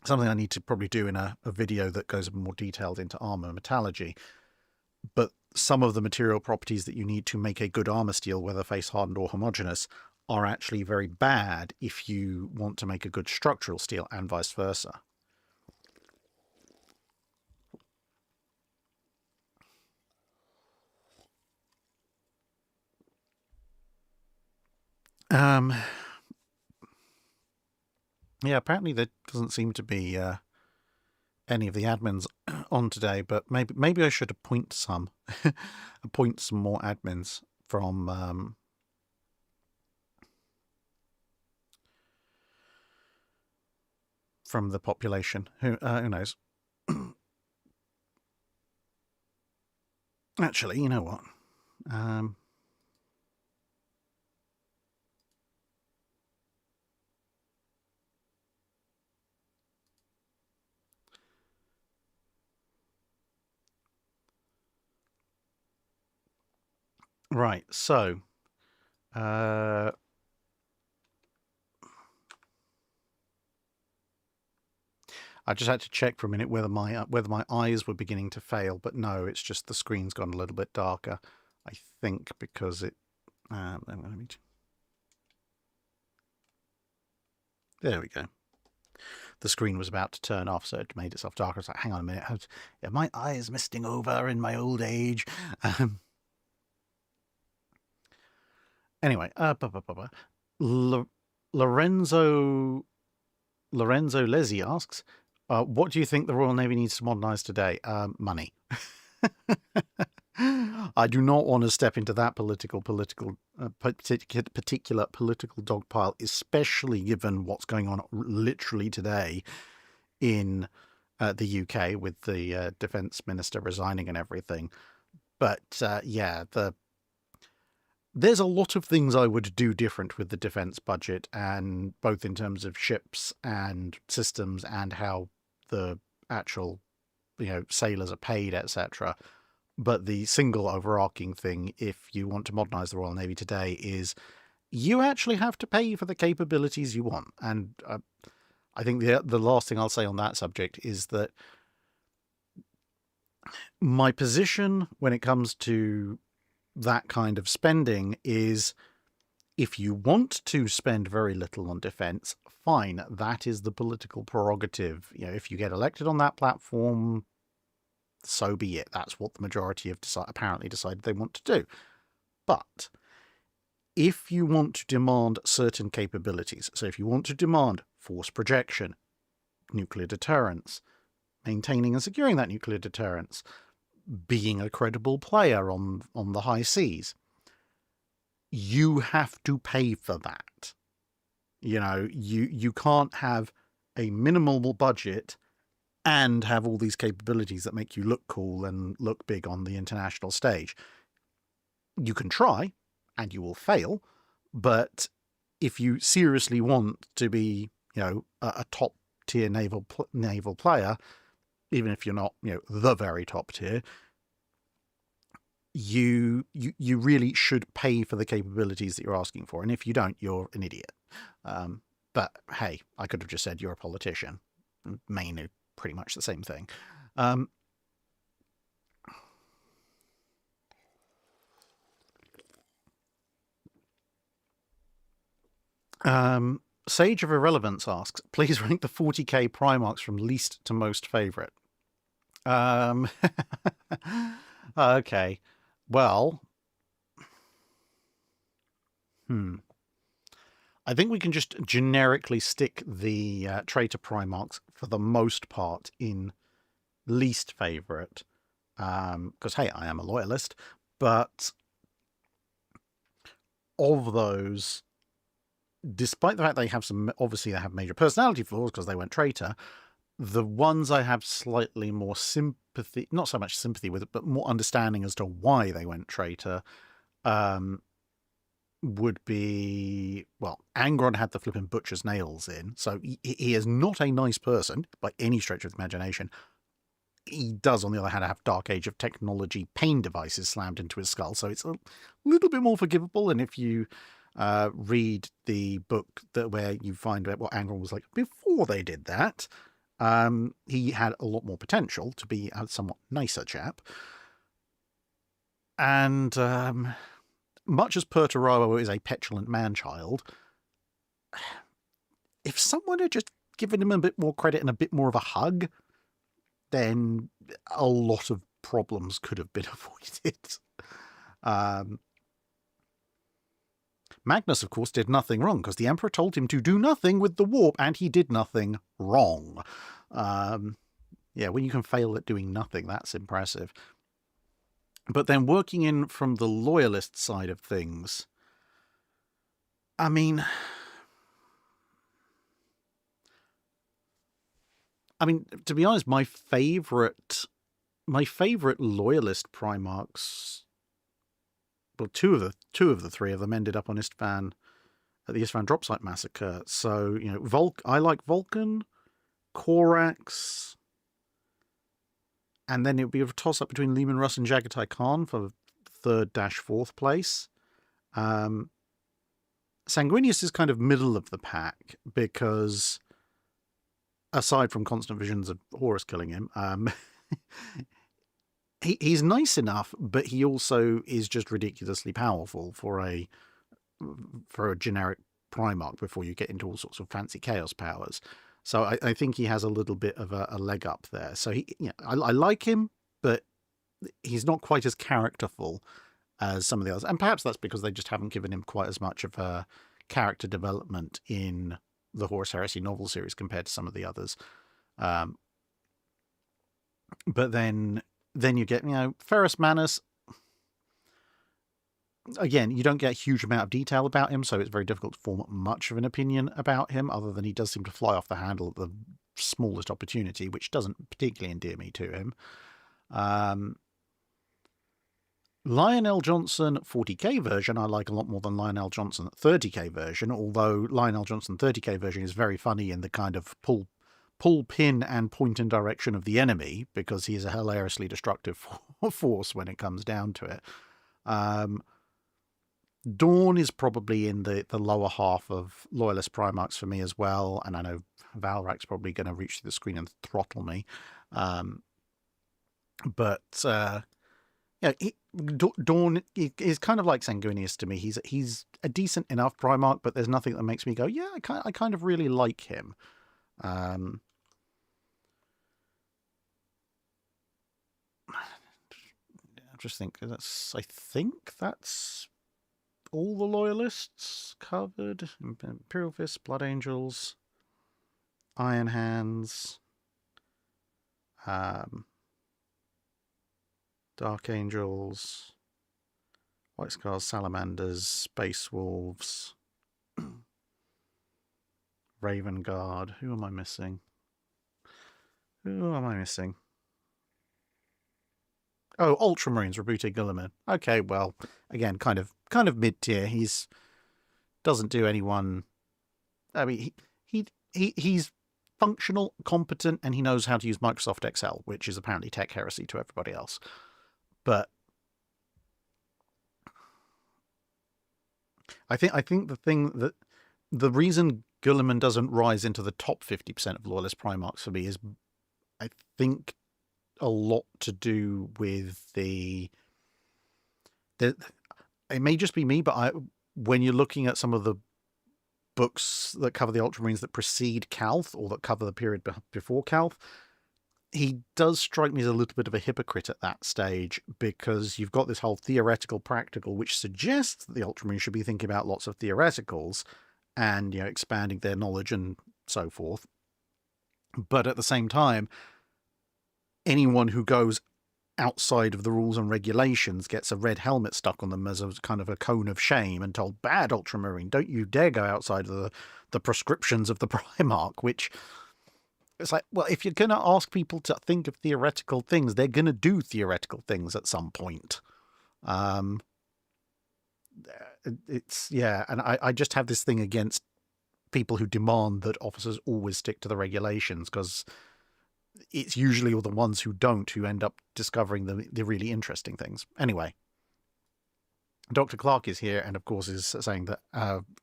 something I need to probably do in a video that goes more detailed into armor metallurgy, but some of the material properties that you need to make a good armor steel, whether face hardened or homogeneous, are actually very bad if you want to make a good structural steel, and vice versa. Yeah, apparently there doesn't seem to be any of the admins on today, but maybe I should appoint some more admins from the population. Who knows? Actually, you know what? Right, so I just had to check for a minute whether my eyes were beginning to fail, but no, it's just the screen's gone a little bit darker, I think, because it. There we go. The screen was about to turn off, so it made itself darker. I was like, hang on a minute, are my eyes misting over in my old age? Anyway, Lorenzo Lezzi asks, what do you think the Royal Navy needs to modernise today? Money. I do not want to step into that particular political dogpile, especially given what's going on literally today in the UK with the defence minister resigning and everything. But yeah, there's a lot of things I would do different with the defence budget, and both in terms of ships and systems and how the actual sailors are paid, etc. But the single overarching thing, if you want to modernise the Royal Navy today, is you actually have to pay for the capabilities you want. And I think the last thing I'll say on that subject is that my position when it comes to that kind of spending is, if you want to spend very little on defence, fine, that is the political prerogative. If you get elected on that platform, so be it. That's what the majority have apparently decided they want to do. But if you want to demand certain capabilities, so if you want to demand force projection, nuclear deterrence, maintaining and securing that nuclear deterrence, being a credible player on the high seas, you have to pay for that. You can't have a minimal budget and have all these capabilities that make you look cool and look big on the international stage. You can try, and you will fail, but if you seriously want to be, a top tier naval player, even if you're not, the very top tier, you really should pay for the capabilities that you're asking for. And if you don't, you're an idiot. But hey, I could have just said you're a politician. Mainly pretty much the same thing. Sage of Irrelevance asks, please rank the 40k Primarchs from least to most favourite. Okay. Well, I think we can just generically stick the traitor Primarchs for the most part in least favourite. Because, hey, I am a loyalist. But of those, despite the fact they have obviously they have major personality flaws because they went traitor, the ones I have slightly more sympathy, not so much sympathy with it, but more understanding as to why they went traitor, would be, well, Angron had the flipping butcher's nails in, so he is not a nice person by any stretch of the imagination. He does, on the other hand, have Dark Age of Technology pain devices slammed into his skull, so it's a little bit more forgivable. And if you read the book where you find out what Angron was like before they did that, he had a lot more potential to be a somewhat nicer chap. And much as Perturawa is a petulant man-child, if someone had just given him a bit more credit and a bit more of a hug, then a lot of problems could have been avoided. Magnus, of course, did nothing wrong, because the Emperor told him to do nothing with the warp, and he did nothing wrong. Yeah, when you can fail at doing nothing, that's impressive. But then working in from the loyalist side of things, I mean, to be honest, my favorite loyalist Primarchs, well, two of the three of them ended up on Istvan at the Istvan Drop Site Massacre. So, you know, I like Vulcan, Korax, and then it would be a toss-up between Leman Russ and Jagatai Khan for 3rd/4th place. Sanguinius is kind of middle of the pack, because aside from constant visions of Horus killing him, he's nice enough, but he also is just ridiculously powerful for a generic Primarch before you get into all sorts of fancy chaos powers. So I think he has a little bit of a leg up there. So I like him, but he's not quite as characterful as some of the others. And perhaps that's because they just haven't given him quite as much of a character development in the Horus Heresy novel series compared to some of the others. But then you get, Ferrus Manus. Again, you don't get a huge amount of detail about him, so it's very difficult to form much of an opinion about him, other than he does seem to fly off the handle at the smallest opportunity, which doesn't particularly endear me to him. Lionel Johnson 40k version I like a lot more than Lionel Johnson 30k version, although Lionel Johnson 30k version is very funny in the kind of pull pin and point in direction of the enemy, because he is a hilariously destructive force when it comes down to it. Dawn is probably in the lower half of Loyalist Primarchs for me as well, and I know Valrak's probably going to reach through the screen and throttle me. Dawn is kind of like Sanguinius to me. He's a decent enough Primarch, but there's nothing that makes me go, yeah, I kind of really like him. Just think I think that's all the Loyalists covered. Imperial Fists, Blood Angels, Iron Hands, Dark Angels, White Scars, Salamanders, Space Wolves, Raven Guard. Who am I missing? Oh, Ultramarines, Rabute Guilliman. Okay, well, again, kind of mid-tier. He's doesn't do anyone. I mean, he's functional, competent, and he knows how to use Microsoft Excel, which is apparently tech heresy to everybody else. But I think the reason Guilliman doesn't rise into the top 50% of Loyalist Primarchs for me is, I think, a lot to do with it may just be me, but when you're looking at some of the books that cover the Ultramarines that precede Calth, or that cover the period before Calth, he does strike me as a little bit of a hypocrite at that stage, because you've got this whole theoretical practical, which suggests that the Ultramarines should be thinking about lots of theoreticals, and expanding their knowledge and so forth. But at the same time, anyone who goes outside of the rules and regulations gets a red helmet stuck on them as a kind of a cone of shame and told, bad ultramarine, don't you dare go outside of the prescriptions of the Primarch, which it's like, well, if you're going to ask people to think of theoretical things, they're going to do theoretical things at some point. And I just have this thing against people who demand that officers always stick to the regulations, because it's usually the ones who don't who end up discovering the really interesting things. Anyway, Dr. Clark is here, and of course is saying that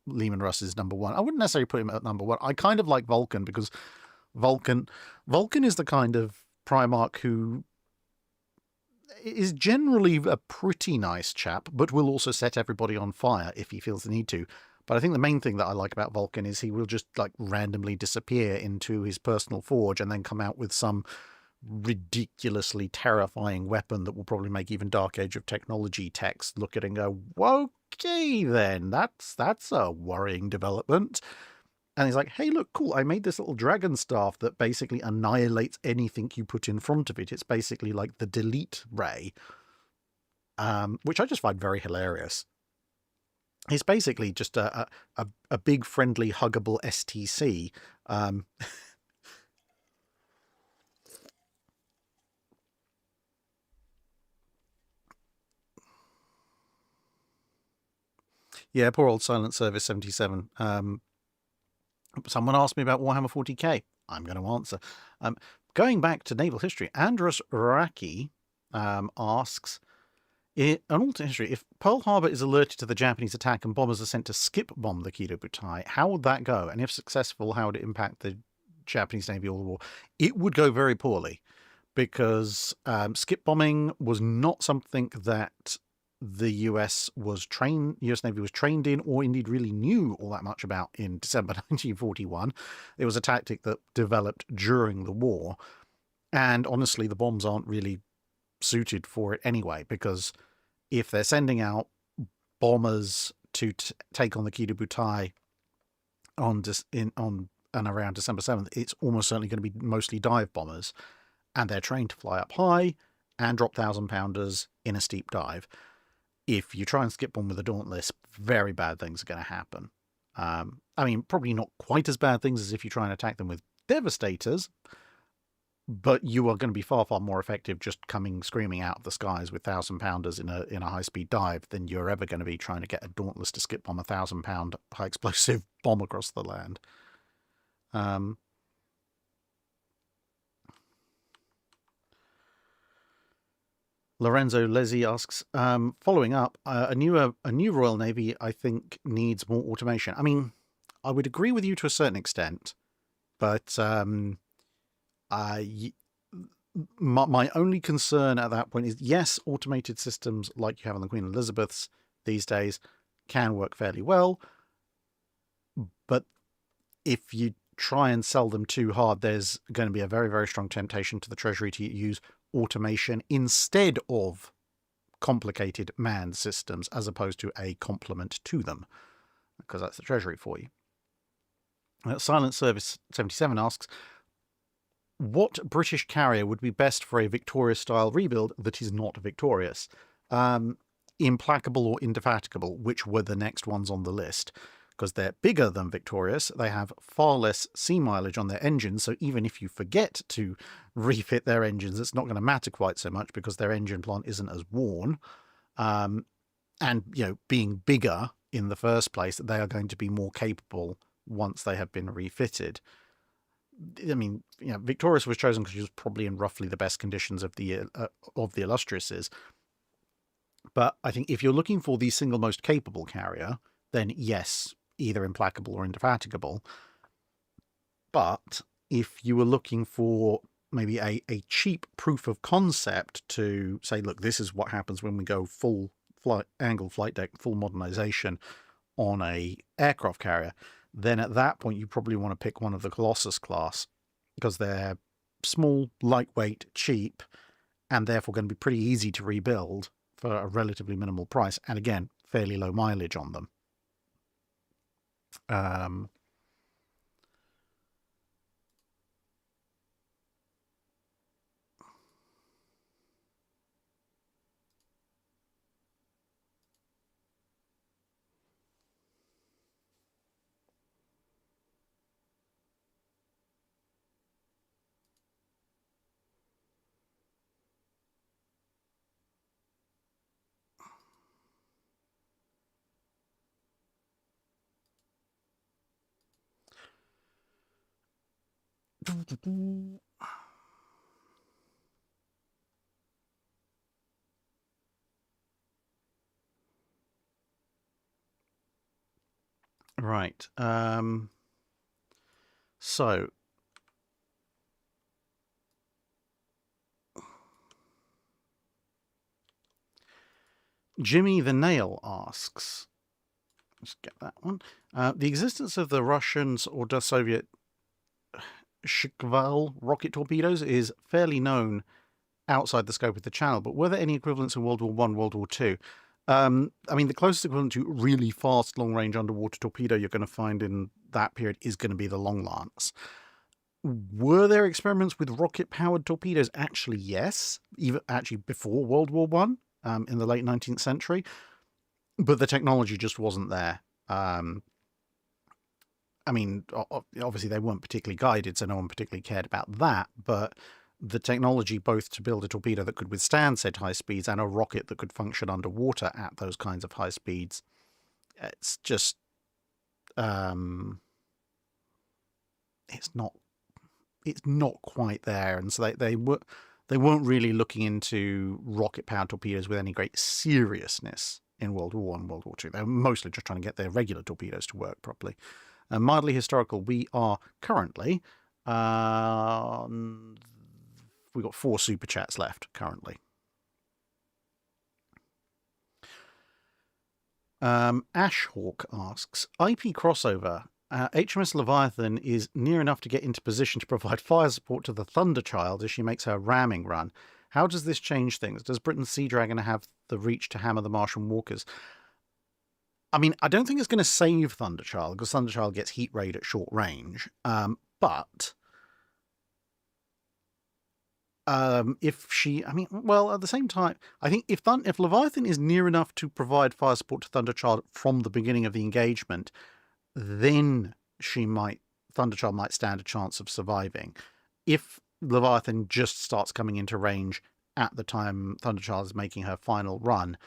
Leman Russ is number one. I wouldn't necessarily put him at number one. I kind of like Vulcan, because Vulcan is the kind of Primarch who is generally a pretty nice chap, but will also set everybody on fire if he feels the need to. But I think the main thing that I like about Vulcan is he will just randomly disappear into his personal forge and then come out with some ridiculously terrifying weapon that will probably make even Dark Age of Technology techs look at it and go, okay then, that's a worrying development. And he's like, hey, look, cool, I made this little dragon staff that basically annihilates anything you put in front of it. It's basically like the delete ray, which I just find very hilarious. It's basically just a big, friendly, huggable STC. Yeah, poor old Silent Service 77. Someone asked me about Warhammer 40k. I'm going to answer. Going back to naval history, Andrus Raki asks, in an alternate history, if Pearl Harbor is alerted to the Japanese attack and bombers are sent to skip bomb the Kido Butai, how would that go? And if successful, how would it impact the Japanese Navy all the war? It would go very poorly, because skip bombing was not something that the US Navy was trained in, or indeed really knew all that much about in December 1941. It was a tactic that developed during the war. And honestly, the bombs aren't really suited for it anyway, because if they're sending out bombers to take on the Kido Butai on and around December 7th, it's almost certainly going to be mostly dive bombers, and they're trained to fly up high and drop 1,000-pounders in a steep dive. If you try and skip bomb with a Dauntless, very bad things are going to happen. I mean, probably not quite as bad things as if you try and attack them with Devastators, but you are going to be far, far more effective just coming screaming out of the skies with 1,000-pounders in a high-speed dive than you're ever going to be trying to get a Dauntless to skip bomb a 1,000-pound high-explosive bomb across the land. Lorenzo Lezzi asks, following up, a new Royal Navy, I think, needs more automation. I mean, I would agree with you to a certain extent, but my only concern at that point is, yes, automated systems like you have on the Queen Elizabeths these days can work fairly well, but if you try and sell them too hard, there's going to be a very, very strong temptation to the Treasury to use automation instead of complicated manned systems, as opposed to a complement to them, because that's the Treasury for you. Silent Service 77 asks, what British carrier would be best for a Victorious-style rebuild that is not victorious? Implacable or Indefatigable, which were the next ones on the list, because they're bigger than Victorious. They have far less sea mileage on their engines, so even if you forget to refit their engines, it's not going to matter quite so much, because their engine plant isn't as worn. And, being bigger in the first place, they are going to be more capable once they have been refitted. I mean, Victorious was chosen because she was probably in roughly the best conditions of the Illustriouses. But I think if you're looking for the single most capable carrier, then yes, either Implacable or Indefatigable. But if you were looking for maybe a cheap proof of concept to say, look, this is what happens when we go full angled flight deck, full modernization on a aircraft carrier, then at that point you probably want to pick one of the Colossus class, because they're small, lightweight, cheap, and therefore going to be pretty easy to rebuild for a relatively minimal price, and again, fairly low mileage on them. Um, right. So Jimmy the Nail asks, let's get that one. The existence of the Russians or the Soviet Shkval rocket torpedoes is fairly known outside the scope of the channel, but were there any equivalents in World War One, World War Two? I mean, the closest equivalent to really fast, long-range underwater torpedo you're going to find in that period is going to be the Long Lance. Were there experiments with rocket-powered torpedoes? Actually, yes. Even actually before World War One, in the late 19th century, but the technology just wasn't there. I mean, obviously they weren't particularly guided, so no one particularly cared about that, but the technology both to build a torpedo that could withstand said high speeds and a rocket that could function underwater at those kinds of high speeds, it's just it's not quite there. And so they weren't really looking into rocket powered torpedoes with any great seriousness in World War One, World War Two. They were mostly just trying to get their regular torpedoes to work properly. Mildly historical, we are currently we've got 4 super chats left currently. Ashhawk asks, IP crossover. HMS Leviathan is near enough to get into position to provide fire support to the Thunderchild as she makes her ramming run. How does this change things? Does Britain's Sea Dragon have the reach to hammer the Martian walkers? I mean, I don't think it's going to save Thunderchild because Thunderchild gets heat rayed at short range. But if she, I mean, well, at the same time, I think if Leviathan is near enough to provide fire support to Thunderchild from the beginning of the engagement, then Thunderchild might stand a chance of surviving. If Leviathan just starts coming into range at the time Thunderchild is making her final run,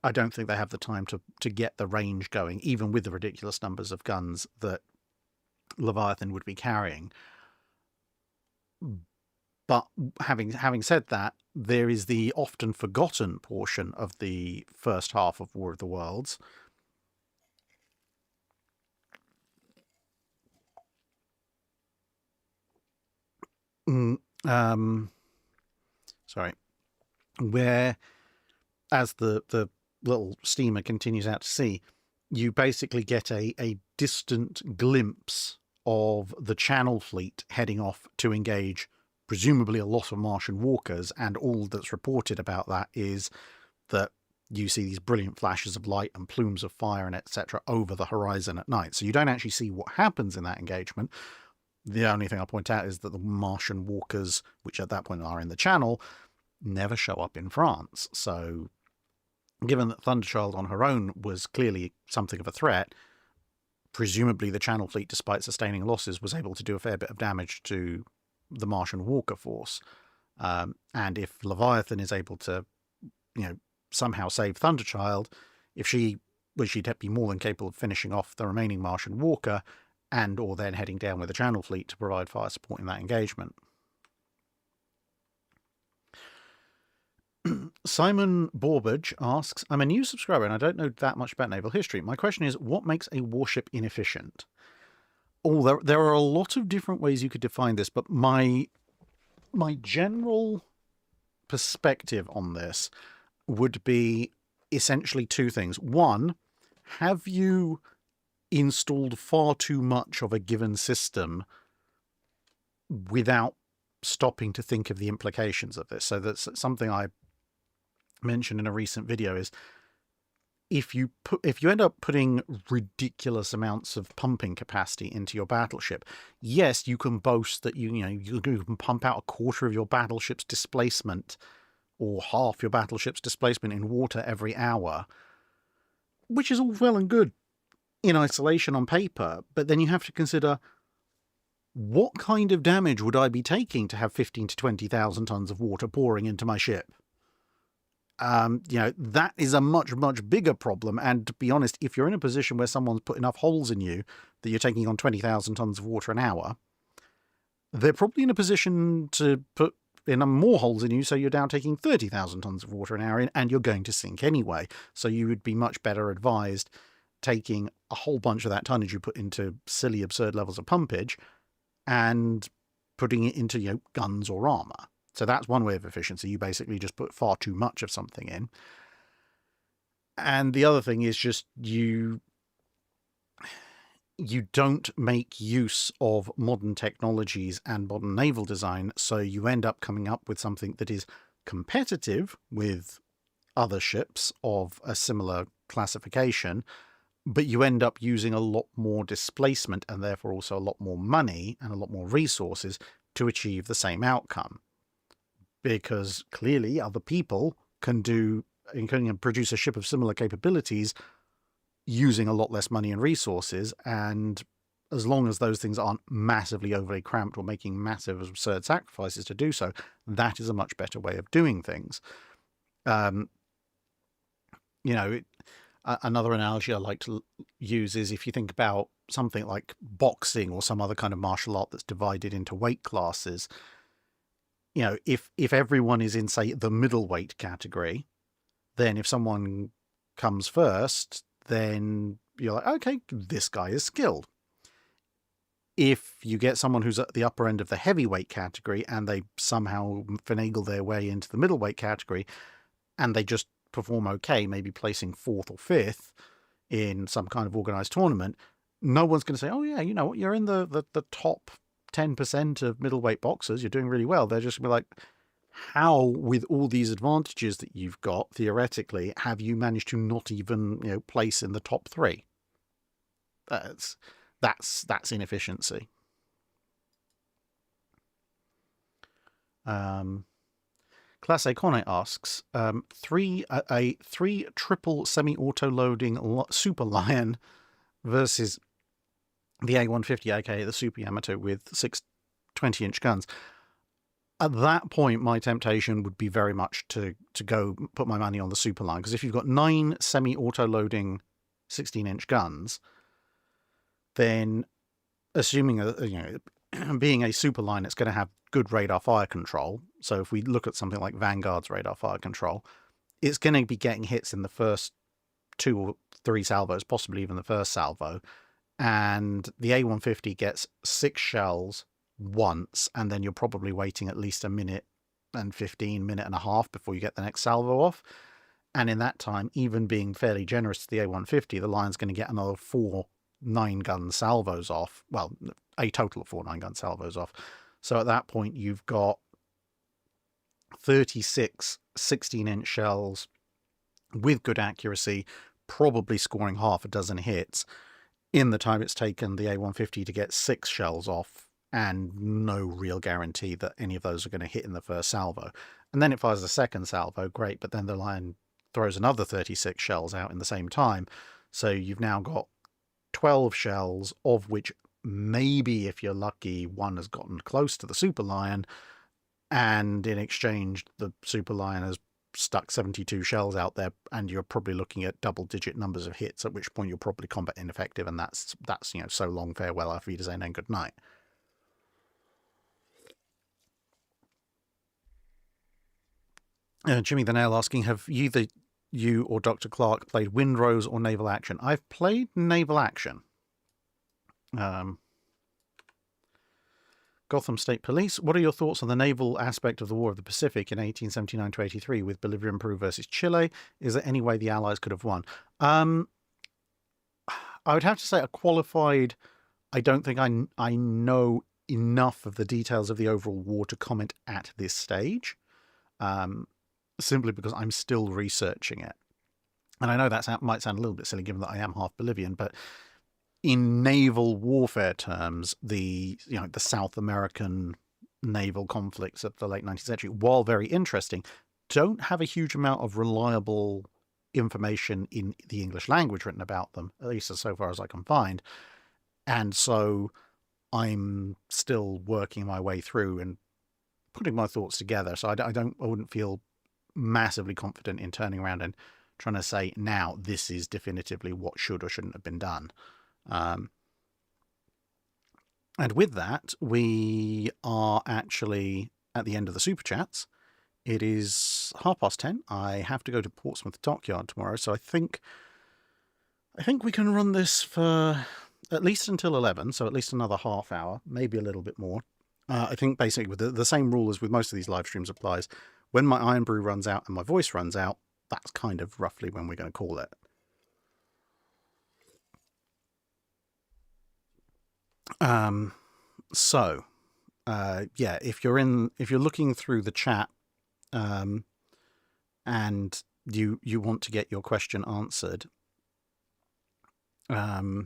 I don't think they have the time to get the range going, even with the ridiculous numbers of guns that Leviathan would be carrying. But having said that, there is the often forgotten portion of the first half of War of the Worlds. Sorry. Where, as the little steamer continues out to sea, you basically get a distant glimpse of the Channel Fleet heading off to engage presumably a lot of Martian walkers, and all that's reported about that is that you see these brilliant flashes of light and plumes of fire and etc. over the horizon at night. So you don't actually see what happens in that engagement. The only thing I'll point out is that the Martian walkers, which at that point are in the Channel, never show up in France. So given that Thunderchild on her own was clearly something of a threat, presumably the Channel Fleet, despite sustaining losses, was able to do a fair bit of damage to the Martian walker force. And if Leviathan is able to, somehow save Thunderchild, she'd be more than capable of finishing off the remaining Martian walker and or then heading down with the Channel Fleet to provide fire support in that engagement. Simon Borbage asks, I'm a new subscriber and I don't know that much about naval history. My question is, what makes a warship inefficient? Oh, there are a lot of different ways you could define this, but my general perspective on this would be essentially 2 things. One, have you installed far too much of a given system without stopping to think of the implications of this? So that's something I mentioned in a recent video, is if you end up putting ridiculous amounts of pumping capacity into your battleship, yes, you can boast that you can pump out a quarter of your battleship's displacement or half your battleship's displacement in water every hour, which is all well and good in isolation on paper, but then you have to consider, what kind of damage would I be taking to have 15 to 20,000 tons of water pouring into my ship? That is a much, much bigger problem. And to be honest, if you're in a position where someone's put enough holes in you that you're taking on 20,000 tons of water an hour, they're probably in a position to put in more holes in you, so you're down taking 30,000 tons of water an hour, and you're going to sink anyway. So you would be much better advised taking a whole bunch of that tonnage you put into silly, absurd levels of pumpage and putting it into guns or armor. So that's one way of efficiency. You basically just put far too much of something in. And the other thing is just you don't make use of modern technologies and modern naval design, so you end up coming up with something that is competitive with other ships of a similar classification, but you end up using a lot more displacement and therefore also a lot more money and a lot more resources to achieve the same outcome. Because clearly other people can produce a ship of similar capabilities using a lot less money and resources, and as long as those things aren't massively overly cramped or making massive absurd sacrifices to do so, that is a much better way of doing things. Another analogy I like to use is if you think about something like boxing or some other kind of martial art that's divided into weight classes. If everyone is in, say, the middleweight category, then if someone comes first, then you're like, okay, this guy is skilled. If you get someone who's at the upper end of the heavyweight category and they somehow finagle their way into the middleweight category and they just perform okay, maybe placing 4th or 5th in some kind of organized tournament, no one's going to say, oh yeah, you know what, you're in the top 10% of middleweight boxers, you're doing really well. They're just going to be like, how, with all these advantages that you've got, theoretically, have you managed to not even place in the top 3? That's inefficiency. Class A Kone asks, a 3 triple semi-auto loading Super Lion versus the A150, aka the Super Yamato, with 6 20-inch guns. At that point, my temptation would be very much to go put my money on the Super Lion, because if you've got 9 semi-auto loading 16-inch guns, then assuming being a Super Lion, it's going to have good radar fire control. So if we look at something like Vanguard's radar fire control, it's going to be getting hits in the first 2 or 3 salvos, possibly even the first salvo. And the A150 gets 6 shells once, and then you're probably waiting at least a minute and 15, minute and a half before you get the next salvo off. And in that time, even being fairly generous to the A150, the Lion's going to get another 4 9-gun salvos off. Well, a total of 4 9-gun salvos off. So at that point, you've got 36 16-inch shells with good accuracy, probably scoring half a dozen hits in the time it's taken the A150 to get 6 shells off, and no real guarantee that any of those are going to hit in the first salvo. And then it fires the second salvo, great, but then the Lion throws another 36 shells out in the same time. So you've now got 12 shells, of which maybe, if you're lucky, one has gotten close to the Super Lion, and in exchange, the Super Lion has stuck 72 shells out there, and you're probably looking at double-digit numbers of hits, at which point you're probably combat ineffective, and that's so long, farewell, auf Wiedersehen, and good night. Jimmy the Nail asking, have either you or Dr. Clark played Windrose or Naval Action? I've played Naval Action. Gotham State Police, what are your thoughts on the naval aspect of the War of the Pacific in 1879 to 83 with Bolivia and Peru versus Chile? Is there any way the Allies could have won? I would have to say a qualified, I don't think I know enough of the details of the overall war to comment at this stage, simply because I'm still researching it. and I know that might sound a little bit silly given that I am half Bolivian, but in naval warfare terms, the South American naval conflicts of the late 19th century, while very interesting, don't have a huge amount of reliable information in the English language written about them, at least so far as I can find. And so I'm still working my way through and putting my thoughts together. So I wouldn't feel massively confident in turning around and trying to say now this is definitively what should or shouldn't have been done. And with that, we are actually at the end of the Super Chats. It is 10:30. I have to go to Portsmouth Dockyard tomorrow, so I think we can run this for at least until 11, so at least another half hour, maybe a little bit more. I think basically with the same rule as with most of these live streams applies. When my Iron Brew runs out and my voice runs out, that's kind of roughly when we're going to call it. So, yeah, if you're looking through the chat, and you want to get your question answered, then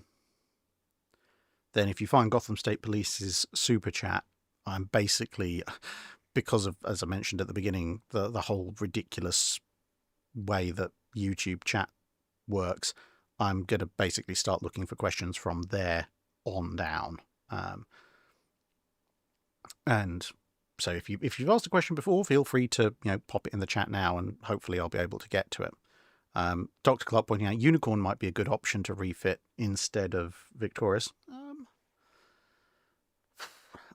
if you find Gotham State Police's super chat, I'm basically, because of, as I mentioned at the beginning, the whole ridiculous way that YouTube chat works, I'm going to basically start looking for questions from there on down. And so if you've asked a question before, feel free to pop it in the chat now, and hopefully I'll be able to get to it. Dr. Clark pointing out Unicorn might be a good option to refit instead of Victorious.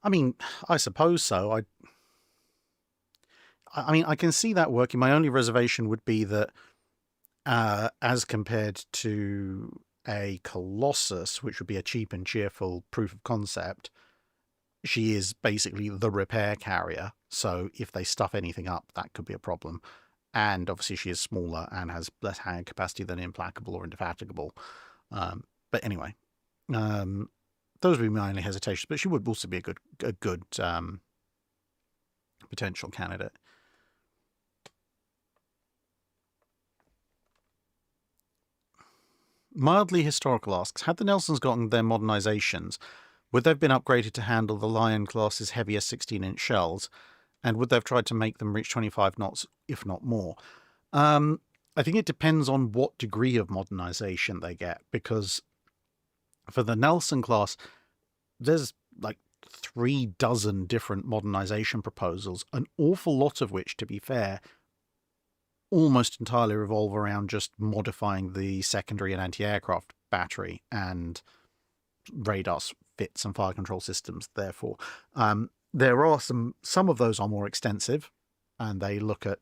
I mean, I suppose so. I mean, I can see that working. My only reservation would be that, as compared to a Colossus, which would be a cheap and cheerful proof of concept, she is basically the repair carrier. So if they stuff anything up, that could be a problem. And obviously she is smaller and has less hand capacity than Implacable or Indefatigable. But anyway, those would be my only hesitations. But she would also be a good potential candidate. Mildly Historical asks, had the Nelsons gotten their modernizations, would they have been upgraded to handle the Lion class's heavier 16-inch shells? And would they have tried to make them reach 25 knots, if not more? I think it depends on what degree of modernization they get, because for the Nelson class, there's like 36 different modernization proposals, an awful lot of which, to be fair, almost entirely revolve around just modifying the secondary and anti-aircraft battery and radars, fits, and fire control systems. Therefore, there are some of those are more extensive, and they look at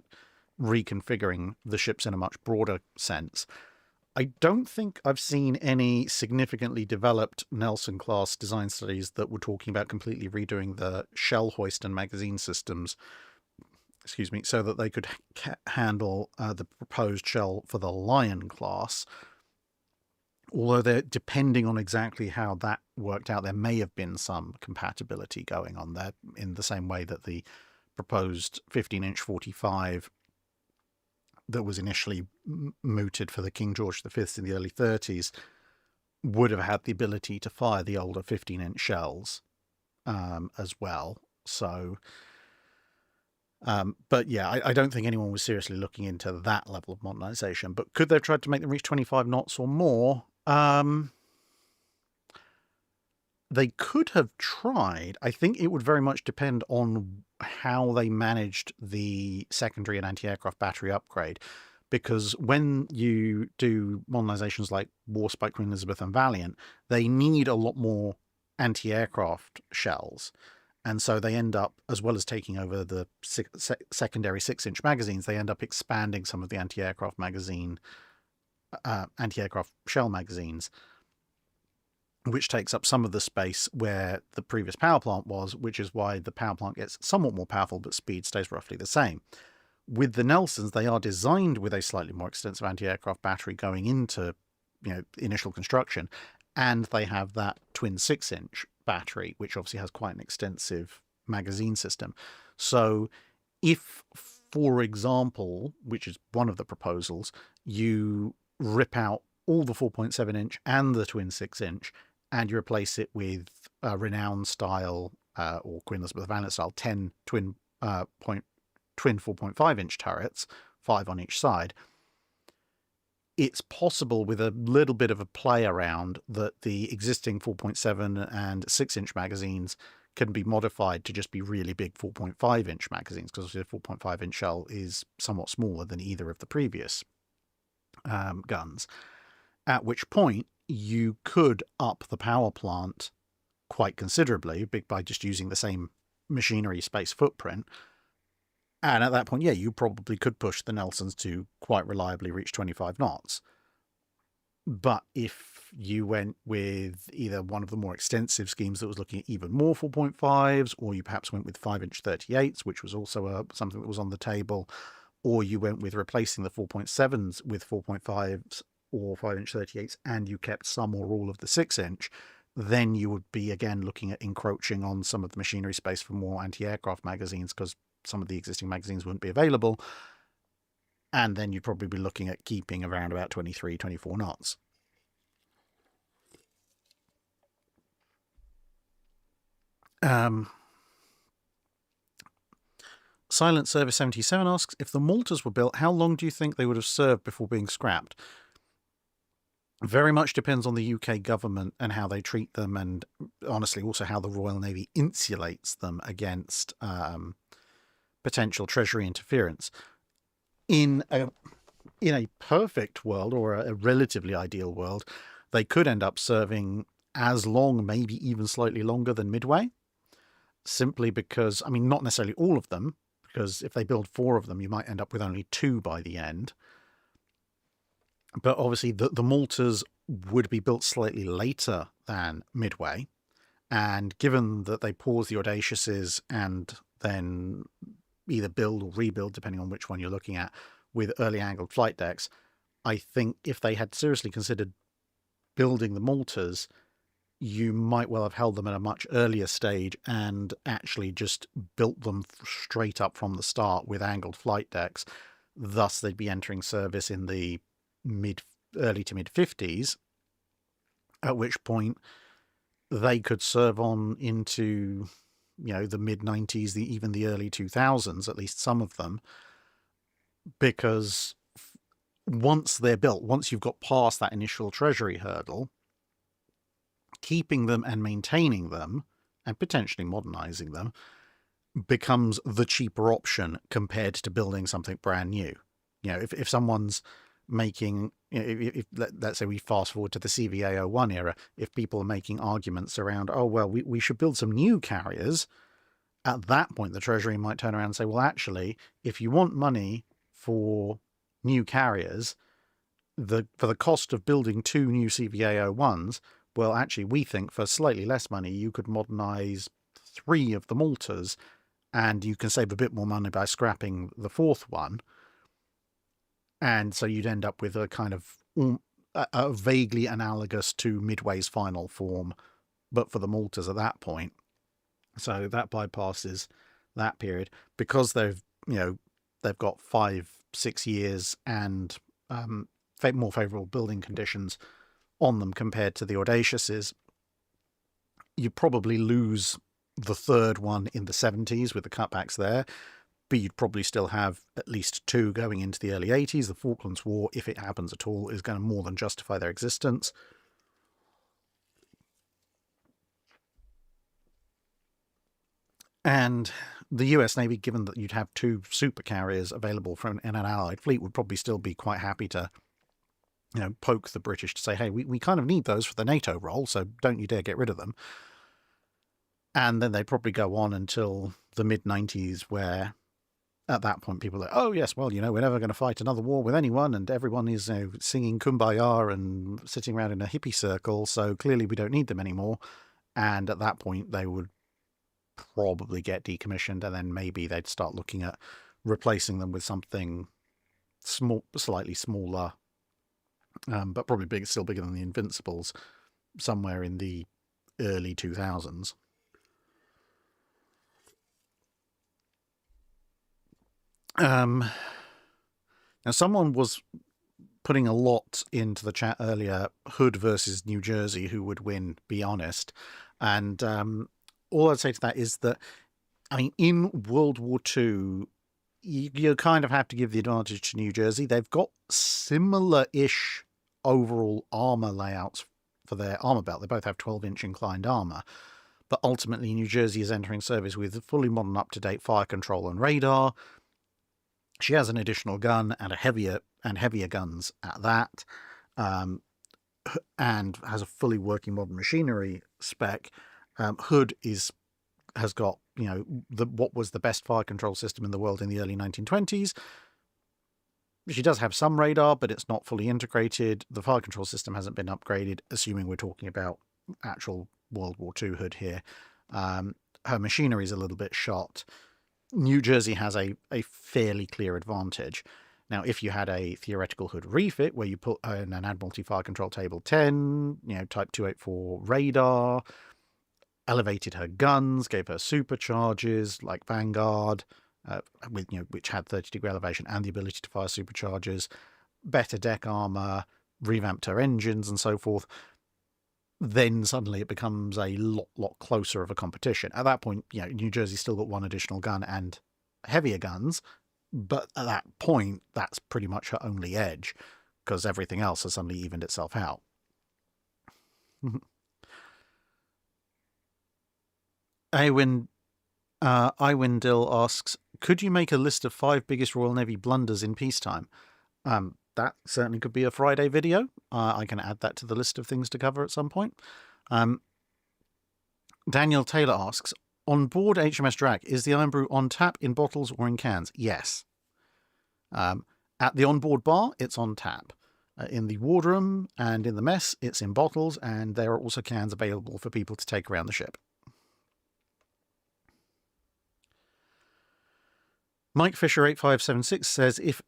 reconfiguring the ships in a much broader sense. I don't think I've seen any significantly developed Nelson class design studies that were talking about completely redoing the shell hoist and magazine systems, so that they could handle the proposed shell for the Lion class. Although they're depending on exactly how that worked out, there may have been some compatibility going on there, in the same way that the proposed 15-inch 45 that was initially mooted for the King George V in the early 30s would have had the ability to fire the older 15-inch shells as well. So, but yeah, I don't think anyone was seriously looking into that level of modernization. But could they have tried to make them reach 25 knots or more? They could have tried. I think it would very much depend on how they managed the secondary and anti-aircraft battery upgrade, because when you do modernizations like Warspite, Queen Elizabeth, and Valiant, they need a lot more anti-aircraft shells. And so they end up, as well as taking over the secondary 6-inch magazines, they end up expanding some of the anti-aircraft shell magazines, which takes up some of the space where the previous power plant was, which is why the power plant gets somewhat more powerful, but speed stays roughly the same. With the Nelsons, they are designed with a slightly more extensive anti-aircraft battery going into initial construction, and they have that twin 6-inch battery, which obviously has quite an extensive magazine system. So if, for example, which is one of the proposals, you rip out all the 4.7-inch and the twin 6-inch, and you replace it with a Renown style or Queen Elizabeth Valiant style 10 twin 4.5-inch turrets, 5 on each side. It's possible with a little bit of a play around that the existing 4.7 and 6-inch magazines can be modified to just be really big 4.5-inch magazines, because the 4.5-inch shell is somewhat smaller than either of the previous guns. At which point you could up the power plant quite considerably by just using the same machinery space footprint. And at that point, yeah, you probably could push the Nelsons to quite reliably reach 25 knots. But if you went with either one of the more extensive schemes that was looking at even more 4.5s, or you perhaps went with 5-inch 38s, which was also something that was on the table, or you went with replacing the 4.7s with 4.5s or 5-inch 38s, and you kept some or all of the 6-inch, then you would be again looking at encroaching on some of the machinery space for more anti-aircraft magazines, because some of the existing magazines wouldn't be available. And then you'd probably be looking at keeping around about 23, 24 knots. Silent Service 77 asks, if the Maltas were built, how long do you think they would have served before being scrapped? Very much depends on the UK government and how they treat them, and honestly also how the Royal Navy insulates them against potential Treasury interference. In a perfect world, or a relatively ideal world, they could end up serving as long, maybe even slightly longer than Midway, simply because, I mean, not necessarily all of them, because if they build 4 of them, you might end up with only 2 by the end. But obviously the Maltas would be built slightly later than Midway, and given that they pause the Audacious's and then either build or rebuild, depending on which one you're looking at, with early angled flight decks, I think if they had seriously considered building the Maltas, you might well have held them at a much earlier stage and actually just built them straight up from the start with angled flight decks. Thus, they'd be entering service in the early to mid 50s, at which point they could serve on into, the mid 90s, even the early 2000s, at least some of them, because once they're built, once you've got past that initial Treasury hurdle, keeping them and maintaining them and potentially modernizing them becomes the cheaper option compared to building something brand new. If someone's making, if let's say we fast forward to the CVA-01 era, if people are making arguments around, oh, well, we should build some new carriers, at that point the Treasury might turn around and say, well, actually, if you want money for new carriers, for the cost of building 2 new CVA-01s, well, actually, we think for slightly less money, you could modernize 3 of the Maltas, and you can save a bit more money by scrapping the 4th one. And so you'd end up with a kind of a vaguely analogous to Midway's final form, but for the Maltas at that point. So that bypasses that period, because they've got 5-6 years and more favourable building conditions on them compared to the Audacious's. You probably lose the 3rd one in the 70s with the cutbacks there, but you'd probably still have at least 2 going into the early 80s. The Falklands War, if it happens at all, is going to more than justify their existence. And the US Navy, given that you'd have 2 super carriers available in an Allied fleet, would probably still be quite happy to poke the British to say, hey, we kind of need those for the NATO role, so don't you dare get rid of them. And then they'd probably go on until the mid-90s, where at that point people are like, oh, yes, well, we're never going to fight another war with anyone, and everyone is singing Kumbaya and sitting around in a hippie circle, so clearly we don't need them anymore. And at that point, they would probably get decommissioned, and then maybe they'd start looking at replacing them with something slightly smaller, but probably still bigger than the Invincibles, somewhere in the early 2000s. Now, someone was putting a lot into the chat earlier, Hood versus New Jersey, who would win, be honest. And all I'd say to that is that, I mean, in World War II, you kind of have to give the advantage to New Jersey. They've got similar-ish overall armor layouts for their armor belt. They both have 12-inch inclined armor. But ultimately, New Jersey is entering service with fully modern, up-to-date fire control and radar. She has an additional gun and heavier guns at that, and has a fully working modern machinery spec. Hood has got, you know, what was the best fire control system in the world in the early 1920s. She does have some radar, but it's not fully integrated. The fire control system hasn't been upgraded, assuming we're talking about actual World War II Hood here. Her machinery is a little bit shot. New Jersey has a fairly clear advantage. Now, if you had a theoretical Hood refit where you put in an Admiralty Fire Control Table 10, you know, Type 284 radar, elevated her guns, gave her supercharges like Vanguard, which had 30-degree elevation and the ability to fire superchargers, better deck armor, revamped her engines and so forth, then suddenly it becomes a lot closer of a competition. At that point, you know, New Jersey's still got one additional gun and heavier guns, but at that point, that's pretty much her only edge, because everything else has suddenly evened itself out. Iwindil asks, could you make a list of 5 biggest Royal Navy blunders in peacetime? That certainly could be a Friday video. I can add that to the list of things to cover at some point. Daniel Taylor asks, on board HMS Drydock, is the Iron Brew on tap, in bottles, or in cans? Yes. At the onboard bar, it's on tap. In the wardroom and in the mess, it's in bottles, and there are also cans available for people to take around the ship. Mike Fisher 8576 says, if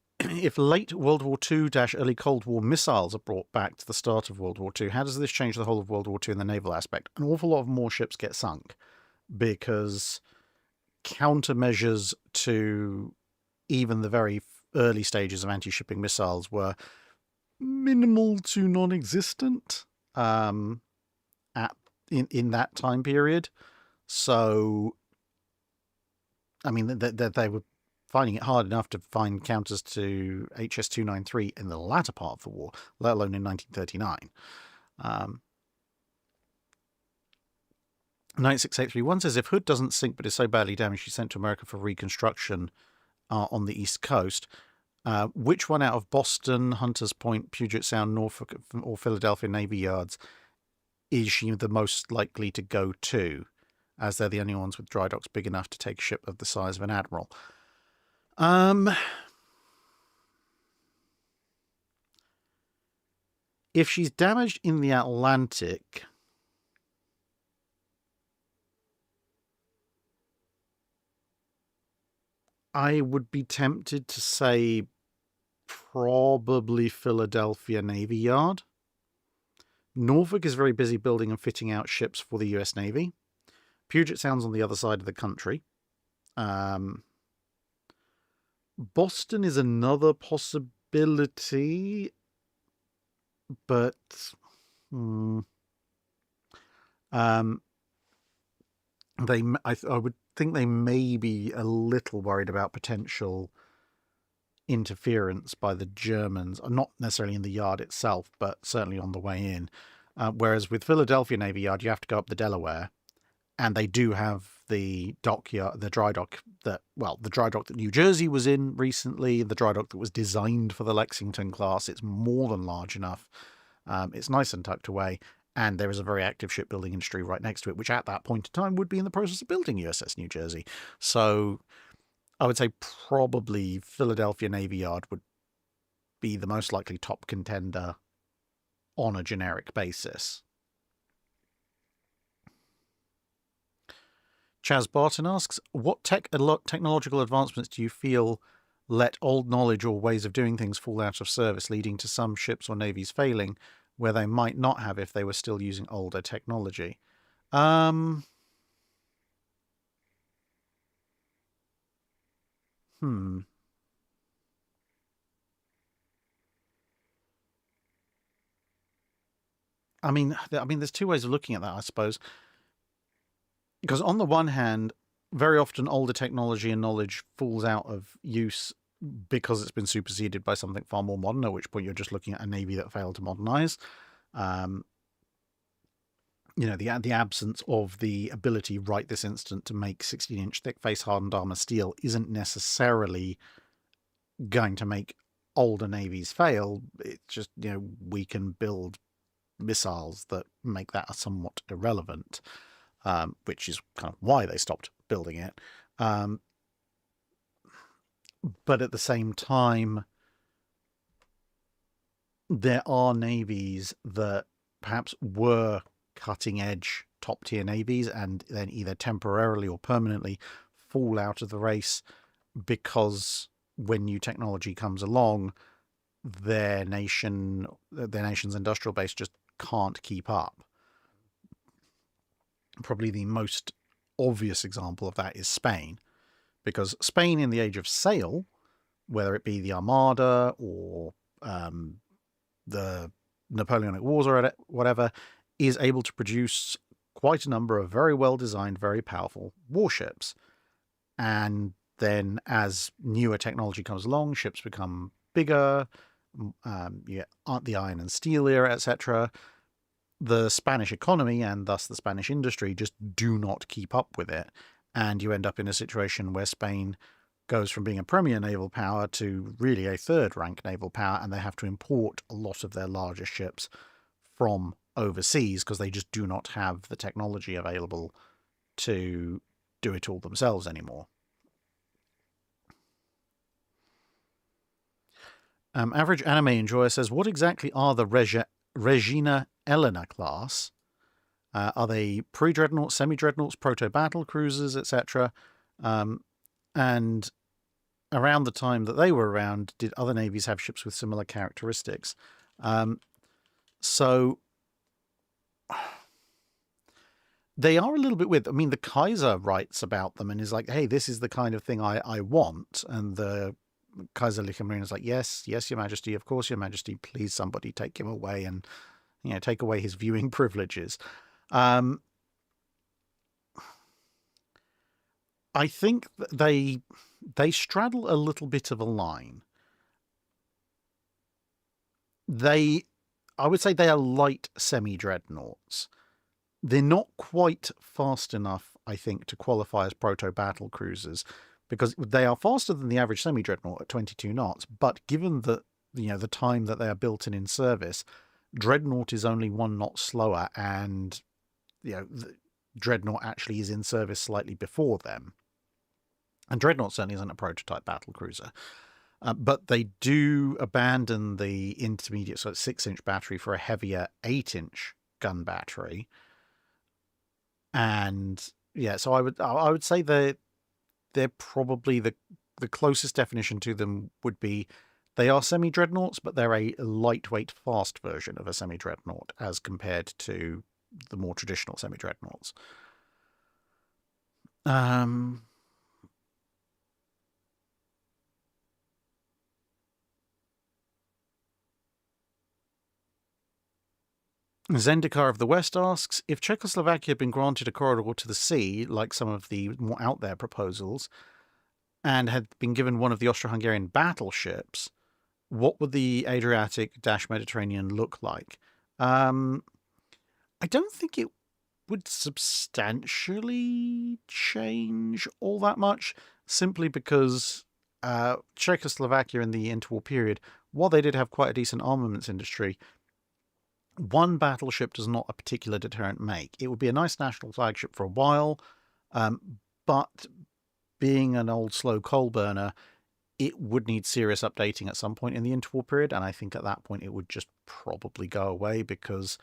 late World War II - early Cold War missiles are brought back to the start of World War II, how does this change the whole of World War II in the naval aspect? An awful lot of more ships get sunk, because countermeasures to even the very early stages of anti-shipping missiles were minimal to non-existent in that time period. So, I mean, they were finding it hard enough to find counters to HS-293 in the latter part of the war, let alone in 1939. 96831 says, if Hood doesn't sink but is so badly damaged she's sent to America for reconstruction on the East Coast, which one out of Boston, Hunters Point, Puget Sound, Norfolk, or Philadelphia Navy Yards is she the most likely to go to, as they're the only ones with dry docks big enough to take a ship of the size of an admiral? If she's damaged in the Atlantic, I would be tempted to say probably Philadelphia Navy Yard. Norfolk is very busy building and fitting out ships for the US Navy. Puget Sound's on the other side of the country. Boston is another possibility, but I would think they may be a little worried about potential interference by the Germans, not necessarily in the yard itself, but certainly on the way in. Whereas with Philadelphia Navy Yard, you have to go up the Delaware, and they do have the dockyard, the dry dock that New Jersey was in recently, the dry dock that was designed for the Lexington class. It's more than large enough. It's nice and tucked away, and there is a very active shipbuilding industry right next to it, which at that point in time would be in the process of building USS New Jersey. So I would say probably Philadelphia Navy Yard would be the most likely top contender on a generic basis. Chaz Barton asks, what technological advancements do you feel let old knowledge or ways of doing things fall out of service, leading to some ships or navies failing where they might not have if they were still using older technology? I mean, there's two ways of looking at that, I suppose. Because on the one hand, very often older technology and knowledge falls out of use because it's been superseded by something far more modern, at which point you're just looking at a navy that failed to modernize. The absence of the ability right this instant to make 16-inch thick face-hardened armor steel isn't necessarily going to make older navies fail. It's just, we can build missiles that make that somewhat irrelevant, which is kind of why they stopped building it. But at the same time, there are navies that perhaps were cutting-edge top-tier navies and then either temporarily or permanently fall out of the race because when new technology comes along, their nation's industrial base just can't keep up. Probably the most obvious example of that is Spain, because Spain in the age of sail, whether it be the Armada or the Napoleonic Wars or whatever, is able to produce quite a number of very well-designed, very powerful warships. And then as newer technology comes along, ships become bigger, you get the iron and steel era, etc. The Spanish economy, and thus the Spanish industry, just do not keep up with it. And you end up in a situation where Spain goes from being a premier naval power to really a third-rank naval power, and they have to import a lot of their larger ships from overseas because they just do not have the technology available to do it all themselves anymore. Average Anime Enjoyer says, what exactly are the Regina Elena class? Are they pre-dreadnoughts, semi-dreadnoughts, proto-battle cruisers, etc.? And around the time that they were around, did other navies have ships with similar characteristics? So they are a little bit weird. I mean, the Kaiser writes about them and is like, hey, this is the kind of thing I want. And the Kaiserliche Marine is like, yes, Your Majesty, of course, Your Majesty, please somebody take him away and, take away his viewing privileges. I think they straddle a little bit of a line. I would say they are light semi-dreadnoughts. They're not quite fast enough, I think, to qualify as proto-battle cruisers, because they are faster than the average semi-dreadnought at 22 knots, but given that, the time that they are built in service, dreadnought is only 1 knot slower, and, the dreadnought actually is in service slightly before them. And dreadnought certainly isn't a prototype battle cruiser. But they do abandon the intermediate, so 6-inch battery for a heavier 8-inch gun battery. And yeah, so I would say they're probably the closest definition to them would be they are semi-dreadnoughts, but they're a lightweight, fast version of a semi-dreadnought as compared to the more traditional semi-dreadnoughts. Zendikar of the West asks, if Czechoslovakia had been granted a corridor to the sea, like some of the more out there proposals, and had been given one of the Austro-Hungarian battleships, what would the Adriatic-Mediterranean look like? I don't think it would substantially change all that much, simply because Czechoslovakia in the interwar period, while they did have quite a decent armaments industry, one battleship does not a particular deterrent make. It would be a nice national flagship for a while, but being an old slow coal burner, it would need serious updating at some point in the interwar period, and I think at that point it would just probably go away because,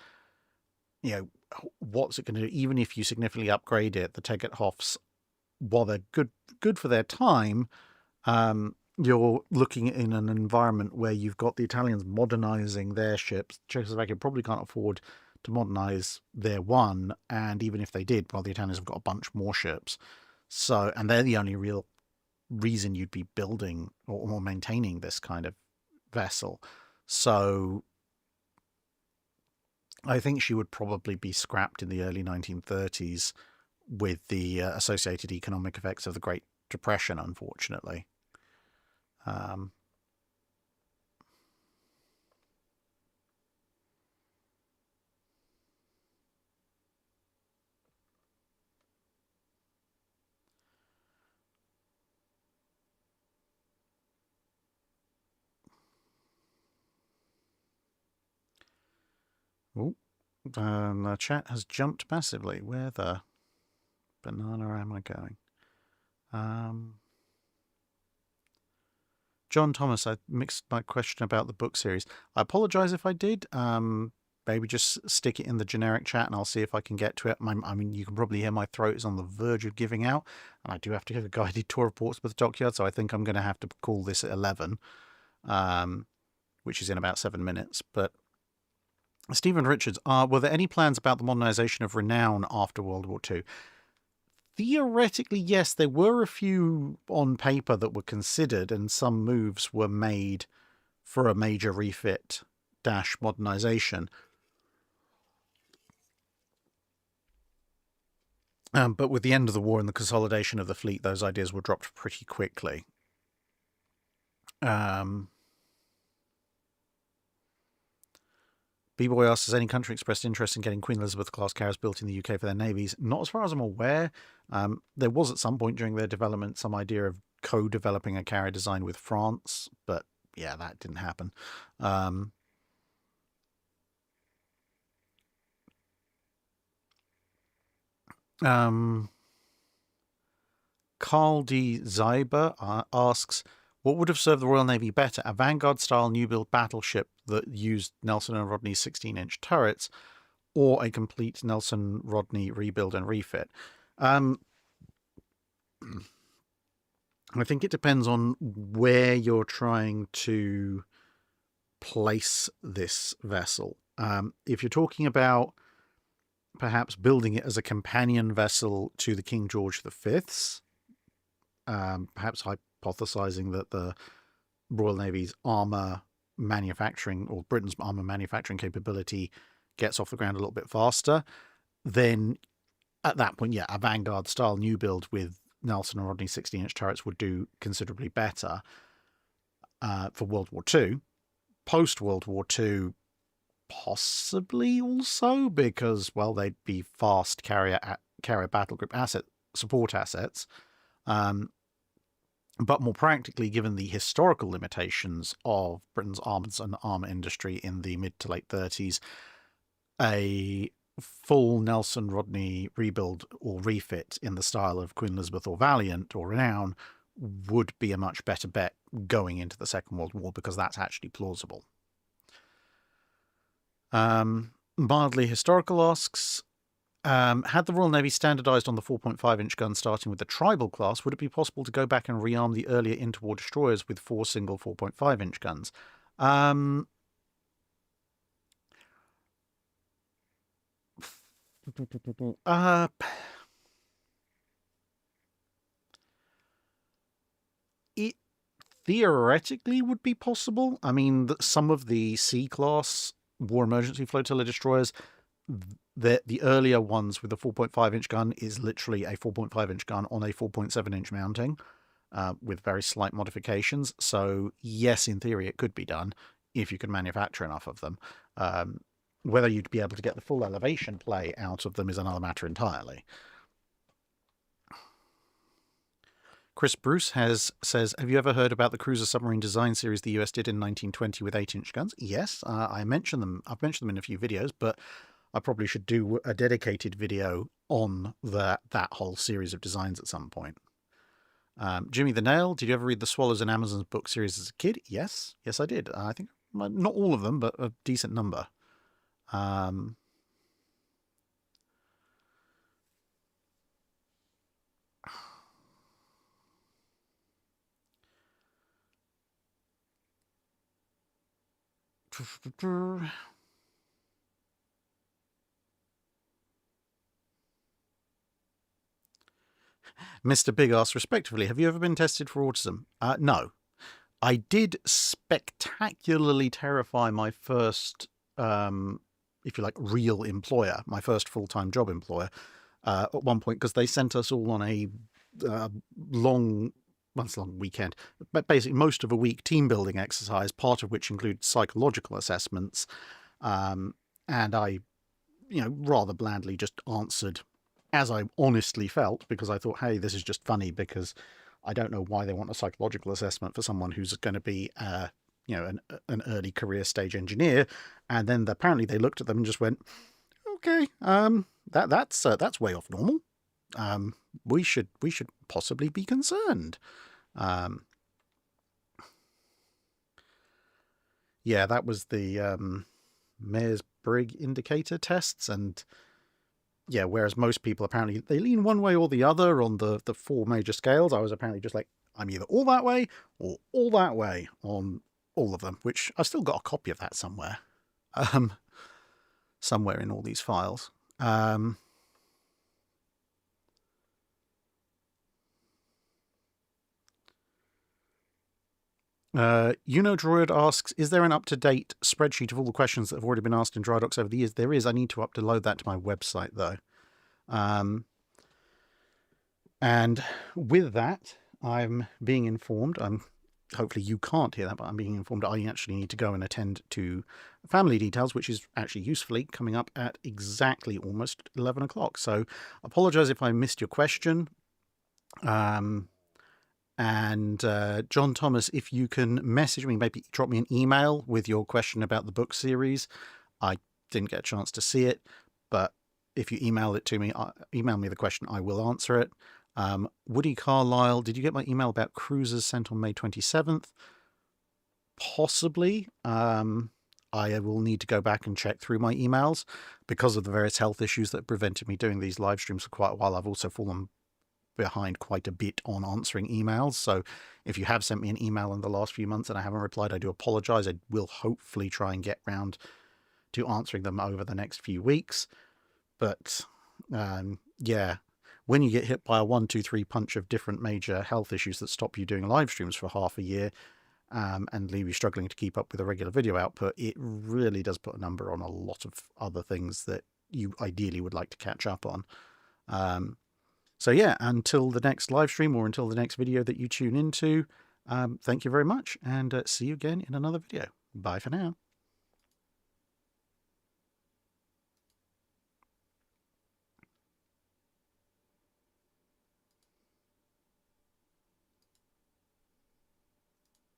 what's it going to do? Even if you significantly upgrade it, the Tegetthoffs, while they're good for their time, you're looking in an environment where you've got the Italians modernizing their ships. Czechoslovakia probably can't afford to modernize their one, and even if they did, well, the Italians have got a bunch more ships. So, and they're the only real reason you'd be building or maintaining this kind of vessel. So I think she would probably be scrapped in the early 1930s with the associated economic effects of the Great Depression, unfortunately. Um, oh, the chat has jumped massively. Where the banana am I going? John Thomas, I mixed my question about the book series. I apologize if I did. Maybe just stick it in the generic chat and I'll see if I can get to it. I mean, you can probably hear my throat is on the verge of giving out, and I do have to give a guided tour of Portsmouth Dockyard, so I think I'm going to have to call this at 11, which is in about 7 minutes. But Stephen Richards, were there any plans about the modernisation of Renown after World War II? Theoretically, yes, there were a few on paper that were considered, and some moves were made for a major refit / modernisation. But with the end of the war and the consolidation of the fleet, those ideas were dropped pretty quickly. B-Boy asks, has any country expressed interest in getting Queen Elizabeth-class carriers built in the UK for their navies? Not as far as I'm aware. There was at some point during their development some idea of co-developing a carrier design with France, but yeah, that didn't happen. Carl D. Zeiber asks, what would have served the Royal Navy better, a Vanguard-style new-build battleship that used Nelson and Rodney's 16-inch turrets, or a complete Nelson Rodney rebuild and refit? I think it depends on where you're trying to place this vessel. If you're talking about perhaps building it as a companion vessel to the King George V's, perhaps hypothesizing that the Royal Navy's armour manufacturing, or Britain's armour manufacturing capability, gets off the ground a little bit faster, then at that point, yeah, a Vanguard-style new build with Nelson and Rodney 16-inch turrets would do considerably better for World War II. Post-World War II, possibly also, because, well, they'd be fast carrier battlegroup support assets. But more practically, given the historical limitations of Britain's arms and armour industry in the mid to late 30s, a full Nelson Rodney rebuild or refit in the style of Queen Elizabeth or Valiant or Renown would be a much better bet going into the Second World War, because that's actually plausible. Mildly Historical asks, had the Royal Navy standardised on the 4.5-inch gun starting with the Tribal class, would it be possible to go back and rearm the earlier interwar destroyers with 4 single 4.5-inch guns? It theoretically would be possible. I mean, some of the C-class War Emergency Flotilla destroyers, the earlier ones with the 4.5-inch gun is literally a 4.5-inch gun on a 4.7-inch mounting with very slight modifications. So yes, in theory, it could be done if you could manufacture enough of them. Whether you'd be able to get the full elevation play out of them is another matter entirely. Chris Bruce says, have you ever heard about the cruiser submarine design series the US did in 1920 with 8-inch guns? Yes, I mentioned them. I've mentioned them in a few videos, but I probably should do a dedicated video on that whole series of designs at some point. Jimmy the Nail, did you ever read the Swallows and Amazons book series as a kid? Yes, I did. I think not all of them, but a decent number. Mr. Big asks, respectively, have you ever been tested for autism? No. I did spectacularly terrify my first if you like, real employer, my first full-time job employer, at one point, because they sent us all on a long weekend, but basically most of a week team building exercise, part of which included psychological assessments. And I, rather blandly just answered as I honestly felt, because I thought, hey, this is just funny, because I don't know why they want a psychological assessment for someone who's going to be, an early career stage engineer. And then apparently they looked at them and just went, okay, that's way off normal. We should possibly be concerned. Yeah, that was the Myers-Briggs indicator tests, and yeah, whereas most people apparently they lean one way or the other on the 4 major scales, I was apparently just like, I'm either all that way or all that way on all of them, which I've still got a copy of that somewhere. Somewhere in all these files. Droid asks, is there an up-to-date spreadsheet of all the questions that have already been asked in Drydocks over the years? There is. I need to upload that to my website, though. And with that, I'm being informed, hopefully you can't hear that, but I'm being informed I actually need to go and attend to family details, which is actually usefully coming up at exactly almost 11 o'clock. So apologise if I missed your question. And John Thomas, if you can message me, maybe drop me an email with your question about the book series. I didn't get a chance to see it, but if you email it to me, email me the question, I will answer it. Woody Carlisle, did you get my email about cruises sent on May 27th? Possibly. I will need to go back and check through my emails because of the various health issues that prevented me doing these live streams for quite a while. I've also fallen behind quite a bit on answering emails. So if you have sent me an email in the last few months and I haven't replied, I do apologize. I will hopefully try and get round to answering them over the next few weeks. But yeah, when you get hit by a 1, 2, 3 punch of different major health issues that stop you doing live streams for half a year, and leave you struggling to keep up with a regular video output, it really does put a number on a lot of other things that you ideally would like to catch up on. So yeah, until the next live stream or until the next video that you tune into, thank you very much, and see you again in another video. Bye for now.